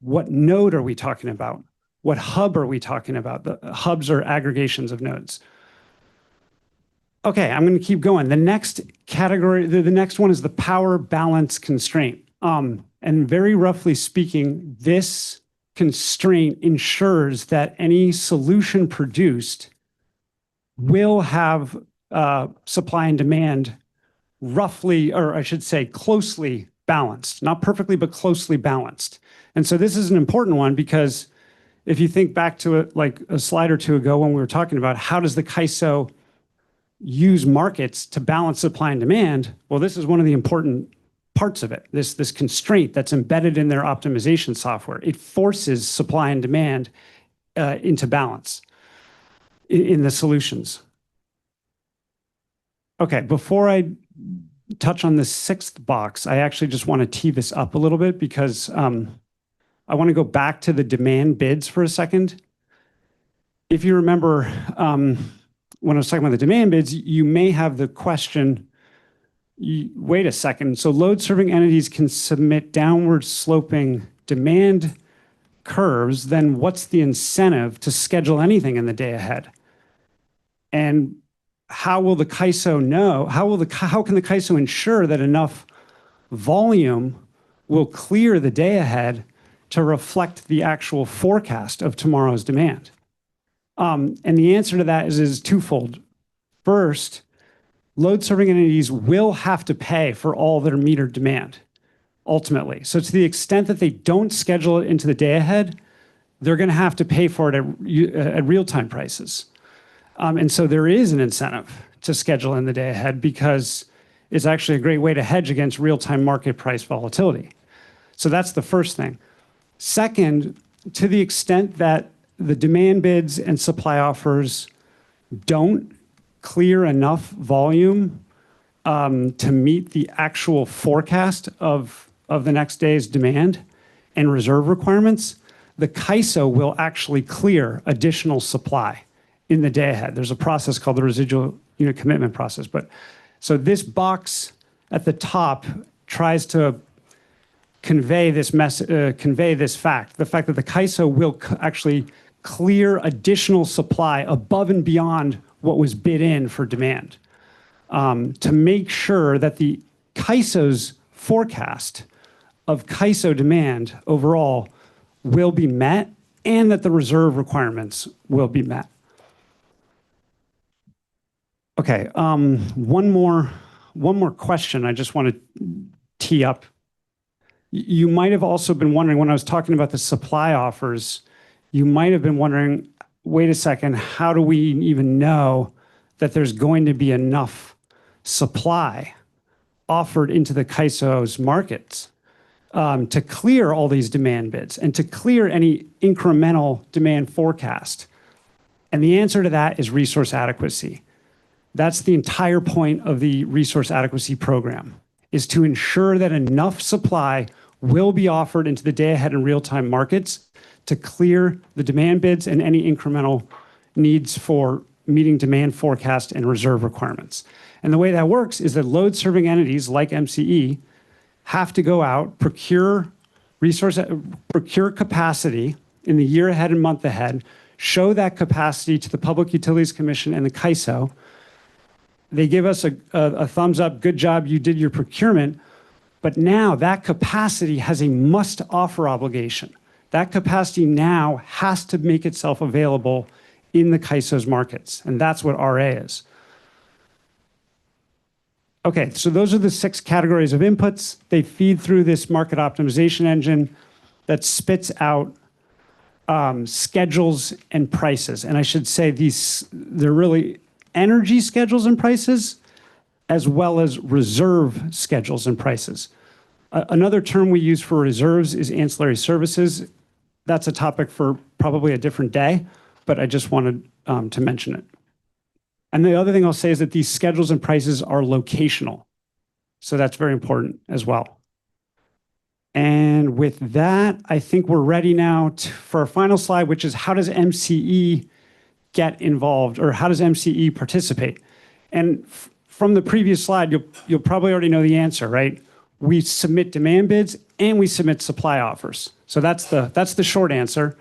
What node are we talking about? What hub are we talking about? The hubs are aggregations of nodes. Okay, I'm going to keep going. The next category, the next one is the power balance constraint. And very roughly speaking, this constraint ensures that any solution produced will have supply and demand roughly, or I should say closely balanced, not perfectly, but closely balanced. And so this is an important one because if you think back to it like a slide or two ago when we were talking about how does the CAISO use markets to balance supply and demand, well, this is one of the important parts of it, this constraint that's embedded in their optimization software. It forces supply and demand into balance in the solutions. Okay, before I touch on the sixth box, I actually just want to tee this up a little bit because I want to go back to the demand bids for a second. If you remember, when I was talking about the demand bids, you may have the question, wait a second, so load serving entities can submit downward sloping demand curves, then what's the incentive to schedule anything in the day ahead? And how will the CAISO know, how can the CAISO ensure that enough volume will clear the day ahead to reflect the actual forecast of tomorrow's demand? And the answer to that is twofold. First, load serving entities will have to pay for all their metered demand, ultimately. So to the extent that they don't schedule it into the day ahead, they're going to have to pay for it at real-time prices. And so there is an incentive to schedule in the day ahead because it's actually a great way to hedge against real-time market price volatility. So that's the first thing. Second, to the extent that the demand bids and supply offers don't clear enough volume to meet the actual forecast of the next day's demand and reserve requirements, the CAISO will actually clear additional supply in the day ahead. There's a process called the residual unit commitment process. So this box at the top tries to convey this convey this fact, the fact that the CAISO will actually clear additional supply above and beyond what was bid in for demand, to make sure that the CAISO's forecast of CAISO demand overall will be met and that the reserve requirements will be met. Okay, one more question I just want to tee up. You might have also been wondering, when I was talking about the supply offers, you might have been wondering, wait a second, how do we even know that there's going to be enough supply offered into the CAISO's markets to clear all these demand bids and to clear any incremental demand forecast? And the answer to that is resource adequacy. That's the entire point of the resource adequacy program, is to ensure that enough supply will be offered into the day-ahead and real-time markets to clear the demand bids and any incremental needs for meeting demand forecast and reserve requirements. And the way that works is that load-serving entities like MCE have to go out, procure capacity in the year ahead and month ahead, show that capacity to the Public Utilities Commission and the CAISO. They give us a thumbs up, good job, you did your procurement, but now that capacity has a must-offer obligation. That capacity now has to make itself available in the CAISO's markets, and that's what RA is. Okay, so those are the 6 categories of inputs. They feed through this market optimization engine that spits out schedules and prices. And I should say they're really energy schedules and prices, as well as reserve schedules and prices. Another term we use for reserves is ancillary services. That's a topic for probably a different day, but I just wanted to mention it. And the other thing I'll say is that these schedules and prices are locational. So that's very important as well. And with that, I think we're ready now for our final slide, which is how does MCE get involved, or how does MCE participate? And from the previous slide, you'll probably already know the answer, right? We submit demand bids and we submit supply offers. So that's the short answer.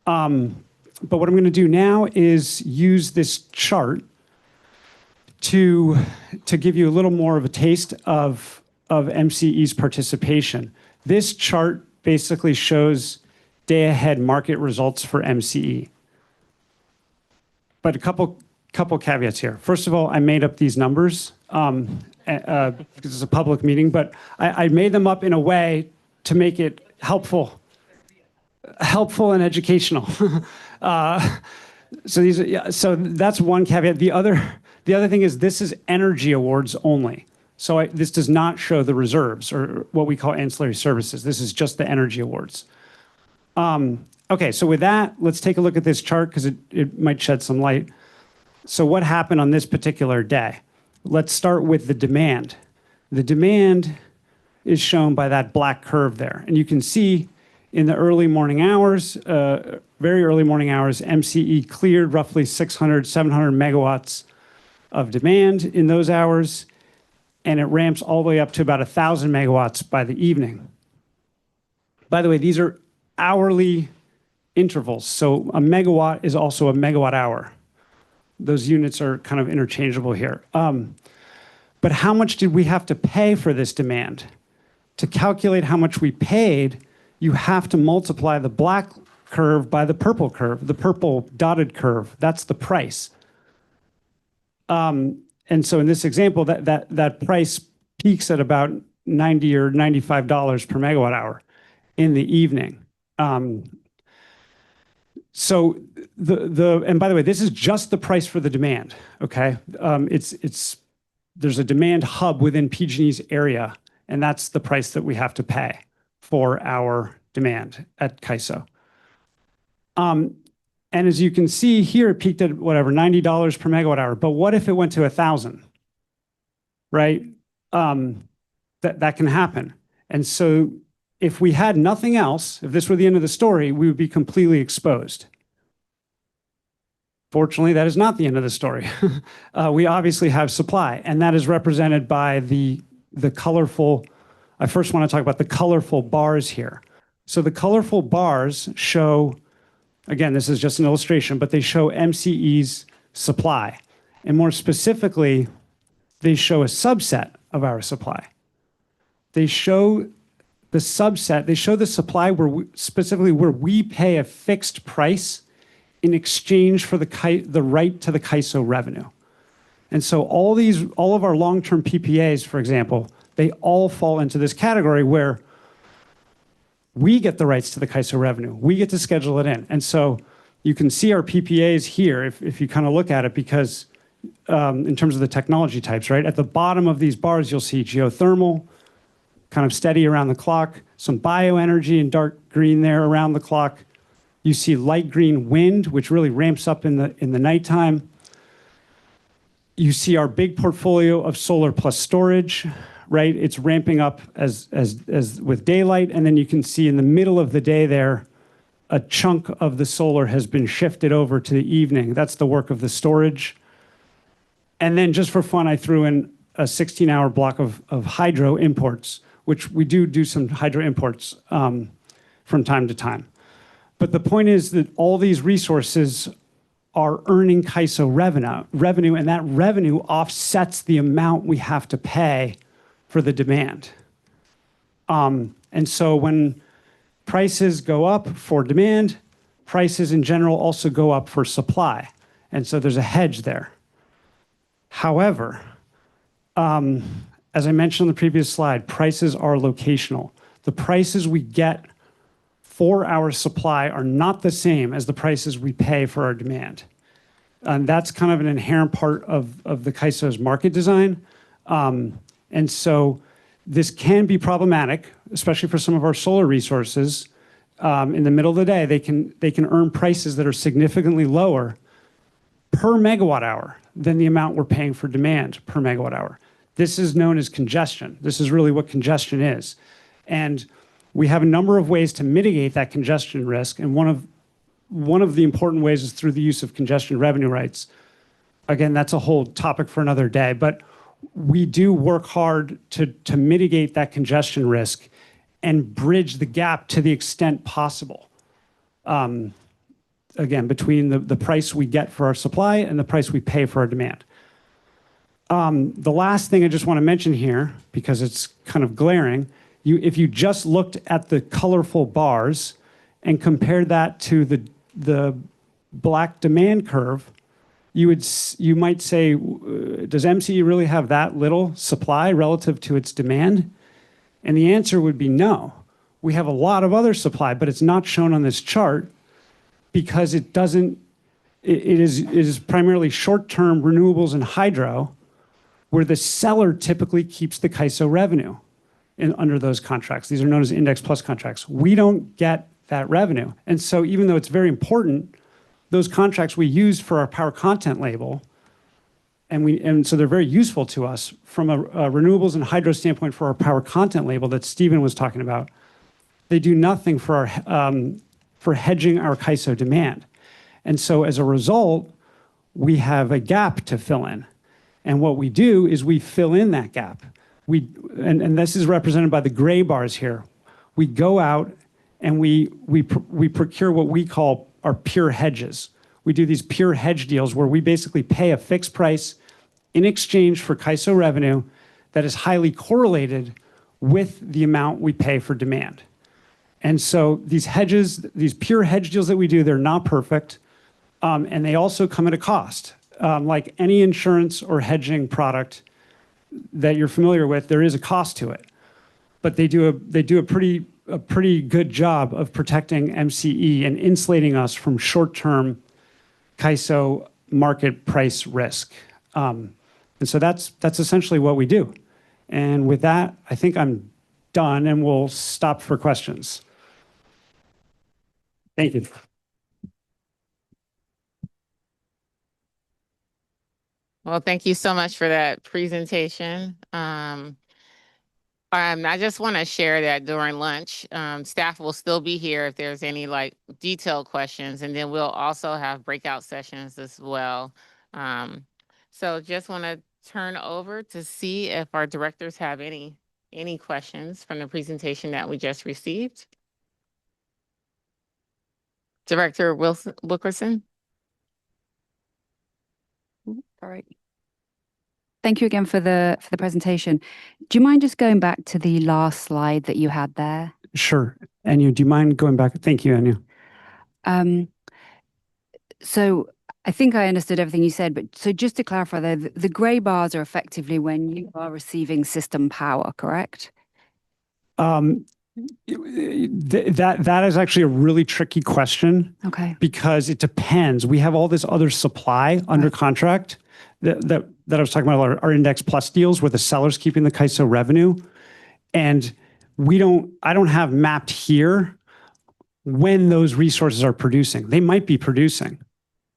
But what I'm going to do now is use this chart to give you a little more of a taste of MCE's participation. This chart basically shows day-ahead market results for MCE. But a couple caveats here. First of all, I made up these numbers because it's a public meeting, but I made them up in a way to make it helpful and educational. So that's one caveat. The other thing is this is energy awards only. So this does not show the reserves or what we call ancillary services. This is just the energy awards. Okay, so with that, let's take a look at this chart because it might shed some light. So what happened on this particular day? Let's start with the demand. The demand is shown by that black curve there. And you can see in the early morning hours, very early morning hours, MCE cleared roughly 600, 700 megawatts of demand in those hours, and it ramps all the way up to about 1,000 megawatts by the evening. By the way, these are hourly intervals, so a megawatt is also a megawatt hour. Those units are kind of interchangeable here. But how much did we have to pay for this demand? To calculate how much we paid, you have to multiply the black curve by the purple curve, the purple dotted curve. That's the price. And so in this example, that price peaks at about $90 or $95 per megawatt hour in the evening. So and by the way, this is just the price for the demand, okay? There's a demand hub within PG&E's area, and that's the price that we have to pay for our demand at CAISO. And as you can see here, it peaked at whatever, $90 per megawatt hour. But what if it went to 1,000, right? That can happen. And so if we had nothing else, if this were the end of the story, we would be completely exposed. Fortunately, that is not the end of the story. We obviously have supply, and that is represented by the colorful I first want to talk about the colorful bars here. So the colorful bars show, again, this is just an illustration, but they show MCE's supply. And more specifically, they show a subset of our supply. They show the subset, they show the supply specifically where we pay a fixed price in exchange for the right to the CAISO revenue. And so all of our long-term PPAs, for example, they all fall into this category where we get the rights to the CAISO revenue. We get to schedule it in. And so you can see our PPAs here if you kind of look at it, because in terms of the technology types, right? At the bottom of these bars, you'll see geothermal, kind of steady around the clock, some bioenergy in dark green there around the clock. You see light green wind, which really ramps up in the nighttime. You see our big portfolio of solar plus storage, right? It's ramping up as with daylight, and then you can see in the middle of the day there, a chunk of the solar has been shifted over to the evening. That's the work of the storage. And then just for fun, I threw in a 16-hour block of hydro imports, which we do some hydro imports from time to time. But the point is that all these resources are earning CAISO revenue, and that revenue offsets the amount we have to pay for the demand. And so when prices go up for demand, prices in general also go up for supply. And so there's a hedge there. However, as I mentioned on the previous slide, prices are locational. The prices we get for our supply are not the same as the prices we pay for our demand. And that's kind of an inherent part of the CAISO's market design. And so this can be problematic, especially for some of our solar resources. In the middle of the day, they can earn prices that are significantly lower per megawatt hour than the amount we're paying for demand per megawatt hour. This is known as congestion. This is really what congestion is. And we have a number of ways to mitigate that congestion risk. And one of the important ways is through the use of congestion revenue rights. Again, that's a whole topic for another day, but we do work hard to mitigate that congestion risk and bridge the gap to the extent possible. Again, between the price we get for our supply and the price we pay for our demand. The last thing I just want to mention here, because it's kind of glaring, if you just looked at the colorful bars and compared that to the black demand curve, you might say, does MCE really have that little supply relative to its demand? And the answer would be no. We have a lot of other supply, but it's not shown on this chart because it is primarily short-term renewables and hydro, where the seller typically keeps the CAISO revenue under those contracts. These are known as index plus contracts. We don't get that revenue. And so even though it's very important, those contracts we use for our power content label, and so they're very useful to us from a renewables and hydro standpoint for our power content label that Stephen was talking about. They do nothing for hedging our CAISO demand. And so as a result, we have a gap to fill in. And what we do is we fill in that gap. And this is represented by the gray bars here. We go out and we procure what we call our pure hedges. We do these pure hedge deals where we basically pay a fixed price in exchange for CAISO revenue that is highly correlated with the amount we pay for demand. And so these hedges, these pure hedge deals that we do, they're not perfect, and they also come at a cost. Like any insurance or hedging product that you're familiar with, there is a cost to it. But they do a pretty good job of protecting MCE and insulating us from short-term CAISO market price risk. And so that's essentially what we do. And with that, I think I'm done, and we'll stop for questions. Thank you. Well, thank you so much for that presentation. I just want to share that during lunch, staff will still be here if there's any detailed questions, and then we'll also have breakout sessions as well. So just want to turn over to see if our directors have any Any questions from the presentation that we just received? Director Wilkerson? All right. Thank you again for the presentation. Do you mind just going back to the last slide that you had there? Sure. Anu, do you mind going back? Thank you, Anu. So I think I understood everything you said, but so just to clarify, the gray bars are effectively when you are receiving system power, correct? That is actually a really tricky question. Okay. Because it depends. We have all this other supply under contract that I was talking about, our Index Plus deals where the seller's keeping the KISO revenue. And I don't have mapped here when those resources are producing. They might be producing.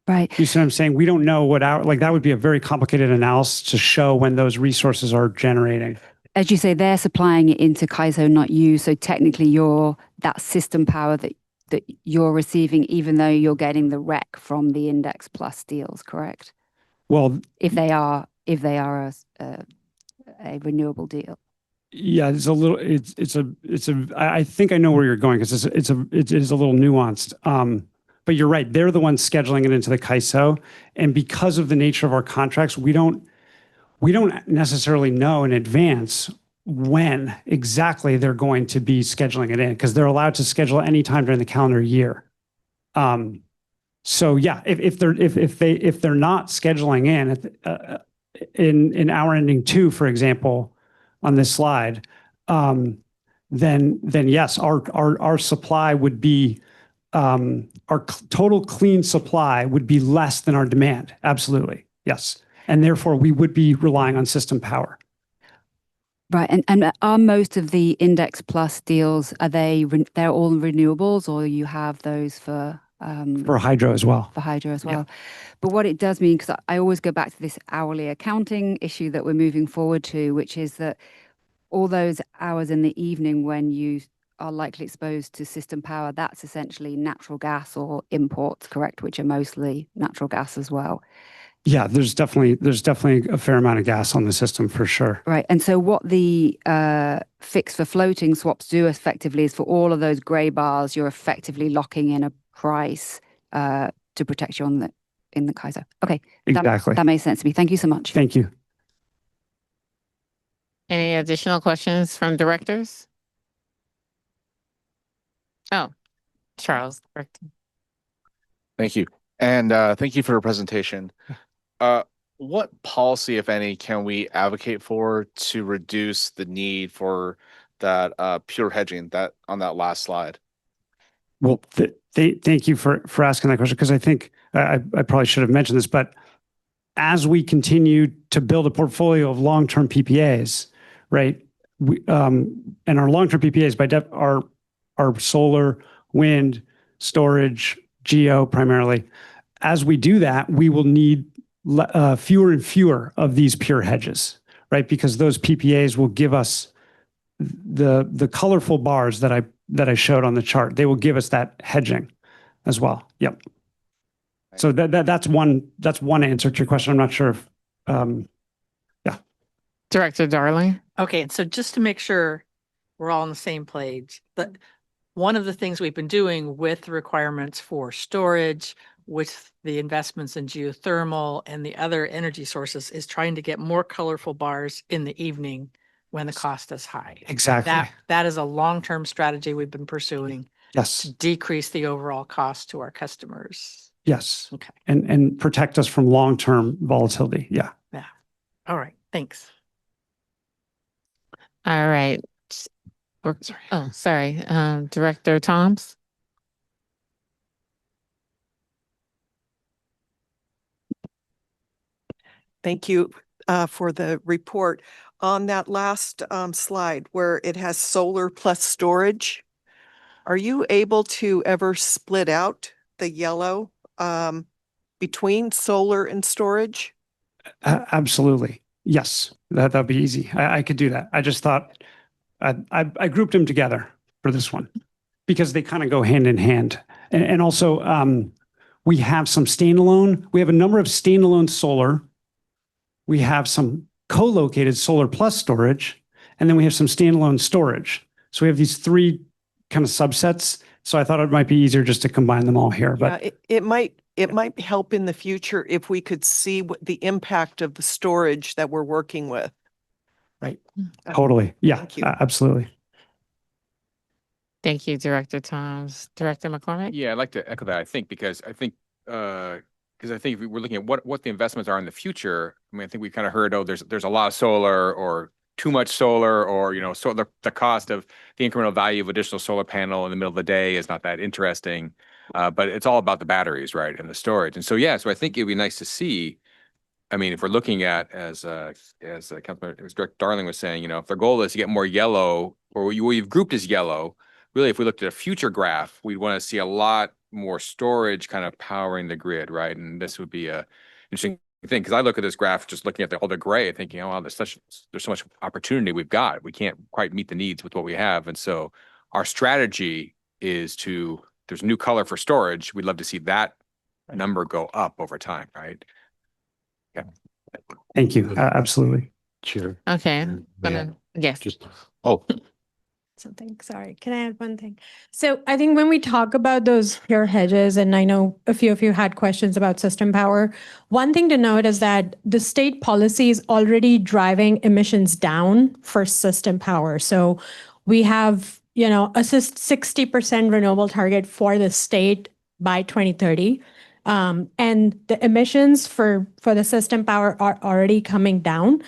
Right. You see what I'm saying? We don't know that would be a very complicated analysis to show when those resources are generating. As you say, they're supplying it into KISO, not you. So technically that system power that you're receiving, even though you're getting the rec from the Index Plus deals, correct? Well, if they are a renewable deal. Yeah, I think I know where you're going because it is a little nuanced. But you're right. They're the ones scheduling it into the KISO. And because of the nature of our contracts, we don't necessarily know in advance when exactly they're going to be scheduling it in because they're allowed to schedule anytime during the calendar year. So yeah, if they're not scheduling in hour ending 2, for example, on this slide, then yes, our supply would be our total clean supply would be less than our demand. Absolutely, yes, and therefore we would be relying on system power. Right, and are most of the Index Plus deals they're all renewables, or you have those for hydro as well? For hydro as well. Yeah. But what it does mean, because I always go back to this hourly accounting issue that we're moving forward to, which is that all those hours in the evening when you are likely exposed to system power, that's essentially natural gas or imports, correct? Which are mostly natural gas as well. Yeah, there's definitely a fair amount of gas on the system for sure. Right, and so what the fix for floating swaps do effectively is for all of those gray bars, you're effectively locking in a price to protect you in the KISO. Okay, exactly. That makes sense to me. Thank you so much. Thank you. Any additional questions from directors? Oh, Charles, director. Thank you. And thank you for your presentation. What policy, if any, can we advocate for to reduce the need for that pure hedging that on that last slide? Well, thank you for asking that question because I think I probably should have mentioned this, but as we continue to build a portfolio of long-term PPAs, right? And our long-term PPAs are solar, wind, storage, geo primarily. As we do that, we will need fewer and fewer of these pure hedges, right? Because those PPAs will give us the colorful bars that I showed on the chart. They will give us that hedging as well. Yep. So that's one answer to your question. I'm not sure if yeah. Director Darling. Okay, and so just to make sure we're all on the same page, one of the things we've been doing with the requirements for storage, with the investments in geothermal and the other energy sources is trying to get more colorful bars in the evening when the cost is high. Exactly. That is a long-term strategy we've been pursuing. Yes. To decrease the overall cost to our customers. Yes. Okay. And protect us from long-term volatility. Yeah. Yeah. All right. Thanks. All right. Sorry. Director Toms. Thank you for the report. On that last slide where it has solar plus storage, are you able to ever split out the yellow between solar and storage? Absolutely. Yes. That'd be easy. I could do that. I just thought I grouped them together for this one because they kind of go hand in hand. And also we have some standalone. We have a number of standalone solar. We have some co-located solar plus storage, and then we have some standalone storage. So we have these three kind of subsets. So I thought it might be easier just to combine them all here. Yeah, But it might help in the future if we could see what the impact of the storage that we're working with. right, totally. Yeah, Thank you. absolutely. Thank you, Director Toms. Director McCormick? Yeah, I'd like to echo that. I think because I think if we're looking at what the investments are in the future, I mean, I think we kind of heard, oh, there's a lot of solar or too much solar, or so the cost of the incremental value of additional solar panel in the middle of the day is not that interesting. But it's all about the batteries, right, and the storage. And so so I think it'd be nice to see. I mean, if we're looking at as Director Darling was saying, if their goal is to get more yellow, or what you've grouped as yellow, really, if we looked at a future graph, we'd want to see a lot more storage kind of powering the grid, right? And this would be a interesting thing, because I look at this graph, just looking at the gray, thinking, oh, wow, there's so much opportunity we've got. We can't quite meet the needs with what we have, and so our strategy is there's a new color for storage. We'd love to see that number go up over time, right? Yeah. Thank you. Absolutely. Chair. Okay. Yes. Something. Sorry. Can I add one thing? So I think when we talk about those pure hedges, and I know a few of you had questions about system power, one thing to note is that the state policy is already driving emissions down for system power. So we have, a 60% renewable target for the state by 2030. And the emissions for the system power are already coming down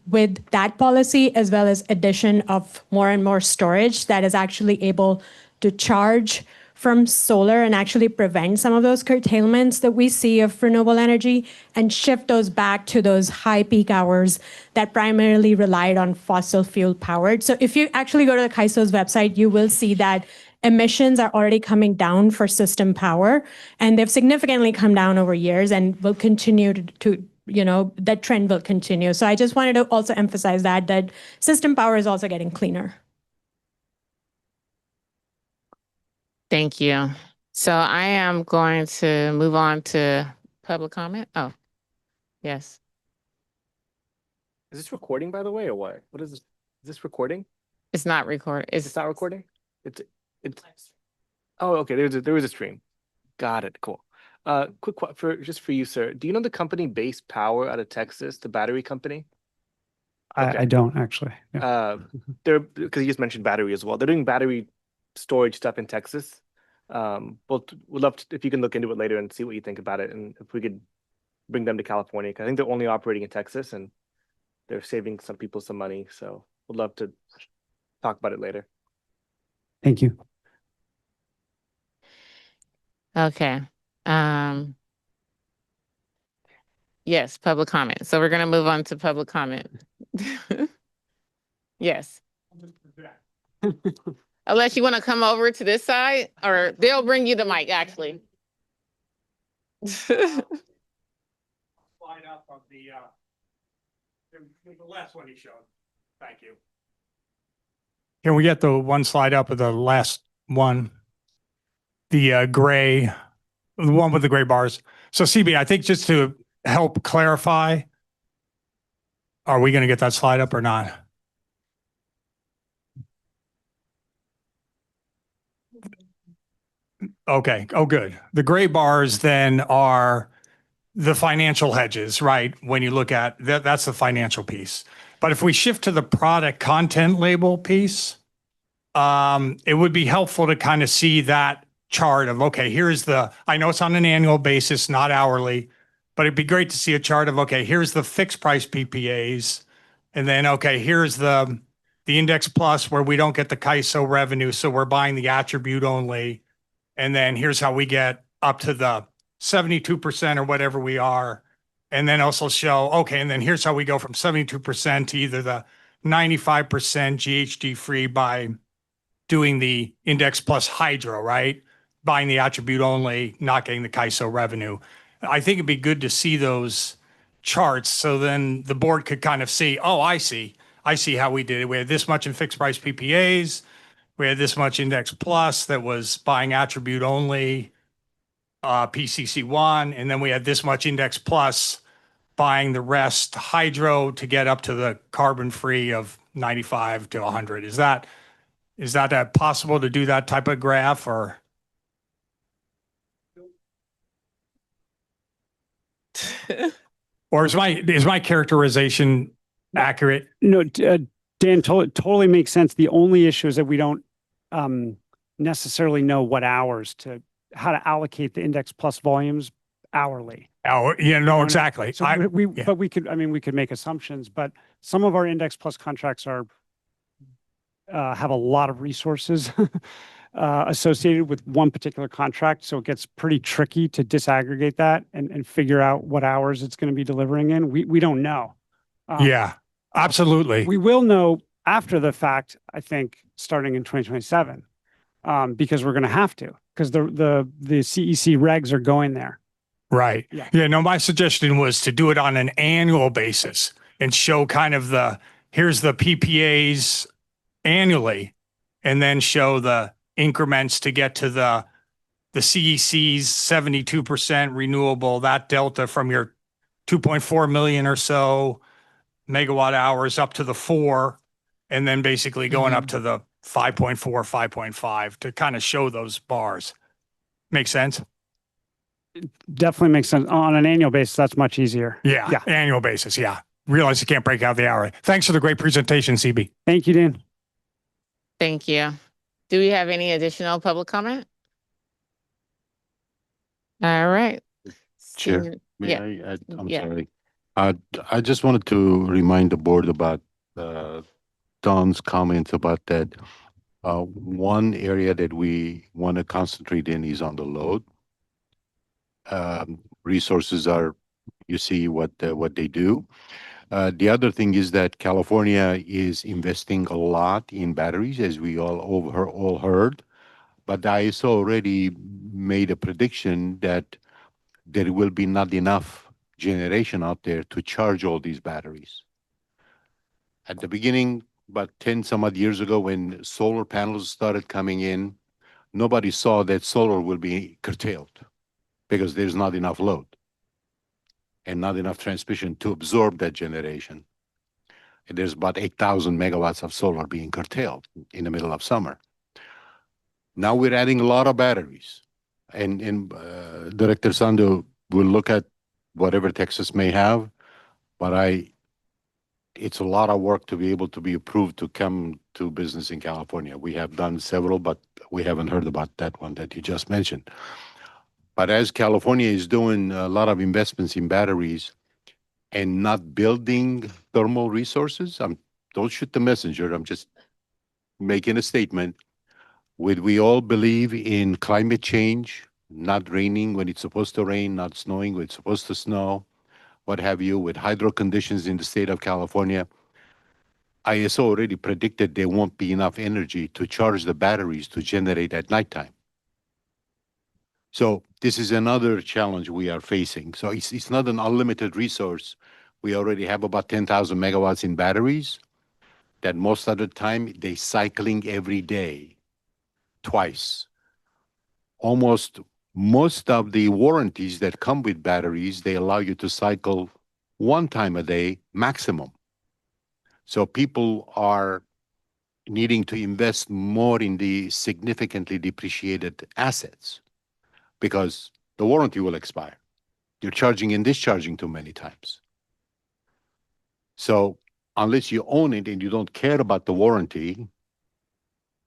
with that policy, as well as addition of more and more storage that is actually able to charge from solar and actually prevent some of those curtailments that we see of renewable energy and shift those back to those high peak hours that primarily relied on fossil fuel powered. So if you actually go to the CAISO's website, you will see that emissions are already coming down for system power, and they've significantly come down over years and will continue to that trend will continue. So I just wanted to also emphasize that system power is also getting cleaner. Thank you. So I am going to move on to public comment. Oh, yes. Is this recording, by the way, or what? What is this? Is this recording? It's not recorded. It's not recording? It's oh, okay. There was a stream. Got it. Cool. Quick for you, sir. Do you know the company Base Power out of Texas, the battery company? I don't actually. They're, because you just mentioned battery as well. They're doing battery storage stuff in Texas. We'd love to, if you can look into it later and see what you think about it, and if we could bring them to California, because I think they're only operating in Texas and they're saving some people some money. So we'd love to talk about it later. Thank you. Okay. Yes, public comment. So we're going to move on to public comment. Yes. Unless you want to come over to this side, or they'll bring you the mic, actually. Slide up of the last one you showed. Thank you. Can we get the one slide up of the last one? The gray, the one with the gray bars. So CB, I think just to help clarify, are we going to get that slide up or not? Okay. Oh, good. The gray bars then are the financial hedges, right? When you look at that, that's the financial piece. But if we shift to the product content label piece, it would be helpful to kind of see that chart of, okay, here's I know it's on an annual basis, not hourly, but it'd be great to see a chart of, okay, here's the fixed price PPAs. And then, okay, here's the index plus where we don't get the CAISO revenue. So we're buying the attribute only. And then here's how we get up to the 72% or whatever we are. And then also show, okay, and then here's how we go from 72% to either the 95% GHG free by doing the index plus hydro, right? Buying the attribute only, not getting the CAISO revenue. I think it'd be good to see those charts, so then the board could kind of see, oh, I see how we did it. We had this much in fixed price PPAs. We had this much index plus that was buying attribute only, PCC1, and then we had this much index plus buying the rest hydro to get up to the carbon free of 95 to 100. Is that possible to do that type of graph, or? Or is my characterization accurate? No, Dan, totally makes sense. The only issue is that we don't necessarily know what hours how to allocate the index plus volumes hourly. Oh, yeah, no, exactly. So but we could make assumptions, but some of our index plus contracts have a lot of resources associated with one particular contract. So it gets pretty tricky to disaggregate that and figure out what hours it's going to be delivering in. We don't know. Yeah, absolutely. We will know after the fact, I think, starting in 2027, because we're going to have to, because the CEC regs are going there. Right. Yeah. Yeah. No, my suggestion was to do it on an annual basis and show kind of here's the PPAs annually, and then show the increments to get to the CEC's 72% renewable, that delta from your 2.4 million or so megawatt hours up to the 4, and then basically going up to the 5.4, 5.5 to kind of show those bars. Make sense? Definitely makes sense. On an annual basis, that's much easier. Yeah. Annual basis. Yeah. Realize you can't break out the hour. Thanks for the great presentation, CB. Thank you, Dan. Thank you. Do we have any additional public comment? All right. Chair, Seeing- may yeah. I add? I'm Yeah. sorry. I just wanted to remind the board about Don's comments about that. One area that we want to concentrate in is on the load. Resources are, you see what they do. The other thing is that California is investing a lot in batteries, as we all heard. But the ISO already made a prediction that there will be not enough generation out there to charge all these batteries. At the beginning, about 10 some odd years ago, when solar panels started coming in, nobody saw that solar will be curtailed because there's not enough load and not enough transmission to absorb that generation. And there's about 8,000 megawatts of solar being curtailed in the middle of summer. Now we're adding a lot of batteries. And Director Sando will look at whatever Texas may have, but it's a lot of work to be able to be approved to come to business in California. We have done several, but we haven't heard about that one that you just mentioned. But as California is doing a lot of investments in batteries and not building thermal resources, don't shoot the messenger. I'm just making a statement. Would we all believe in climate change, not raining when it's supposed to rain, not snowing when it's supposed to snow, what have you, with hydro conditions in the state of California? ISO already predicted there won't be enough energy to charge the batteries to generate at nighttime. So this is another challenge we are facing. So it's not an unlimited resource. We already have about 10,000 megawatts in batteries that most of the time they cycling every day, twice. Almost most of the warranties that come with batteries, they allow you to cycle one time a day maximum. So people are needing to invest more in the significantly depreciated assets because the warranty will expire. You're charging and discharging too many times. So unless you own it and you don't care about the warranty,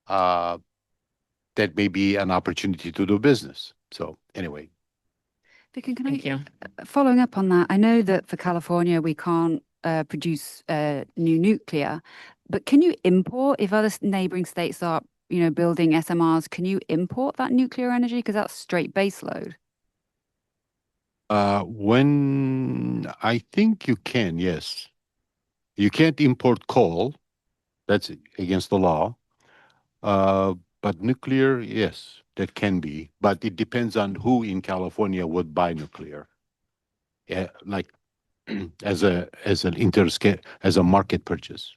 that may be an opportunity to do business. So anyway. Vicky, can Thank you. following up on that, I know that for California, we can't produce new nuclear, but can you import, if other neighboring states are, building SMRs, can you import that nuclear energy? Because that's straight base load. When I think you can, yes. You can't import coal. That's against the law. But nuclear, yes, that can be. But it depends on who in California would buy nuclear. Like as a market purchase.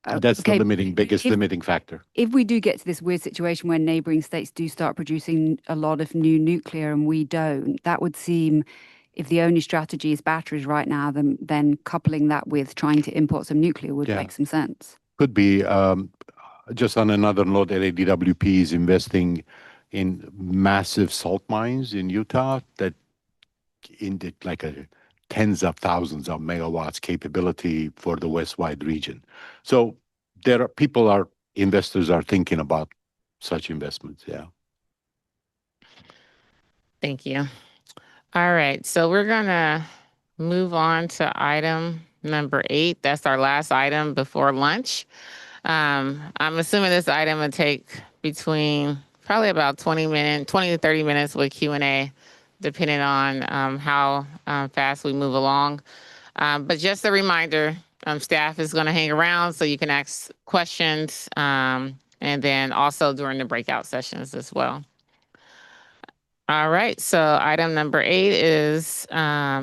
That's Okay, the biggest limiting factor. If we do get to this weird situation where neighboring states do start producing a lot of new nuclear and we don't, that would seem if the only strategy is batteries right now, then coupling that with trying to import some nuclear would make some sense. Could be. Just on another note, LADWP is investing in massive salt mines in Utah that like tens of thousands of megawatts capability for the west-wide region. So investors are thinking about such investments. Yeah. Thank you. All right, so we're gonna move on to item number 8. That's our last item before lunch. I'm assuming this item will take between probably about 20 to 30 minutes with Q&A, depending on how fast we move along. But just a reminder, staff is gonna hang around so you can ask questions, and then also during the breakout sessions as well. All right, so item number 8 is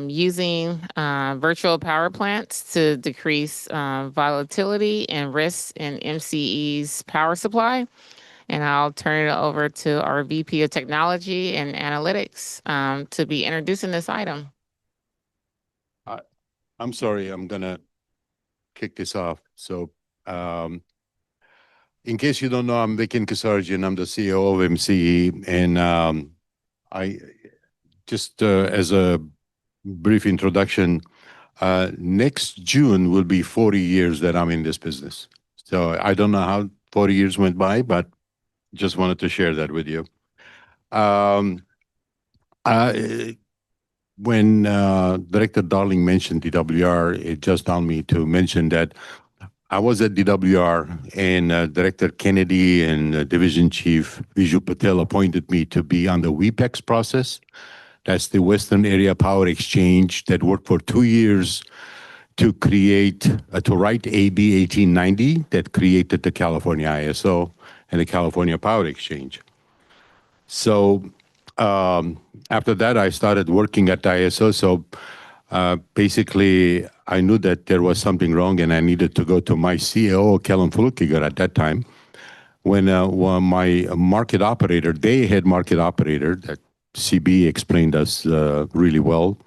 using virtual power plants to decrease volatility and risks in MCE's power supply. And I'll turn it over to our VP of Technology and Analytics to be introducing this item. I'm sorry, I'm gonna kick this off. So in case you don't know, I'm Vikin Kasarjian. I'm the CEO of MCE, and I just as a brief introduction, next June will be 40 years that I'm in this business. So I don't know how 40 years went by, but just wanted to share that with you. When Director Darling mentioned DWR, it just dawned me to mention that I was at DWR, and Director Kennedy and Division Chief Viju Patel appointed me to be on the WEPEX process. That's the Western Area Power Exchange that worked for 2 years to write AB 1890 that created the California ISO and the California Power Exchange. So after that, I started working at the ISO. So basically, I knew that there was something wrong, and I needed to go to my CEO, Kellen Flukiger, at that time, when my market operator, day-ahead market operator, that CB explained us really well,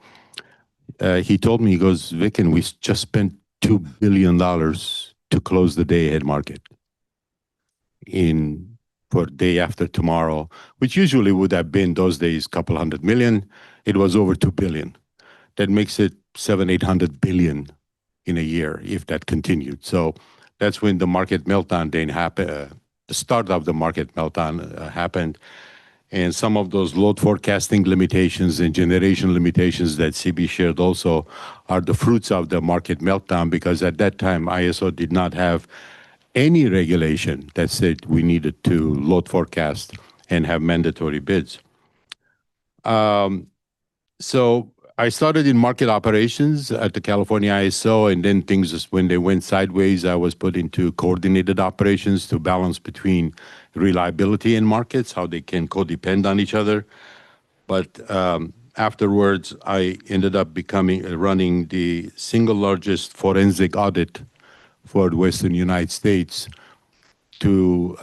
he told me, he goes, Vikin, we just spent $2 billion to close the day-ahead market for day after tomorrow, which usually would have been those days a couple $100 million. It was over $2 billion. That makes it $700-800 billion in a year if that continued. So that's when the market meltdown then happened. The start of the market meltdown happened, and some of those load forecasting limitations and generation limitations that CB shared also are the fruits of the market meltdown, because at that time ISO did not have any regulation that said we needed to load forecast and have mandatory bids. So I started in market operations at the California ISO, and then when they went sideways, I was put into coordinated operations to balance between reliability and markets, how they can co-depend on each other. But afterwards, I ended up running the single largest forensic audit for the Western United States to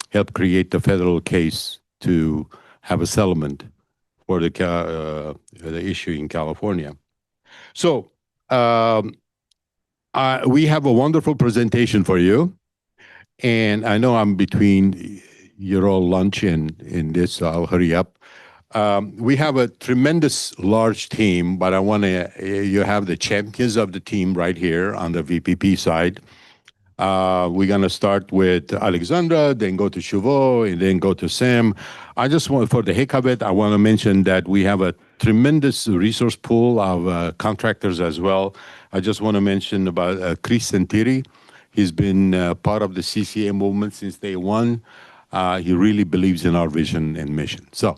help create the federal case to have a settlement for the issue in California. So we have a wonderful presentation for you, and I know I'm between your all lunch and this, so I'll hurry up. We have a tremendous large team, but you have the champions of the team right here on the VPP side. We're going to start with Alexandra, then go to Chauveau, and then go to Sam. I just want, for the heck of it, I want to mention that we have a tremendous resource pool of contractors as well. I just want to mention about Chris Sentiri. He's been part of the CCA movement since day one. He really believes in our vision and mission. So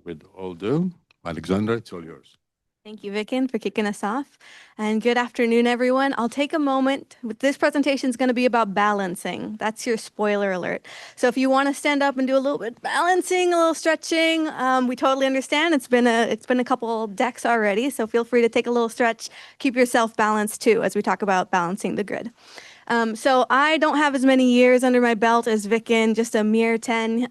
with all due, Alexandra, it's all yours. Thank you, Vikin, for kicking us off. And good afternoon, everyone. I'll take a moment. This presentation is going to be about balancing. That's your spoiler alert. So if you want to stand up and do a little bit of balancing, a little stretching, we totally understand. It's been a couple decks already, so feel free to take a little stretch. Keep yourself balanced too, as we talk about balancing the grid. So I don't have as many years under my belt as Vicken, just a mere 10,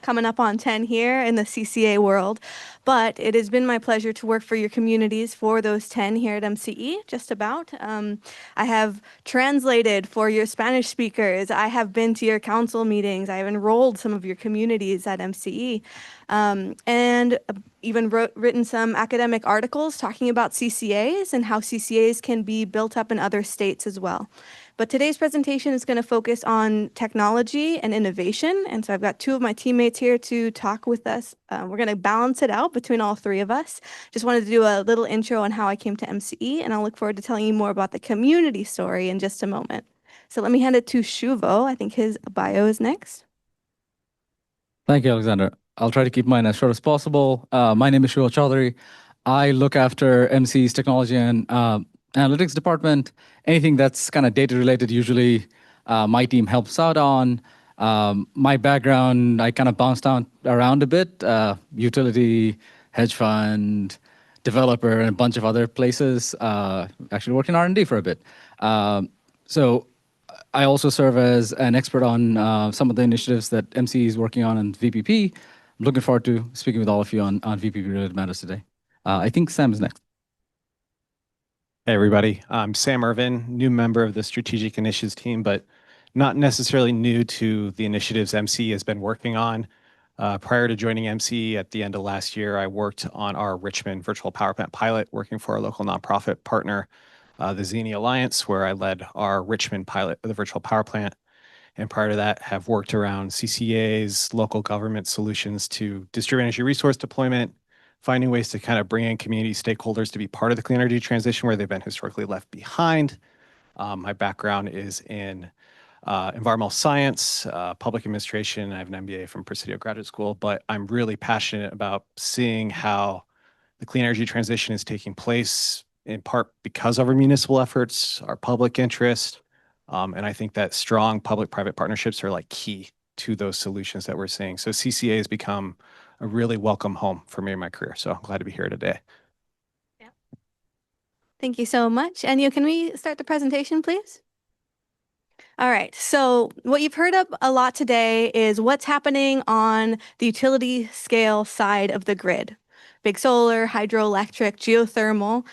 coming up on 10 here in the CCA world. But it has been my pleasure to work for your communities for those 10 here at MCE, just about. I have translated for your Spanish speakers. I have been to your council meetings. I have enrolled some of your communities at MCE. And even written some academic articles talking about CCAs and how CCAs can be built up in other states as well. But today's presentation is going to focus on technology and innovation. And so I've got two of my teammates here to talk with us. We're going to balance it out between all three of us. Just wanted to do a little intro on how I came to MCE, and I'll look forward to telling you more about the community story in just a moment. So let me hand it to Shuvo. I think his bio is next. Thank you, Alexander. I'll try to keep mine as short as possible. My name is Shuvo Chaudhary. I look after MC's technology and analytics department. Anything that's kind of data related, usually my team helps out on. My background, I kind of bounced around a bit, utility, hedge fund, developer, and a bunch of other places. Actually worked in R&D for a bit. So I also serve as an expert on some of the initiatives that MCE is working on in VPP. I'm looking forward to speaking with all of you on VPP-related matters today. I think Sam is next. Hey, everybody. I'm Sam Irvin, new member of the Strategic Initiatives team, but not necessarily new to the initiatives MCE has been working on. Prior to joining MCE at the end of last year, I worked on our Richmond virtual power plant pilot, working for our local nonprofit partner, the Zini Alliance, where I led our Richmond pilot of the virtual power plant. And prior to that, have worked around CCAs, local government solutions to distributed energy resource deployment, finding ways to kind of bring in community stakeholders to be part of the clean energy transition where they've been historically left behind. My background is in environmental science, public administration. I have an MBA from Presidio Graduate School, but I'm really passionate about seeing how the clean energy transition is taking place, in part because of our municipal efforts, our public interest. And I think that strong public-private partnerships are like key to those solutions that we're seeing. So CCA has become a really welcome home for me in my career. So I'm glad to be here today. Yeah. Thank you so much. Enya, can we start the presentation, please? All right, so what you've heard of a lot today is what's happening on the utility scale side of the grid. Big solar, hydroelectric, geothermal.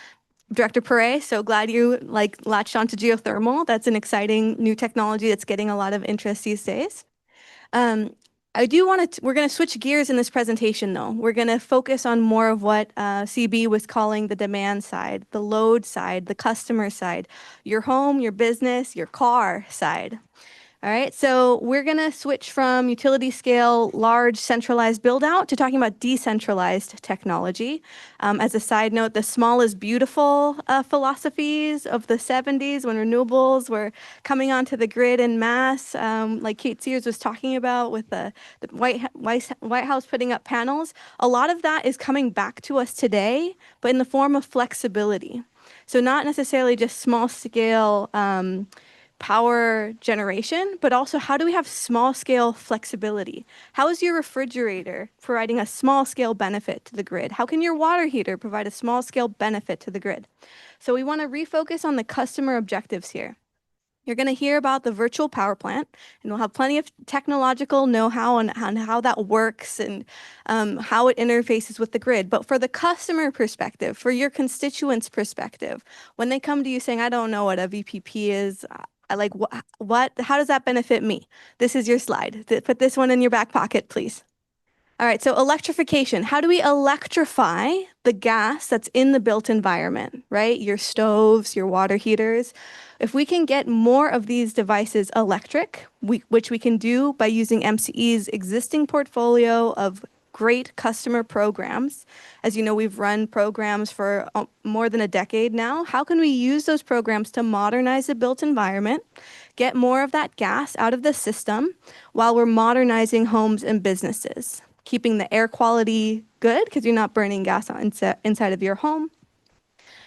Director Perret, so glad you latched onto geothermal. That's an exciting new technology that's getting a lot of interest these days. I do want to, we're going to switch gears in this presentation though. We're going to focus on more of what CB was calling the demand side, the load side, the customer side, your home, your business, your car side. All right, so we're going to switch from utility scale, large centralized build out to talking about decentralized technology. As a side note, the small is beautiful philosophies of the 70s when renewables were coming onto the grid en masse, like Kate Sears was talking about with the White House putting up panels. A lot of that is coming back to us today, but in the form of flexibility. So not necessarily just small scale power generation, but also how do we have small scale flexibility? How is your refrigerator providing a small scale benefit to the grid? How can your water heater provide a small scale benefit to the grid? So we want to refocus on the customer objectives here. You're going to hear about the virtual power plant, and we'll have plenty of technological know-how on how that works and how it interfaces with the grid. But for the customer perspective, for your constituents' perspective, when they come to you saying, I don't know what a VPP is, I like, what, how does that benefit me? This is your slide. Put this one in your back pocket, please. All right, so electrification. How do we electrify the gas that's in the built environment, right? Your stoves, your water heaters. If we can get more of these devices electric, which we can do by using MCE's existing portfolio of great customer programs. As you know, we've run programs for more than a decade now. How can we use those programs to modernize the built environment, get more of that gas out of the system while we're modernizing homes and businesses, keeping the air quality good because you're not burning gas inside of your home,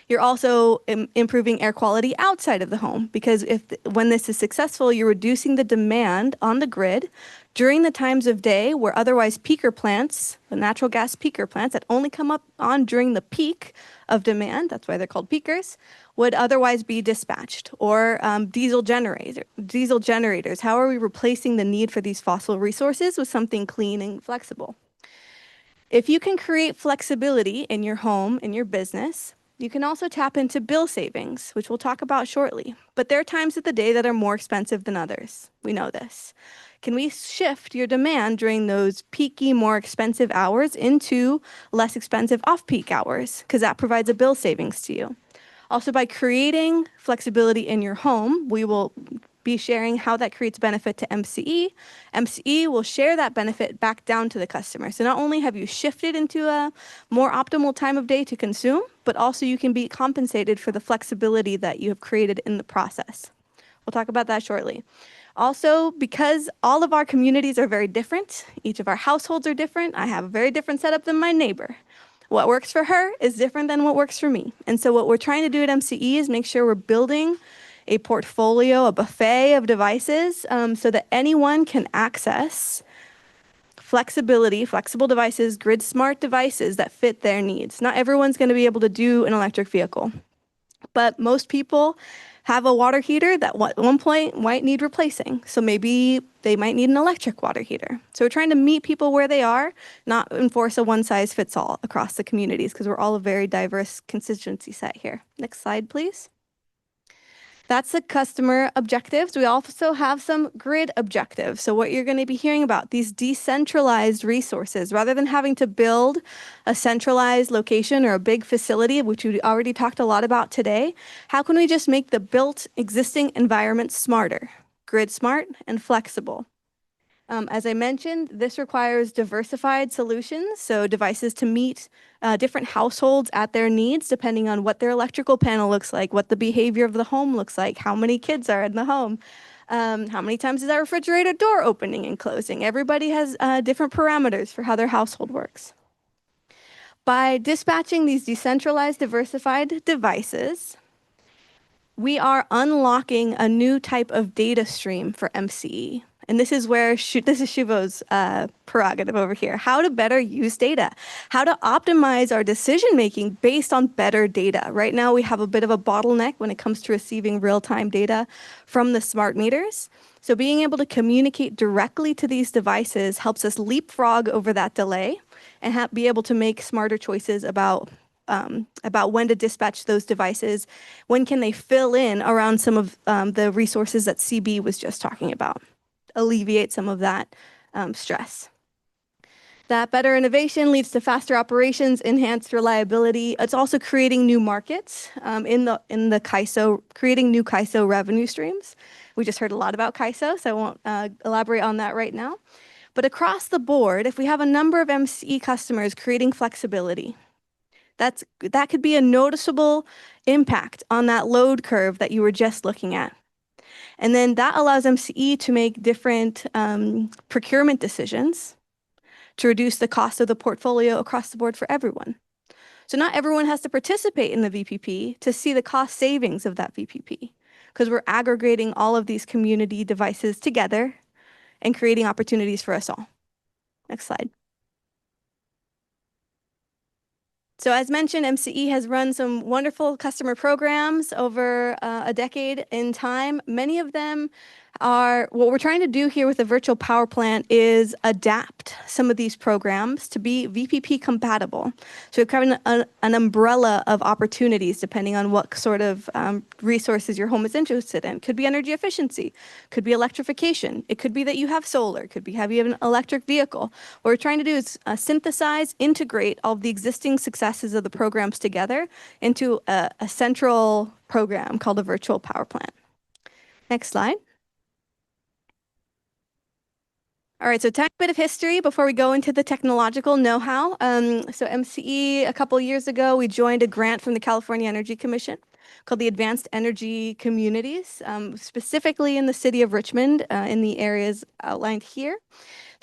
You're also improving air quality outside of the home, because when this is successful, you're reducing the demand on the grid during the times of day where otherwise peaker plants, the natural gas peaker plants that only come up on during the peak of demand, that's why they're called peakers, would otherwise be dispatched. Or diesel generators. How are we replacing the need for these fossil resources with something clean and flexible? If you can create flexibility in your home, in your business, you can also tap into bill savings, which we'll talk about shortly. But there are times of the day that are more expensive than others. We know this. Can we shift your demand during those peaky, more expensive hours into less expensive off-peak hours? Because that provides a bill savings to you. Also, by creating flexibility in your home, we will be sharing how that creates benefit to MCE. MCE will share that benefit back down to the customer. So not only have you shifted into a more optimal time of day to consume, but also you can be compensated for the flexibility that you have created in the process. We'll talk about that shortly. Also, because all of our communities are very different, each of our households are different, I have a very different setup than my neighbor. What works for her is different than what works for me. And so what we're trying to do at MCE is make sure we're building a portfolio, a buffet of devices, so that anyone can access flexible devices, grid smart devices that fit their needs. Not everyone's going to be able to do an electric vehicle, but most people have a water heater that at one point might need replacing. So maybe they might need an electric water heater. So we're trying to meet people where they are, not enforce a one size fits all across the communities, because we're all a very diverse constituency set here. Next slide, please. That's the customer objectives. We also have some grid objectives. So what you're going to be hearing about, these decentralized resources, rather than having to build a centralized location or a big facility, which we already talked a lot about today, how can we just make the built existing environment smarter, grid smart and flexible? As I mentioned, this requires diversified solutions, so devices to meet different households at their needs, depending on what their electrical panel looks like, what the behavior of the home looks like, how many kids are in the home, how many times is that refrigerator door opening and closing. Everybody has different parameters for how their household works. By dispatching these decentralized, diversified devices, we are unlocking a new type of data stream for MCE. And this is where this is Shivo's prerogative over here. How to better use data, how to optimize our decision-making based on better data. Right now, we have a bit of a bottleneck when it comes to receiving real-time data from the smart meters. So being able to communicate directly to these devices helps us leapfrog over that delay and be able to make smarter choices about when to dispatch those devices, when can they fill in around some of the resources that CB was just talking about, alleviate some of that stress. That better innovation leads to faster operations, enhanced reliability. It's also creating new markets in the CAISO, creating new CAISO revenue streams. We just heard a lot about CAISO, so I won't elaborate on that right now. But across the board, if we have a number of MCE customers creating flexibility, that could be a noticeable impact on that load curve that you were just looking at. And then that allows MCE to make different procurement decisions to reduce the cost of the portfolio across the board for everyone. So not everyone has to participate in the VPP to see the cost savings of that VPP, because we're aggregating all of these community devices together and creating opportunities for us all. Next slide. So as mentioned, MCE has run some wonderful customer programs over a decade in time. Many of them are, what we're trying to do here with the virtual power plant is adapt some of these programs to be VPP compatible. So we've kind of an umbrella of opportunities depending on what sort of resources your home is interested in. Could be energy efficiency, could be electrification. It could be that you have solar, it could be you have an electric vehicle. What we're trying to do is synthesize, integrate all of the existing successes of the programs together into a central program called a virtual power plant. Next slide. All right, so a tiny bit of history before we go into the technological know-how. So MCE, a couple years ago, we joined a grant from the California Energy Commission called the Advanced Energy Communities, specifically in the city of Richmond, in the areas outlined here.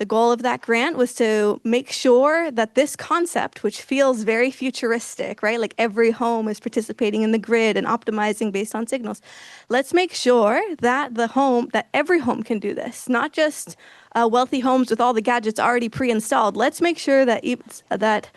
The goal of that grant was to make sure that this concept, which feels very futuristic, right? Like every home is participating in the grid and optimizing based on signals. Let's make sure that that every home can do this, not just wealthy homes with all the gadgets already pre-installed. Let's make sure that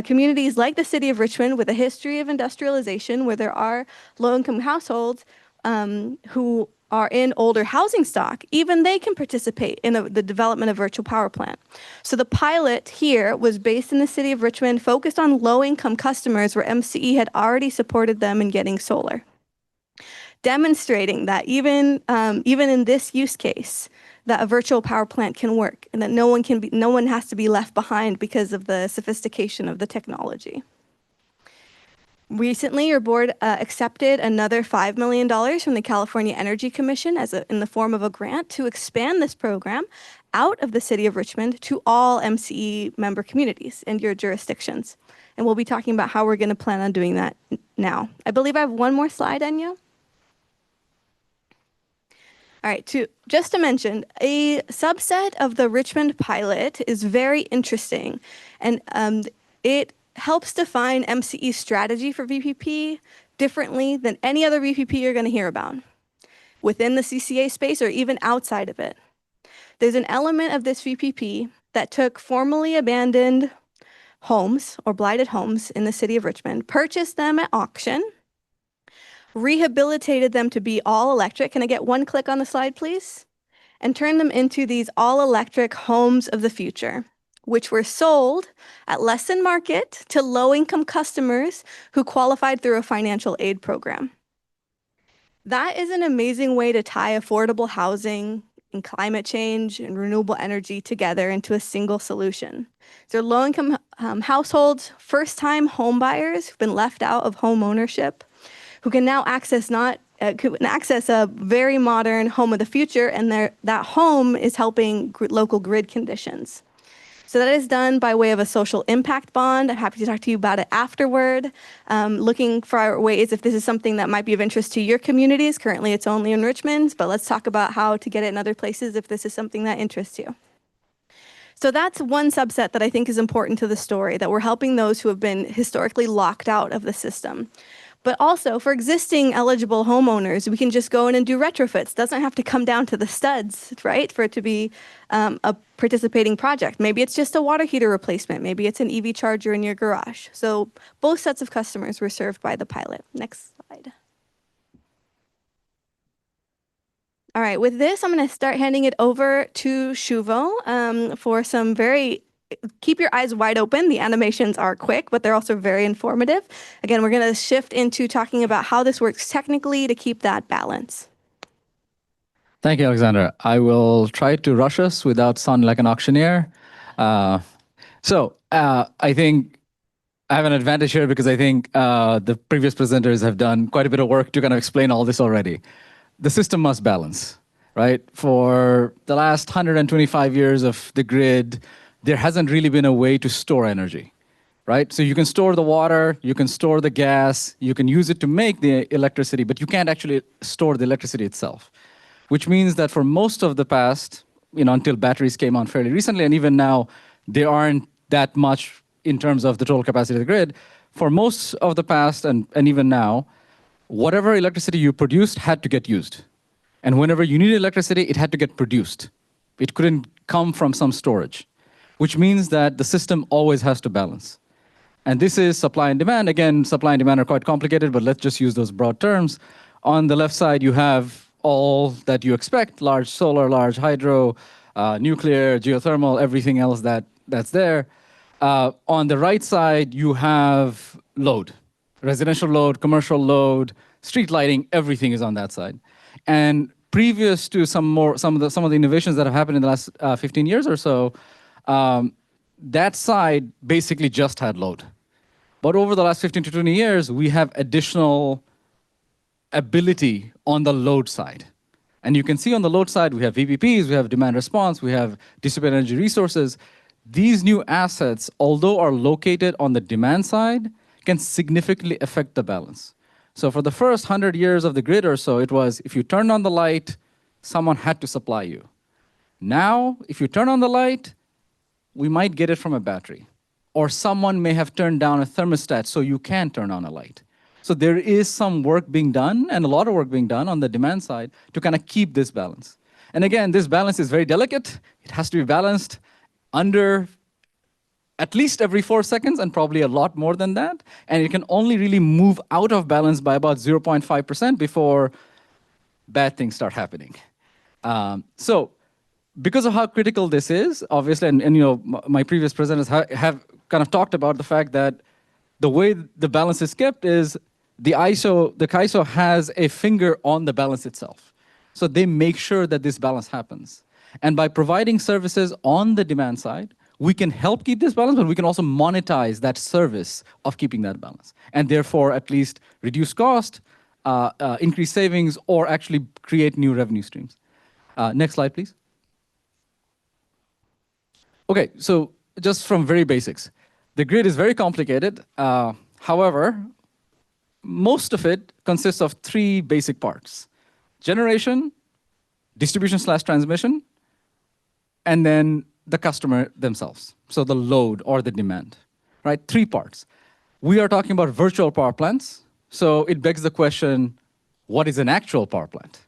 communities like the city of Richmond, with a history of industrialization, where there are low-income households who are in older housing stock, even they can participate in the development of virtual power plant. So the pilot here was based in the city of Richmond, focused on low-income customers where MCE had already supported them in getting solar, demonstrating that even in this use case, that a virtual power plant can work, and that no one has to be left behind because of the sophistication of the technology. Recently, your board accepted another $5 million from the California Energy Commission in the form of a grant to expand this program out of the city of Richmond to all MCE member communities and your jurisdictions. And we'll be talking about how we're going to plan on doing that now. I believe I have one more slide, Enya. All right, just to mention, a subset of the Richmond pilot is very interesting, and it helps define MCE's strategy for VPP differently than any other VPP you're going to hear about within the CCA space or even outside of it. There's an element of this VPP that took formerly abandoned homes or blighted homes in the city of Richmond, purchased them at auction, rehabilitated them to be all electric. Can I get one click on the slide, please? And turned them into these all electric homes of the future, which were sold at less than market to low-income customers who qualified through a financial aid program. That is an amazing way to tie affordable housing and climate change and renewable energy together into a single solution. So low-income households, first-time home buyers who've been left out of home ownership, who can now access a very modern home of the future, and that home is helping local grid conditions. So that is done by way of a social impact bond. I'm happy to talk to you about it afterward. Looking for ways if this is something that might be of interest to your communities. Currently it's only in Richmond, but let's talk about how to get it in other places if this is something that interests you. So that's one subset that I think is important to the story, that we're helping those who have been historically locked out of the system. But also for existing eligible homeowners, we can just go in and do retrofits. Doesn't have to come down to the studs, right, for it to be a participating project. Maybe it's just a water heater replacement. Maybe it's an EV charger in your garage. So both sets of customers were served by the pilot. Next slide. All right, with this, I'm going to start handing it over to Shuvo for some keep your eyes wide open. The animations are quick, but they're also very informative. Again, we're going to shift into talking about how this works technically to keep that balance. Thank you, Alexandra. I will try to rush us without sounding like an auctioneer. I think I have an advantage here because I think the previous presenters have done quite a bit of work to kind of explain all this already. The system must balance, right? For the last 125 years of the grid, there hasn't really been a way to store energy, right? So you can store the water, you can store the gas, you can use it to make the electricity, but you can't actually store the electricity itself, which means that for most of the past, until batteries came on fairly recently, and even now, there aren't that much in terms of the total capacity of the grid. For most of the past and even now, whatever electricity you produced had to get used. And whenever you needed electricity, it had to get produced. It couldn't come from some storage, which means that the system always has to balance. And this is supply and demand. Again, supply and demand are quite complicated, but let's just use those broad terms. On the left side, you have all that you expect: large solar, large hydro, nuclear, geothermal, everything else that's there. On the right side, you have load, residential load, commercial load, street lighting, everything is on that side. And previous to some of the innovations that have happened in the last 15 years or so, that side basically just had load. But over the last 15 to 20 years, we have additional ability on the load side. And you can see on the load side, we have VPPs, we have demand response, we have distributed energy resources. These new assets, although are located on the demand side, can significantly affect the balance. So for the first 100 years of the grid or so, it was if you turned on the light, someone had to supply you. Now, if you turn on the light, we might get it from a battery. Or someone may have turned down a thermostat so you can turn on a light. So there is some work being done and a lot of work being done on the demand side to kind of keep this balance. And again, this balance is very delicate. It has to be balanced under at least every 4 seconds and probably a lot more than that. And it can only really move out of balance by about 0.5% before bad things start happening. So because of how critical this is, obviously, and you know, my previous presenters have kind of talked about the fact that the way the balance is kept is the CAISO has a finger on the balance itself. So they make sure that this balance happens. And by providing services on the demand side, we can help keep this balance, but we can also monetize that service of keeping that balance. And therefore, at least reduce cost, increase savings, or actually create new revenue streams. Next slide, please. Okay, so just from very basics. The grid is very complicated. However, most of it consists of 3 basic parts: generation, distribution/transmission, and then the customer themselves. So the load or the demand, right? 3 parts. We are talking about virtual power plants. So it begs the question, what is an actual power plant,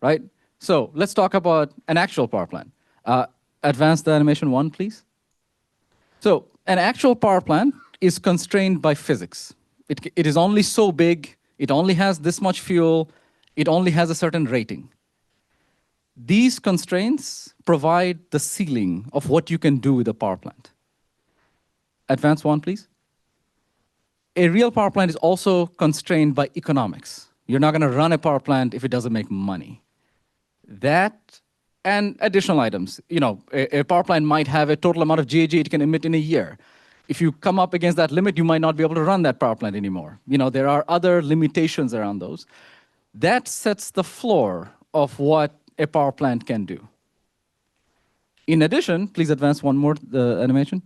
right? So let's talk about an actual power plant. Advance the animation 1, please. So an actual power plant is constrained by physics. It is only so big, it only has this much fuel, it only has a certain rating. These constraints provide the ceiling of what you can do with a power plant. Advance 1, please. A real power plant is also constrained by economics. You're not going to run a power plant if it doesn't make money. That and additional items. You know, a power plant might have a total amount of GHG it can emit in a year. If you come up against that limit, you might not be able to run that power plant anymore. You know, there are other limitations around those. That sets the floor of what a power plant can do. In addition, please advance one more, the animation.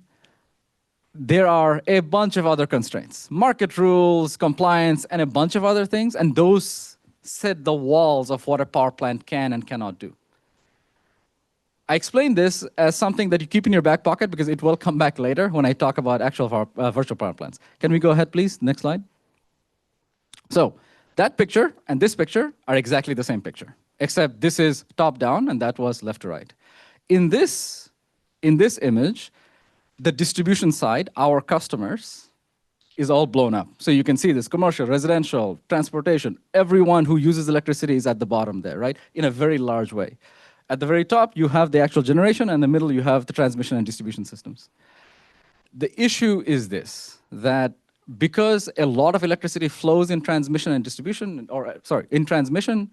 There are a bunch of other constraints, market rules, compliance, and a bunch of other things, and those set the walls of what a power plant can and cannot do. I explain this as something that you keep in your back pocket because it will come back later when I talk about actual virtual power plants. Can we go ahead, please? Next slide. So that picture and this picture are exactly the same picture, except this is top down and that was left to right. In this image, the distribution side, our customers, is all blown up. So you can see this commercial, residential, transportation, everyone who uses electricity is at the bottom there, right? In a very large way. At the very top, you have the actual generation, and in the middle, you have the transmission and distribution systems. The issue is this, that because a lot of electricity flows in transmission and distribution, in transmission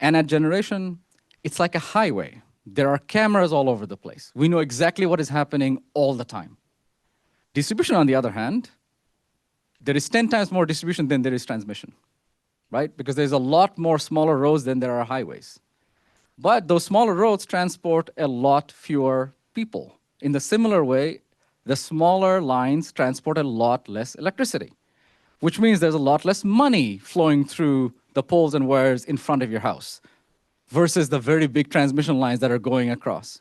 and at generation, it's like a highway. There are cameras all over the place. We know exactly what is happening all the time. Distribution, on the other hand, there is 10 times more distribution than there is transmission, right? Because there's a lot more smaller roads than there are highways. But those smaller roads transport a lot fewer people. In the similar way, the smaller lines transport a lot less electricity, which means there's a lot less money flowing through the poles and wires in front of your house versus the very big transmission lines that are going across,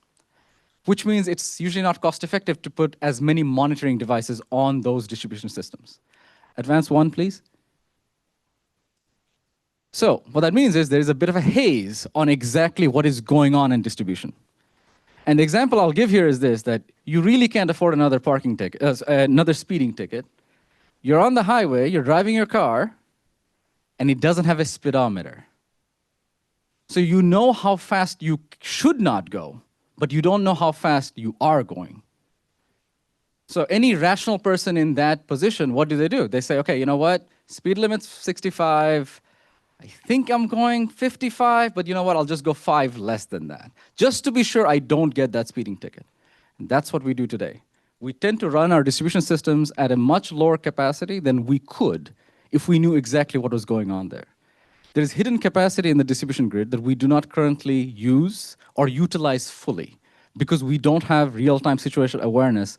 which means it's usually not cost effective to put as many monitoring devices on those distribution systems. Advance 1, please. So what that means is there is a bit of a haze on exactly what is going on in distribution. And the example I'll give here is this, that you really can't afford another parking ticket, another speeding ticket. You're on the highway, you're driving your car, and it doesn't have a speedometer. So you know how fast you should not go, but you don't know how fast you are going. So any rational person in that position, what do? They say, okay, you know what? Speed limit's 65. I think I'm going 55, but you know what? I'll just go 5 less than that, just to be sure I don't get that speeding ticket. And that's what we do today. We tend to run our distribution systems at a much lower capacity than we could if we knew exactly what was going on there. There is hidden capacity in the distribution grid that we do not currently use or utilize fully because we don't have real-time situational awareness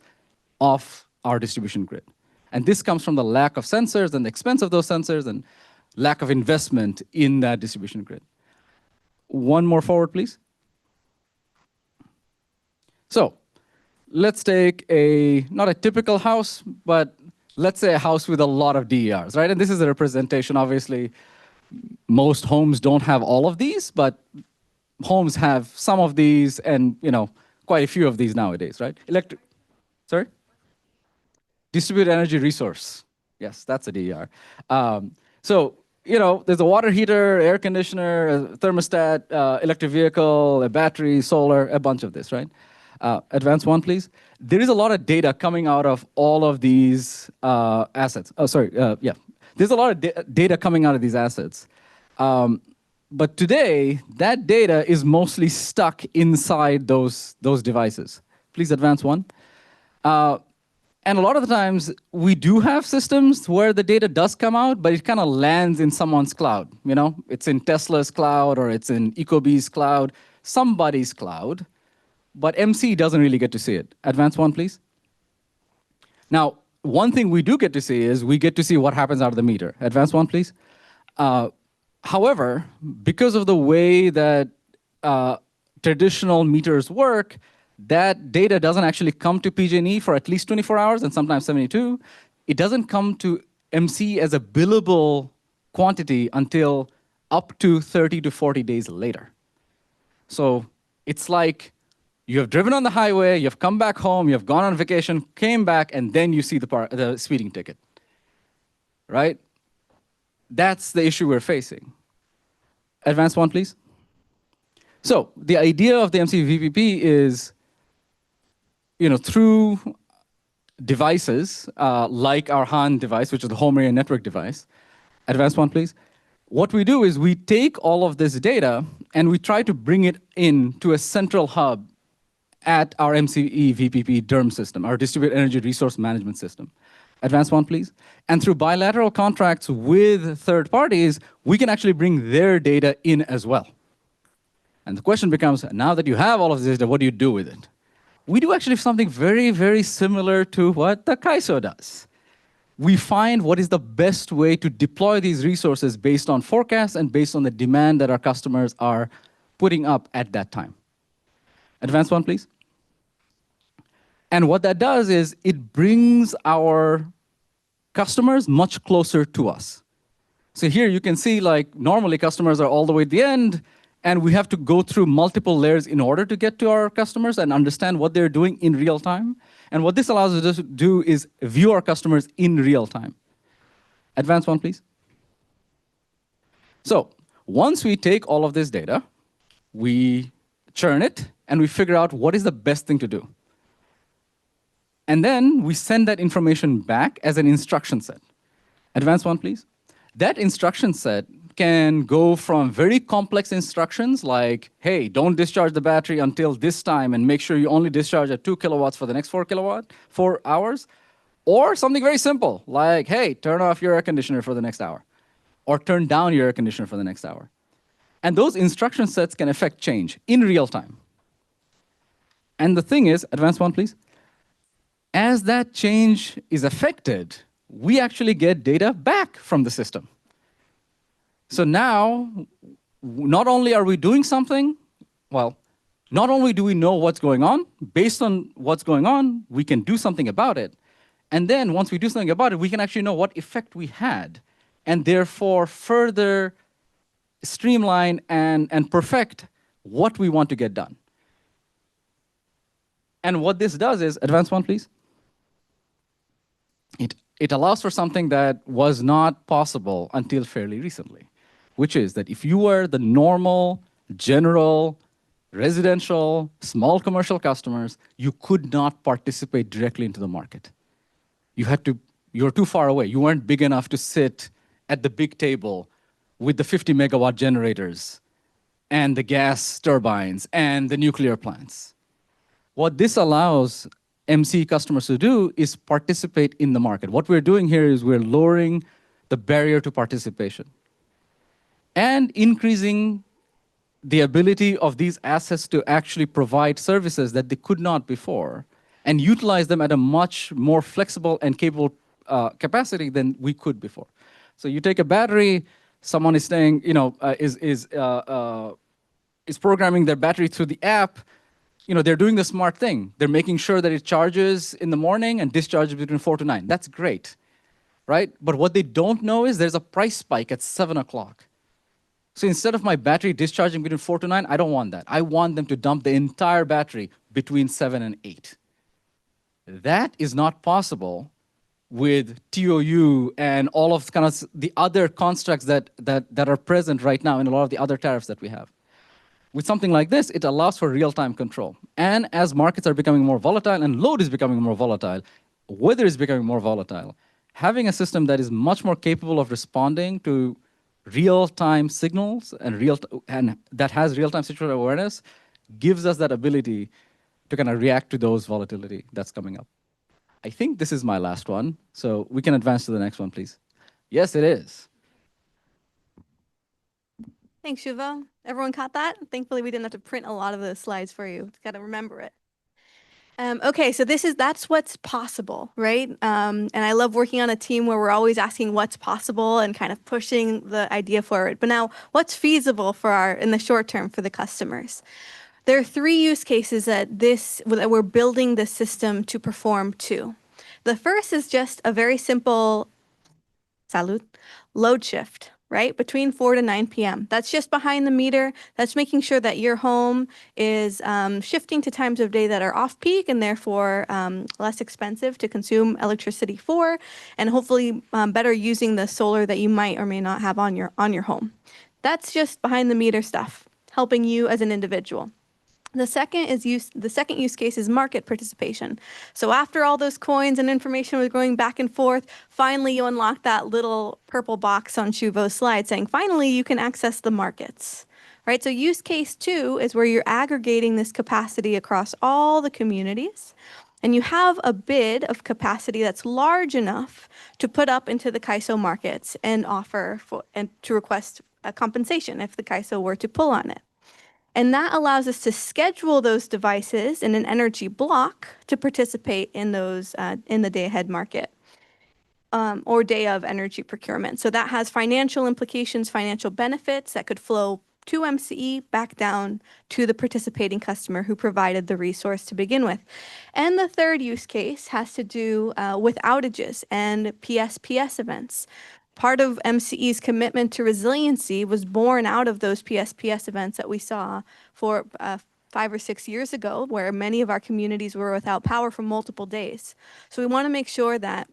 of our distribution grid. And this comes from the lack of sensors and the expense of those sensors and lack of investment in that distribution grid. One more forward, please. So let's take not a typical house, but let's say a house with a lot of DERs, right? And this is a representation, obviously. Most homes don't have all of these, but homes have some of these and, quite a few of these nowadays, right? Sorry? Distributed energy resource. Yes, that's a DER. So, there's a water heater, air conditioner, a thermostat, electric vehicle, a battery, solar, a bunch of this, right? Advance one, please. There is a lot of data coming out of all of these assets. Oh, sorry, yeah. There's a lot of data coming out of these assets. But today, that data is mostly stuck inside those devices. Please advance one. And a lot of the times, we do have systems where the data does come out, but it kind of lands in someone's cloud. It's in Tesla's cloud, or it's in Ecobee's cloud, somebody's cloud. But MCE doesn't really get to see it. Advance one, please. Now, one thing we do get to see is we get to see what happens out of the meter. Advance one, please. However, because of the way that traditional meters work, that data doesn't actually come to PG&E for at least 24 hours and sometimes 72. It doesn't come to MCE as a billable quantity until up to 30 to 40 days later. So it's like you have driven on the highway, you have come back home, you have gone on vacation, came back, and then you see the speeding ticket, right? That's the issue we're facing. Advance one, please. So the idea of the MCE VPP is, through devices like our HAN device, which is the home area network device. Advance one, please. What we do is we take all of this data and we try to bring it into a central hub at our MCE VPP DERM system, our Distributed Energy Resource Management System. Advance one, please. And through bilateral contracts with third parties, we can actually bring their data in as well. And the question becomes, now that you have all of this data, what do you do with it? We do actually something very, very similar to what the CAISO does. We find what is the best way to deploy these resources based on forecasts and based on the demand that our customers are putting up at that time. Advance one, please. And what that does is it brings our customers much closer to us. So here you can see, normally customers are all the way at the end, and we have to go through multiple layers in order to get to our customers and understand what they're doing in real time. And what this allows us to do is view our customers in real time. Advance one, please. So once we take all of this data, we churn it, and we figure out what is the best thing to do. And then we send that information back as an instruction set. Advance one, please. That instruction set can go from very complex instructions like, hey, don't discharge the battery until this time and make sure you only discharge at 2 kilowatts for the next 4 hours, or something very simple like, hey, turn off your air conditioner for the next hour, or turn down your air conditioner for the next hour. And those instruction sets can affect change in real time. And the thing is, advance one, please. As that change is affected, we actually get data back from the system. So now, not only are we doing something, not only do we know what's going on, based on what's going on, we can do something about it. And then once we do something about it, we can actually know what effect we had, and therefore further streamline and perfect what we want to get done. And what this does is, advance one, please. It allows for something that was not possible until fairly recently, which is that if you were the normal, general, residential, small commercial customers, you could not participate directly into the market. You were too far away. You weren't big enough to sit at the big table with the 50 megawatt generators and the gas turbines and the nuclear plants. What this allows MCE customers to do is participate in the market. What we're doing here is we're lowering the barrier to participation and increasing the ability of these assets to actually provide services that they could not before and utilize them at a much more flexible and capable capacity than we could before. So you take a battery, someone is saying, is programming their battery through the app. they're doing the smart thing. They're making sure that it charges in the morning and discharges between 4 to 9. That's great, right? But what they don't know is there's a price spike at 7 o'clock. So instead of my battery discharging between 4 to 9, I don't want that. I want them to dump the entire battery between 7 and 8. That is not possible with TOU and all of kind of the other constructs that are present right now in a lot of the other tariffs that we have. With something like this, it allows for real-time control. And as markets are becoming more volatile and load is becoming more volatile, weather is becoming more volatile, having a system that is much more capable of responding to real-time signals and that has real-time situational awareness gives us that ability to kind of react to those volatility that's coming up. I think this is my last one, so we can advance to the next one, please. Yes, it is. Thanks, Shubha. Everyone caught that? Thankfully, we didn't have to print a lot of those slides for you. Got to remember it. Okay, so that's what's possible, right? And I love working on a team where we're always asking what's possible and kind of pushing the idea forward. But now, what's feasible in the short term for the customers? There are 3 use cases that we're building the system to perform to. The first is just a very simple load shift, right? Between 4 to 9 p.m. That's just behind the meter. That's making sure that your home is shifting to times of day that are off peak and therefore less expensive to consume electricity for, and hopefully better using the solar that you might or may not have on your home. That's just behind the meter stuff, helping you as an individual. The second use case is market participation. So after all those coins and information was going back and forth, finally you unlock that little purple box on Shubha's slide saying, finally you can access the markets, right? So use case 2 is where you're aggregating this capacity across all the communities, and you have a bid of capacity that's large enough to put up into the CAISO markets and offer and to request a compensation if the CAISO were to pull on it. And that allows us to schedule those devices in an energy block to participate in those in the day-ahead market or day of energy procurement. So that has financial implications, financial benefits that could flow to MCE back down to the participating customer who provided the resource to begin with. And the third use case has to do with outages and PSPS events. Part of MCE's commitment to resiliency was born out of those PSPS events that we saw for 5 or 6 years ago, where many of our communities were without power for multiple days. So we want to make sure that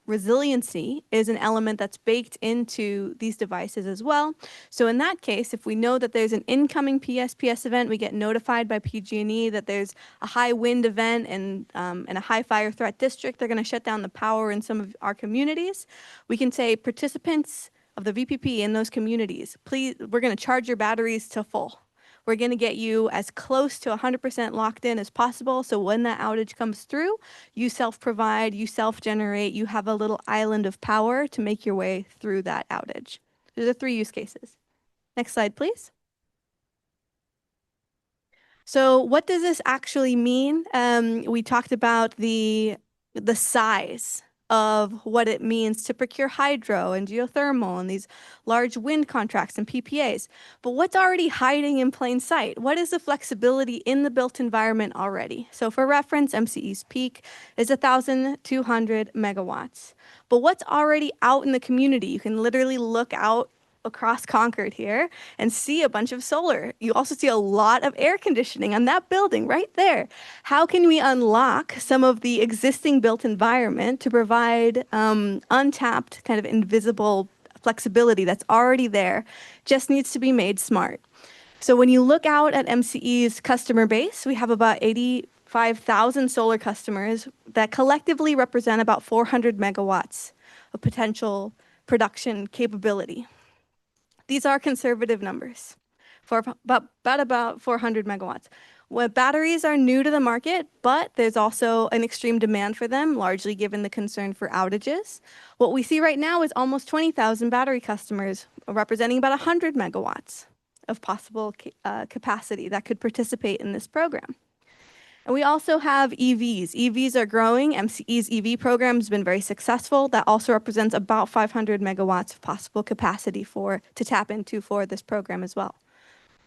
resiliency is an element that's baked into these devices as well. So in that case, if we know that there's an incoming PSPS event, we get notified by PG&E that there's a high wind event and a high fire threat district. They're going to shut down the power in some of our communities. We can say, participants of the VPP in those communities, please, we're going to charge your batteries to full. We're going to get you as close to 100% locked in as possible. So when that outage comes through, you self-provide, you self-generate, you have a little island of power to make your way through that outage. Those are 3 use cases. Next slide, please. So what does this actually mean? We talked about the size of what it means to procure hydro and geothermal and these large wind contracts and PPAs. But what's already hiding in plain sight? What is the flexibility in the built environment already? So for reference, MCE's peak is 1,200 megawatts. But what's already out in the community? You can literally look out across Concord here and see a bunch of solar. You also see a lot of air conditioning on that building right there. How can we unlock some of the existing built environment to provide untapped kind of invisible flexibility that's already there? Just needs to be made smart. So when you look out at MCE's customer base, we have about 85,000 solar customers that collectively represent about 400 megawatts of potential production capability. These are conservative numbers for about 400 megawatts. Well, batteries are new to the market, but there's also an extreme demand for them, largely given the concern for outages. What we see right now is almost 20,000 battery customers representing about 100 megawatts of possible capacity that could participate in this program. And we also have EVs. EVs are growing. MCE's EV program has been very successful. That also represents about 500 megawatts of possible capacity to tap into for this program as well.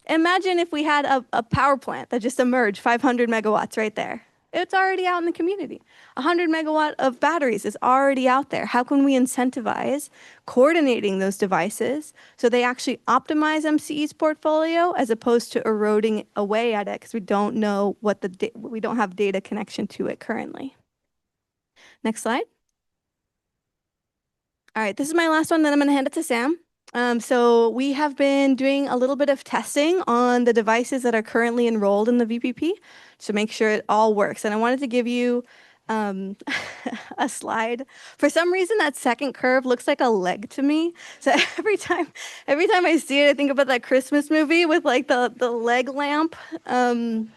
Imagine if we had a power plant that just emerged, 500 megawatts right there. It's already out in the community. 100 megawatt of batteries is already out there. How can we incentivize coordinating those devices so they actually optimize MCE's portfolio as opposed to eroding away at it because we don't know what we don't have data connection to it currently. Next slide. All right, this is my last one, then I'm going to hand it to Sam. So we have been doing a little bit of testing on the devices that are currently enrolled in the VPP to make sure it all works. And I wanted to give you a slide. For some reason, that second curve looks like a leg to me. So every time I see it, I think about that Christmas movie with like the leg lamp. So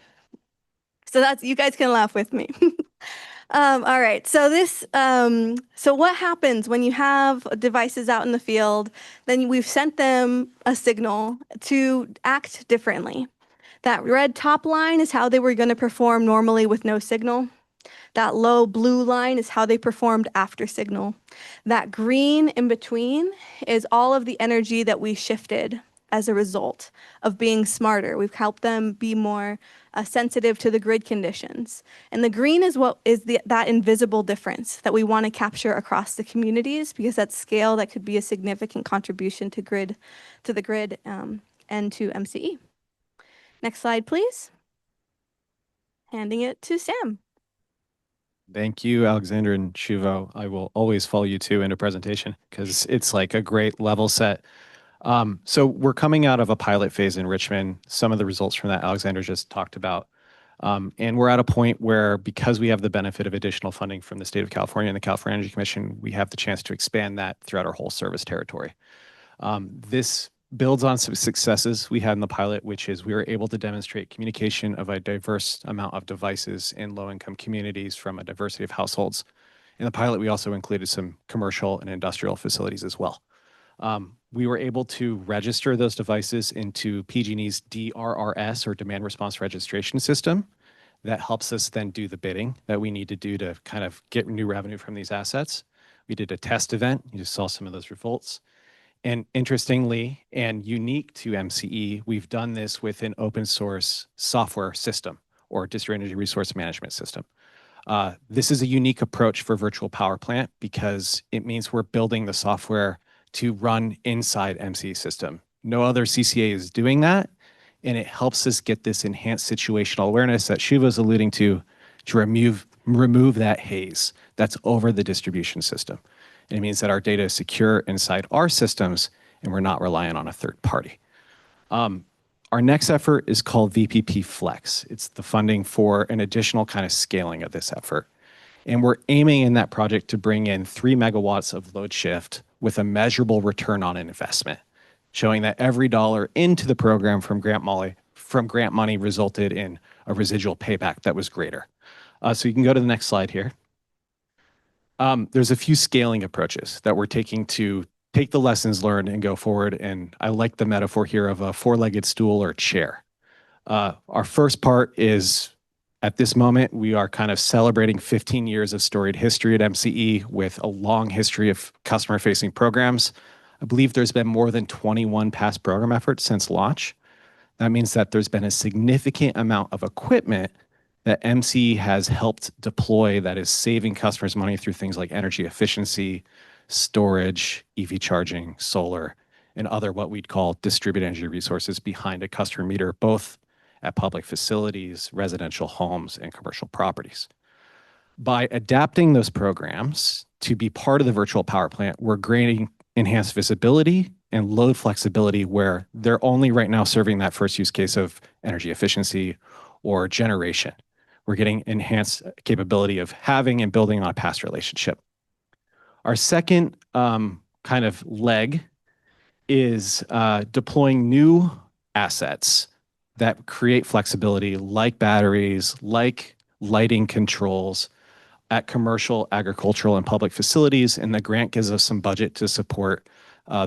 that's, you guys can laugh with me. All right, so so what happens when you have devices out in the field, then we've sent them a signal to act differently. That red top line is how they were going to perform normally with no signal. That low blue line is how they performed after signal. That green in between is all of the energy that we shifted as a result of being smarter. We've helped them be more sensitive to the grid conditions. And the green is what is that invisible difference that we want to capture across the communities, because at scale that could be a significant contribution to the grid and to MCE. Next slide, please. Handing it to Sam. Thank you, Alexander and Shuvo. I will always follow you two into presentation because it's like a great level set. So we're coming out of a pilot phase in Richmond. Some of the results from that Alexander just talked about. And we're at a point where, because we have the benefit of additional funding from the state of California and the California Energy Commission, we have the chance to expand that throughout our whole service territory. This builds on some successes we had in the pilot, which is we were able to demonstrate communication of a diverse amount of devices in low-income communities from a diversity of households. In the pilot, we also included some commercial and industrial facilities as well. We were able to register those devices into PG&E's DRRS, or Demand Response Registration System. That helps us then do the bidding that we need to do to kind of get new revenue from these assets. We did a test event. You just saw some of those results. And interestingly and unique to MCE, we've done this with an open source software system, or district energy resource management system. This is a unique approach for virtual power plant because it means we're building the software to run inside MCE system. No other CCA is doing that, and it helps us get this enhanced situational awareness that Shuva's alluding to remove that haze that's over the distribution system. And it means that our data is secure inside our systems and we're not relying on a third party. Our next effort is called VPP Flex. It's the funding for an additional kind of scaling of this effort. And we're aiming in that project to bring in 3 megawatts of load shift with a measurable return on investment, showing that every dollar into the program from grant money resulted in a residual payback that was greater. So you can go to the next slide here. There's a few scaling approaches that we're taking to take the lessons learned and go forward. And I like the metaphor here of a four-legged stool or chair. Our first part is, at this moment, we are kind of celebrating 15 years of storied history at MCE with a long history of customer-facing programs. I believe there's been more than 21 past program efforts since launch. That means that there's been a significant amount of equipment that MCE has helped deploy that is saving customers money through things like energy efficiency, storage, EV charging, solar, and other what we'd call distributed energy resources behind a customer meter, both at public facilities, residential homes, and commercial properties. By adapting those programs to be part of the virtual power plant, we're granting enhanced visibility and load flexibility where they're only right now serving that first use case of energy efficiency or generation. We're getting enhanced capability of having and building on a past relationship. Our second kind of leg is deploying new assets that create flexibility, like batteries, like lighting controls at commercial, agricultural, and public facilities. And the grant gives us some budget to support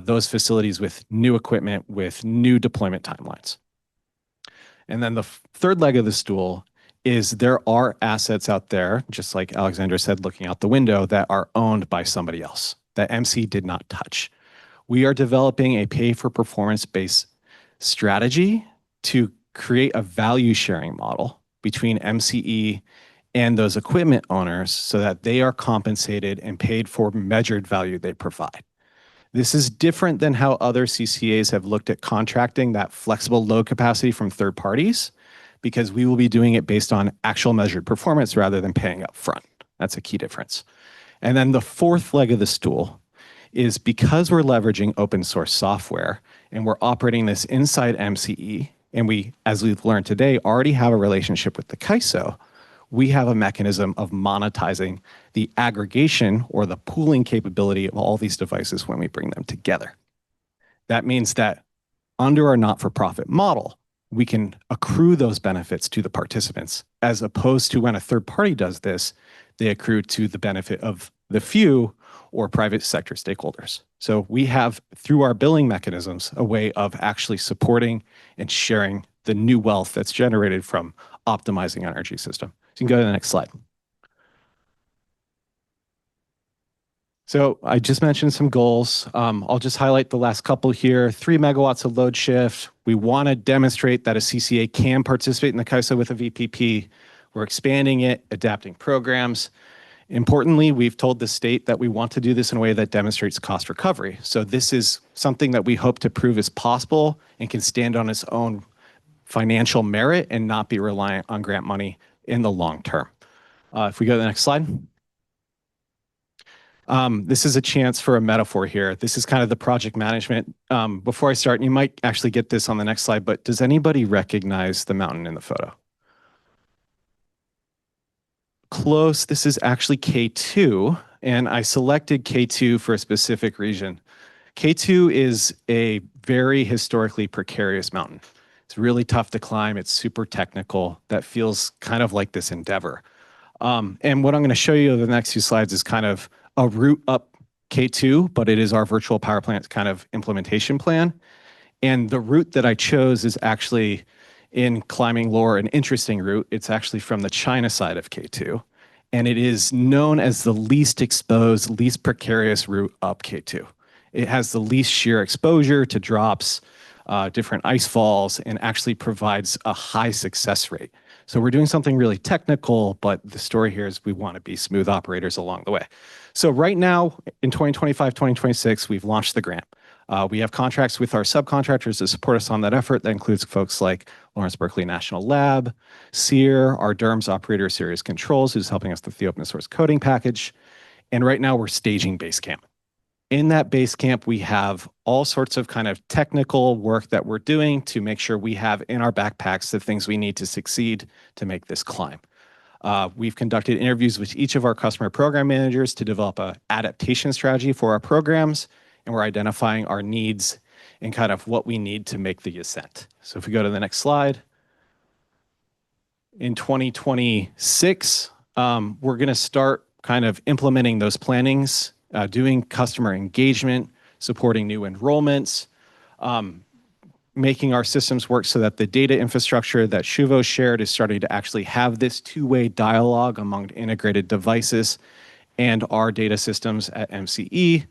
those facilities with new equipment, with new deployment timelines. And then the third leg of the stool is there are assets out there, just like Alexandra said, looking out the window, that are owned by somebody else that MC did not touch. We are developing a pay-for-performance-based strategy to create a value sharing model between MCE and those equipment owners so that they are compensated and paid for measured value they provide. This is different than how other CCAs have looked at contracting that flexible load capacity from third parties, because we will be doing it based on actual measured performance rather than paying up front. That's a key difference. And then the fourth leg of the stool is because we're leveraging open source software and we're operating this inside MCE, and we, as we've learned today, already have a relationship with the CAISO, we have a mechanism of monetizing the aggregation or the pooling capability of all these devices when we bring them together. That means that under our not-for-profit model, we can accrue those benefits to the participants, as opposed to when a third party does this, they accrue to the benefit of the few or private sector stakeholders. So we have, through our billing mechanisms, a way of actually supporting and sharing the new wealth that's generated from optimizing our energy system. So you can go to the next slide. So I just mentioned some goals. I'll just highlight the last couple here. 3 megawatts of load shift. We want to demonstrate that a CCA can participate in the CAISO with a VPP. We're expanding it, adapting programs. Importantly, we've told the state that we want to do this in a way that demonstrates cost recovery. So this is something that we hope to prove is possible and can stand on its own financial merit and not be reliant on grant money in the long term. If we go to the next slide. This is a chance for a metaphor here. This is kind of the project management. Before I start, and you might actually get this on the next slide, but does anybody recognize the mountain in the photo? Close. This is actually K2, and I selected K2 for a specific reason. K2 is a very historically precarious mountain. It's really tough to climb. It's super technical. That feels kind of like this endeavor. And what I'm going to show you over the next few slides is kind of a route up K2, but it is our virtual power plant kind of implementation plan. And the route that I chose is actually, in climbing lore, an interesting route. It's actually from the China side of K2. And it is known as the least exposed, least precarious route up K2. It has the least shear exposure to drops, different ice falls, and actually provides a high success rate. So we're doing something really technical, but the story here is we want to be smooth operators along the way. So right now, in 2025, 2026, we've launched the grant. We have contracts with our subcontractors to support us on that effort. That includes folks like Lawrence Berkeley National Lab, SEER, our DERMS operator, Serious Controls, who's helping us with the open source coding package. And right now we're staging Basecamp. In that Basecamp, we have all sorts of kind of technical work that we're doing to make sure we have in our backpacks the things we need to succeed to make this climb. We've conducted interviews with each of our customer program managers to develop an adaptation strategy for our programs, and we're identifying our needs and kind of what we need to make the ascent. So if we go to the next slide. In 2026, we're going to start kind of implementing those plannings, doing customer engagement, supporting new enrollments, making our systems work so that the data infrastructure that Shuvo shared is starting to actually have this two-way dialogue among integrated devices and our data systems at MCE.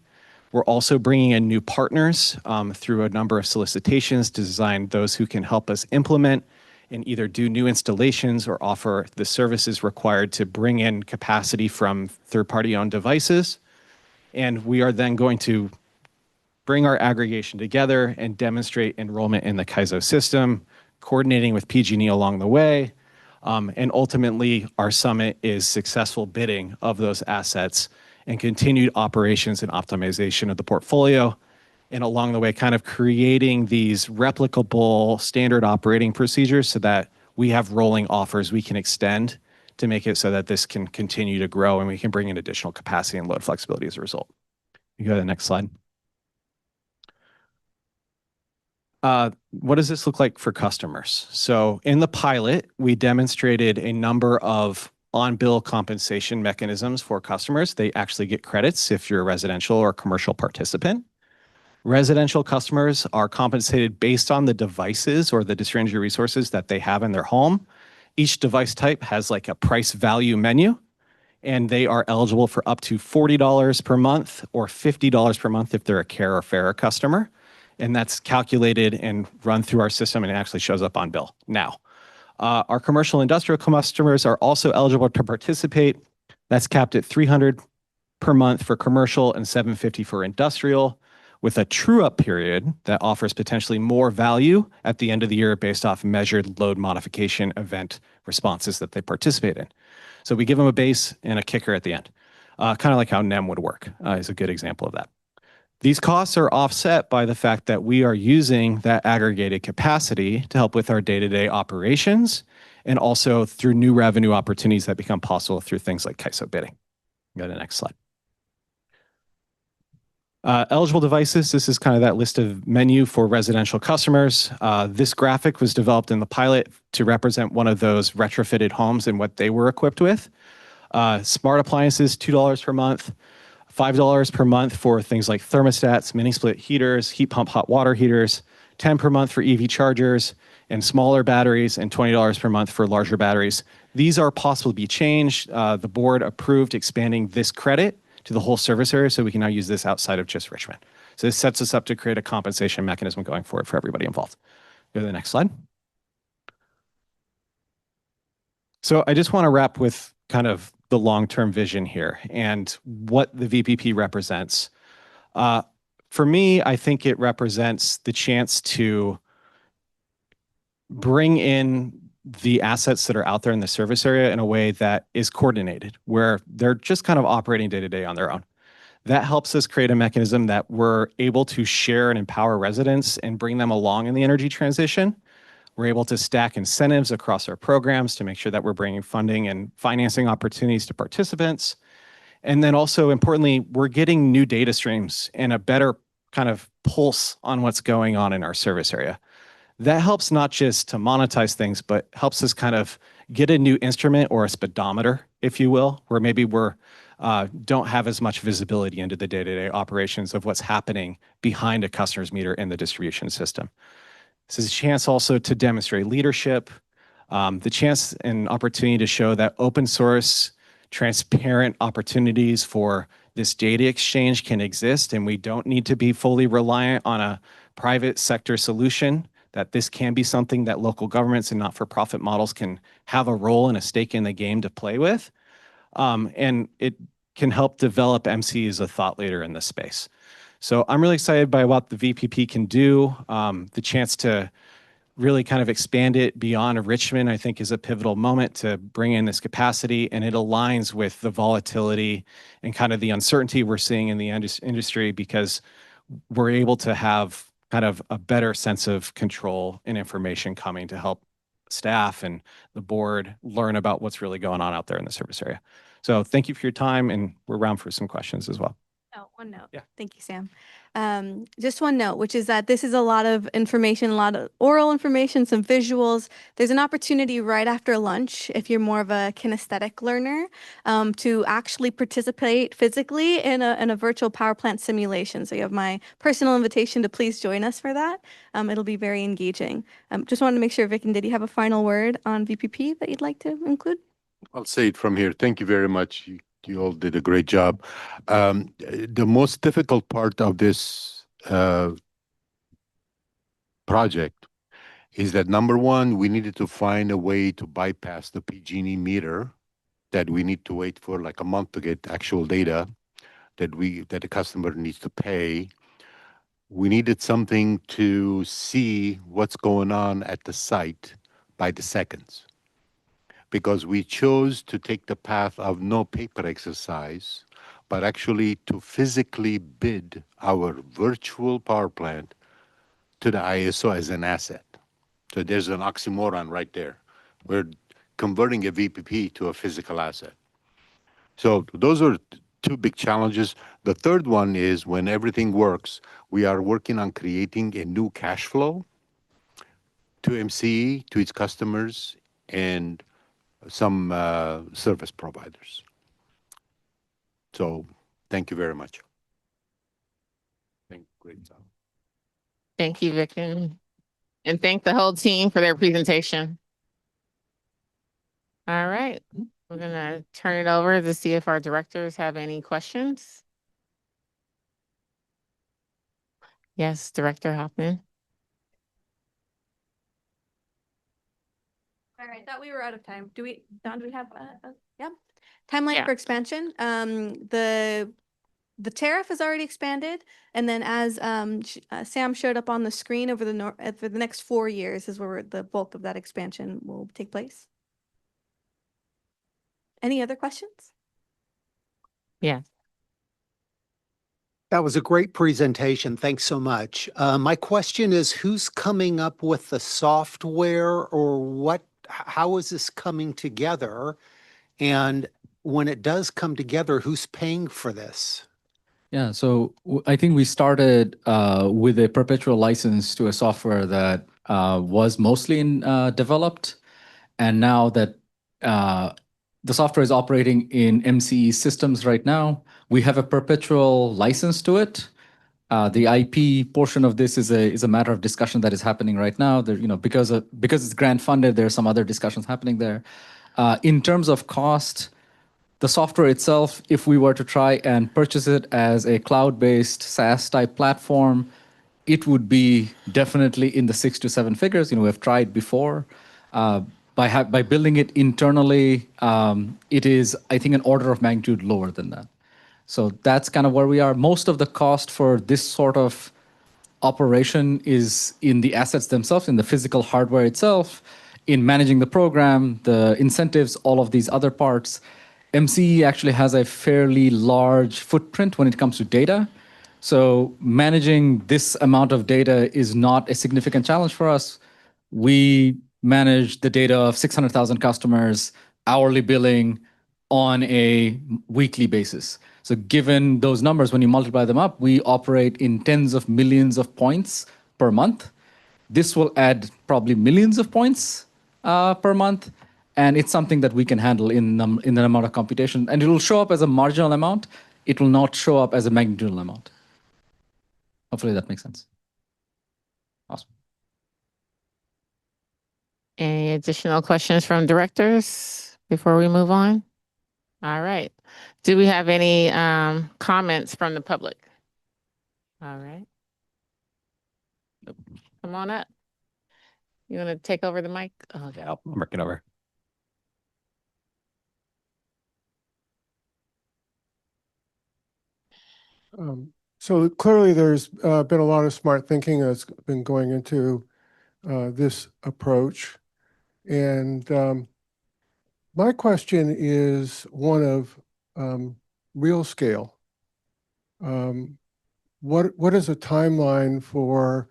We're also bringing in new partners through a number of solicitations to design those who can help us implement and either do new installations or offer the services required to bring in capacity from third-party owned devices. And we are then going to bring our aggregation together and demonstrate enrollment in the CAISO system, coordinating with PG&E along the way. And ultimately, our summit is successful bidding of those assets and continued operations and optimization of the portfolio. And along the way, kind of creating these replicable standard operating procedures so that we have rolling offers we can extend to make it so that this can continue to grow and we can bring in additional capacity and load flexibility as a result. You go to the next slide. What does this look like for customers? So in the pilot, we demonstrated a number of on-bill compensation mechanisms for customers. They actually get credits if you're a residential or commercial participant. Residential customers are compensated based on the devices or the distributed resources that they have in their home. Each device type has like a price value menu, and they are eligible for up to $40 per month or $50 per month if they're a Care or Fairer customer. and that's calculated and run through our system, and it actually shows up on bill now. Our commercial industrial customers are also eligible to participate. That's capped at 300 per month for commercial and 750 for industrial, with a true-up period that offers potentially more value at the end of the year based off measured load modification event responses that they participate in. So we give them a base and a kicker at the end, kind of like how NEM would work is a good example of that. These costs are offset by the fact that we are using that aggregated capacity to help with our day-to-day operations and also through new revenue opportunities that become possible through things like KISO bidding. Go to the next slide. Eligible devices, this is kind of that list of menu for residential customers. This graphic was developed in the pilot to represent one of those retrofitted homes and what they were equipped with. Smart appliances, $2 per month. $5 per month for things like thermostats, mini split heaters, heat pump hot water heaters, $10 per month for EV chargers and smaller batteries, and $20 per month for larger batteries. These are possible to be changed. The board approved expanding this credit to the whole service area, so we can now use this outside of just Richmond. So this sets us up to create a compensation mechanism going forward for everybody involved. Go to the next slide. So I just want to wrap with kind of the long-term vision here and what the VPP represents. For me, I think it represents the chance to bring in the assets that are out there in the service area in a way that is coordinated, where they're just kind of operating day to day on their own. That helps us create a mechanism that we're able to share and empower residents and bring them along in the energy transition. We're able to stack incentives across our programs to make sure that we're bringing funding and financing opportunities to participants. And then also importantly, we're getting new data streams and a better kind of pulse on what's going on in our service area. That helps not just to monetize things, but helps us kind of get a new instrument or a speedometer, if you will, where maybe we're don't have as much visibility into the day-to-day operations of what's happening behind a customer's meter in the distribution system. This is a chance also to demonstrate leadership, the chance and opportunity to show that open source, transparent opportunities for this data exchange can exist, and we don't need to be fully reliant on a private sector solution, that this can be something that local governments and not-for-profit models can have a role and a stake in the game to play with. And it can help develop MCE as a thought leader in this space. So I'm really excited by what the VPP can do. The chance to really kind of expand it beyond Richmond, I think, is a pivotal moment to bring in this capacity, and it aligns with the volatility and kind of the uncertainty we're seeing in the industry, because we're able to have kind of a better sense of control and information coming to help staff and the board learn about what's really going on out there in the service area. So thank you for your time, and we're around for some questions as well. Oh, one note. Yeah. Thank you, Sam. Just one note, which is that this is a lot of information, a lot of oral information, some visuals. There's an opportunity right after lunch, if you're more of a kinesthetic learner, to actually participate physically in a virtual power plant simulation. So you have my personal invitation to please join us for that. It'll be very engaging. Just wanted to make sure, Vic, and did you have a final word on VPP that you'd like to include? I'll say it from here. Thank you very much. You all did a great job. The most difficult part of this project is that, number one, we needed to find a way to bypass the PG&E meter, that we need to wait for like a month to get actual data that the customer needs to pay. We needed something to see what's going on at the site by the seconds, because we chose to take the path of no paper exercise, but actually to physically bid our virtual power plant to the ISO as an asset. So there's an oxymoron right there. We're converting a VPP to a physical asset. So those are two big challenges. The third one is, when everything works, we are working on creating a new cash flow to MCE, to its customers, and some service providers. So thank you very much. Great job. Thank you, Vic, and thank the whole team for their presentation. All right, we're gonna turn it over to see if our directors have any questions. Yes, Director Hoffman. All right, thought we were out of time. Don, do we have, yeah? Timeline Yeah. for expansion. The tariff is already expanded. And then as Sam showed up on the screen over for the next 4 years is where the bulk of that expansion will take place. Any other questions? Yeah. That was a great presentation. Thanks so much. My question is, who's coming up with the software, or how is this coming together? And when it does come together, who's paying for this? Yeah, so I think we started with a perpetual license to a software that was mostly developed, and now that the software is operating in MCE systems right now, we have a perpetual license to it. The IP portion of this is a matter of discussion that is happening right now. There, because it's grant funded, there are some other discussions happening there. In terms of cost, the software itself, if we were to try and purchase it as a cloud-based SaaS type platform, it would be definitely in the 6 to 7 figures. We've tried before. By building it internally, it is, I think, an order of magnitude lower than that. So that's kind of where we are. Most of the cost for this sort of operation is in the assets themselves, in the physical hardware itself, in managing the program, the incentives, all of these other parts. MCE actually has a fairly large footprint when it comes to data. So managing this amount of data is not a significant challenge for us. We manage the data of 600,000 customers, hourly billing on a weekly basis. So given those numbers, when you multiply them up, we operate in tens of millions of points per month. This will add probably millions of points per month. And it's something that we can handle in the amount of computation. And it will show up as a marginal amount. It will not show up as a magnitudinal amount. Hopefully that makes sense. Awesome. Any additional questions from directors before we move on? All right. Do we have any comments from the public? All right. Come on up. You want to take over the mic? Okay. I'm working over. So clearly there's been a lot of smart thinking that's been going into this approach. And my question is one of real scale. What is a timeline for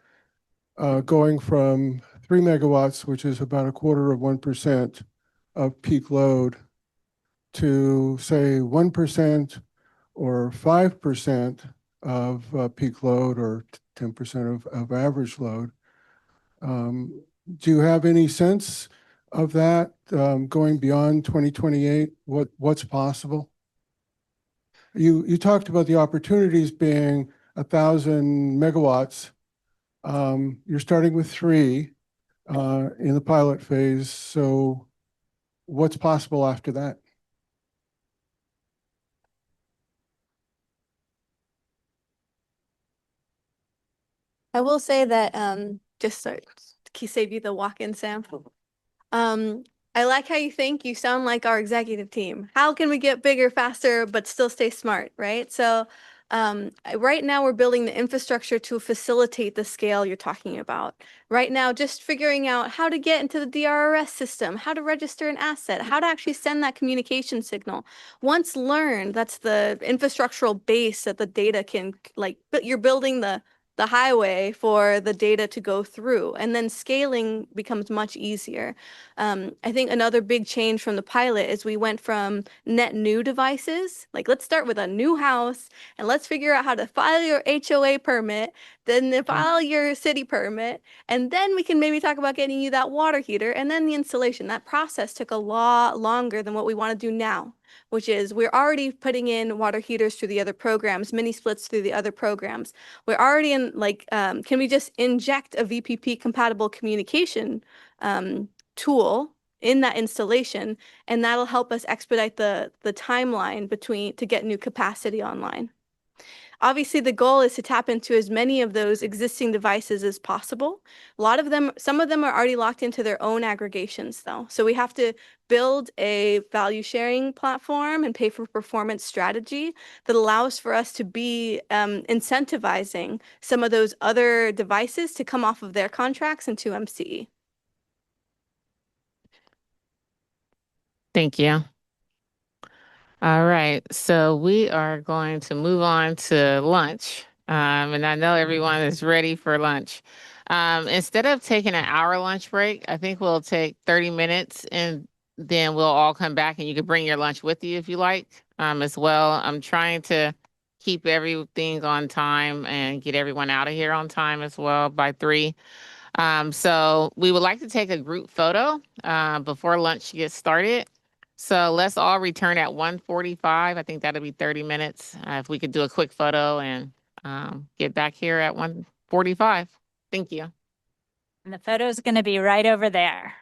going from 3 megawatts, which is about 0.25% of peak load, to say 1% or 5% of peak load, or 10% of average load? Do you have any sense of that going beyond 2028? What's possible? You talked about the opportunities being 1,000 megawatts. You're starting with 3 in the pilot phase. So what's possible after that? I will say that just to save you the walk-in, Sam. I like how you think. You sound like our executive team. How can we get bigger, faster, but still stay smart, right? So right now we're building the infrastructure to facilitate the scale you're talking about. Right now, just figuring out how to get into the DRRS system, how to register an asset, how to actually send that communication signal. Once learned, that's the infrastructural base that the data can, but you're building the highway for the data to go through, and then scaling becomes much easier. I think another big change from the pilot is we went from net new devices, like let's start with a new house and let's figure out how to file your HOA permit, then file your city permit, and then we can maybe talk about getting you that water heater, and then the installation. That process took a lot longer than what we want to do now, which is we're already putting in water heaters through the other programs, mini splits through the other programs. We're already in can we just inject a VPP compatible communication tool in that installation, and that'll help us expedite the timeline to get new capacity online. Obviously, the goal is to tap into as many of those existing devices as possible. A lot of them, some of them are already locked into their own aggregations though. So we have to build a value sharing platform and pay for performance strategy that allows for us to be incentivizing some of those other devices to come off of their contracts into MCE. Thank you. All right, so we are going to move on to lunch. And I know everyone is ready for lunch. Instead of taking an hour lunch break, I think we'll take 30 minutes and then we'll all come back and you can bring your lunch with you if you like as well. I'm trying to keep everything on time and get everyone out of here on time as well by 3. So we would like to take a group photo before lunch gets started. So let's all return at 1:45. I think that'll be 30 minutes. If we could do a quick photo and get back here at 1:45. Thank you. And the photo is going to be right over there.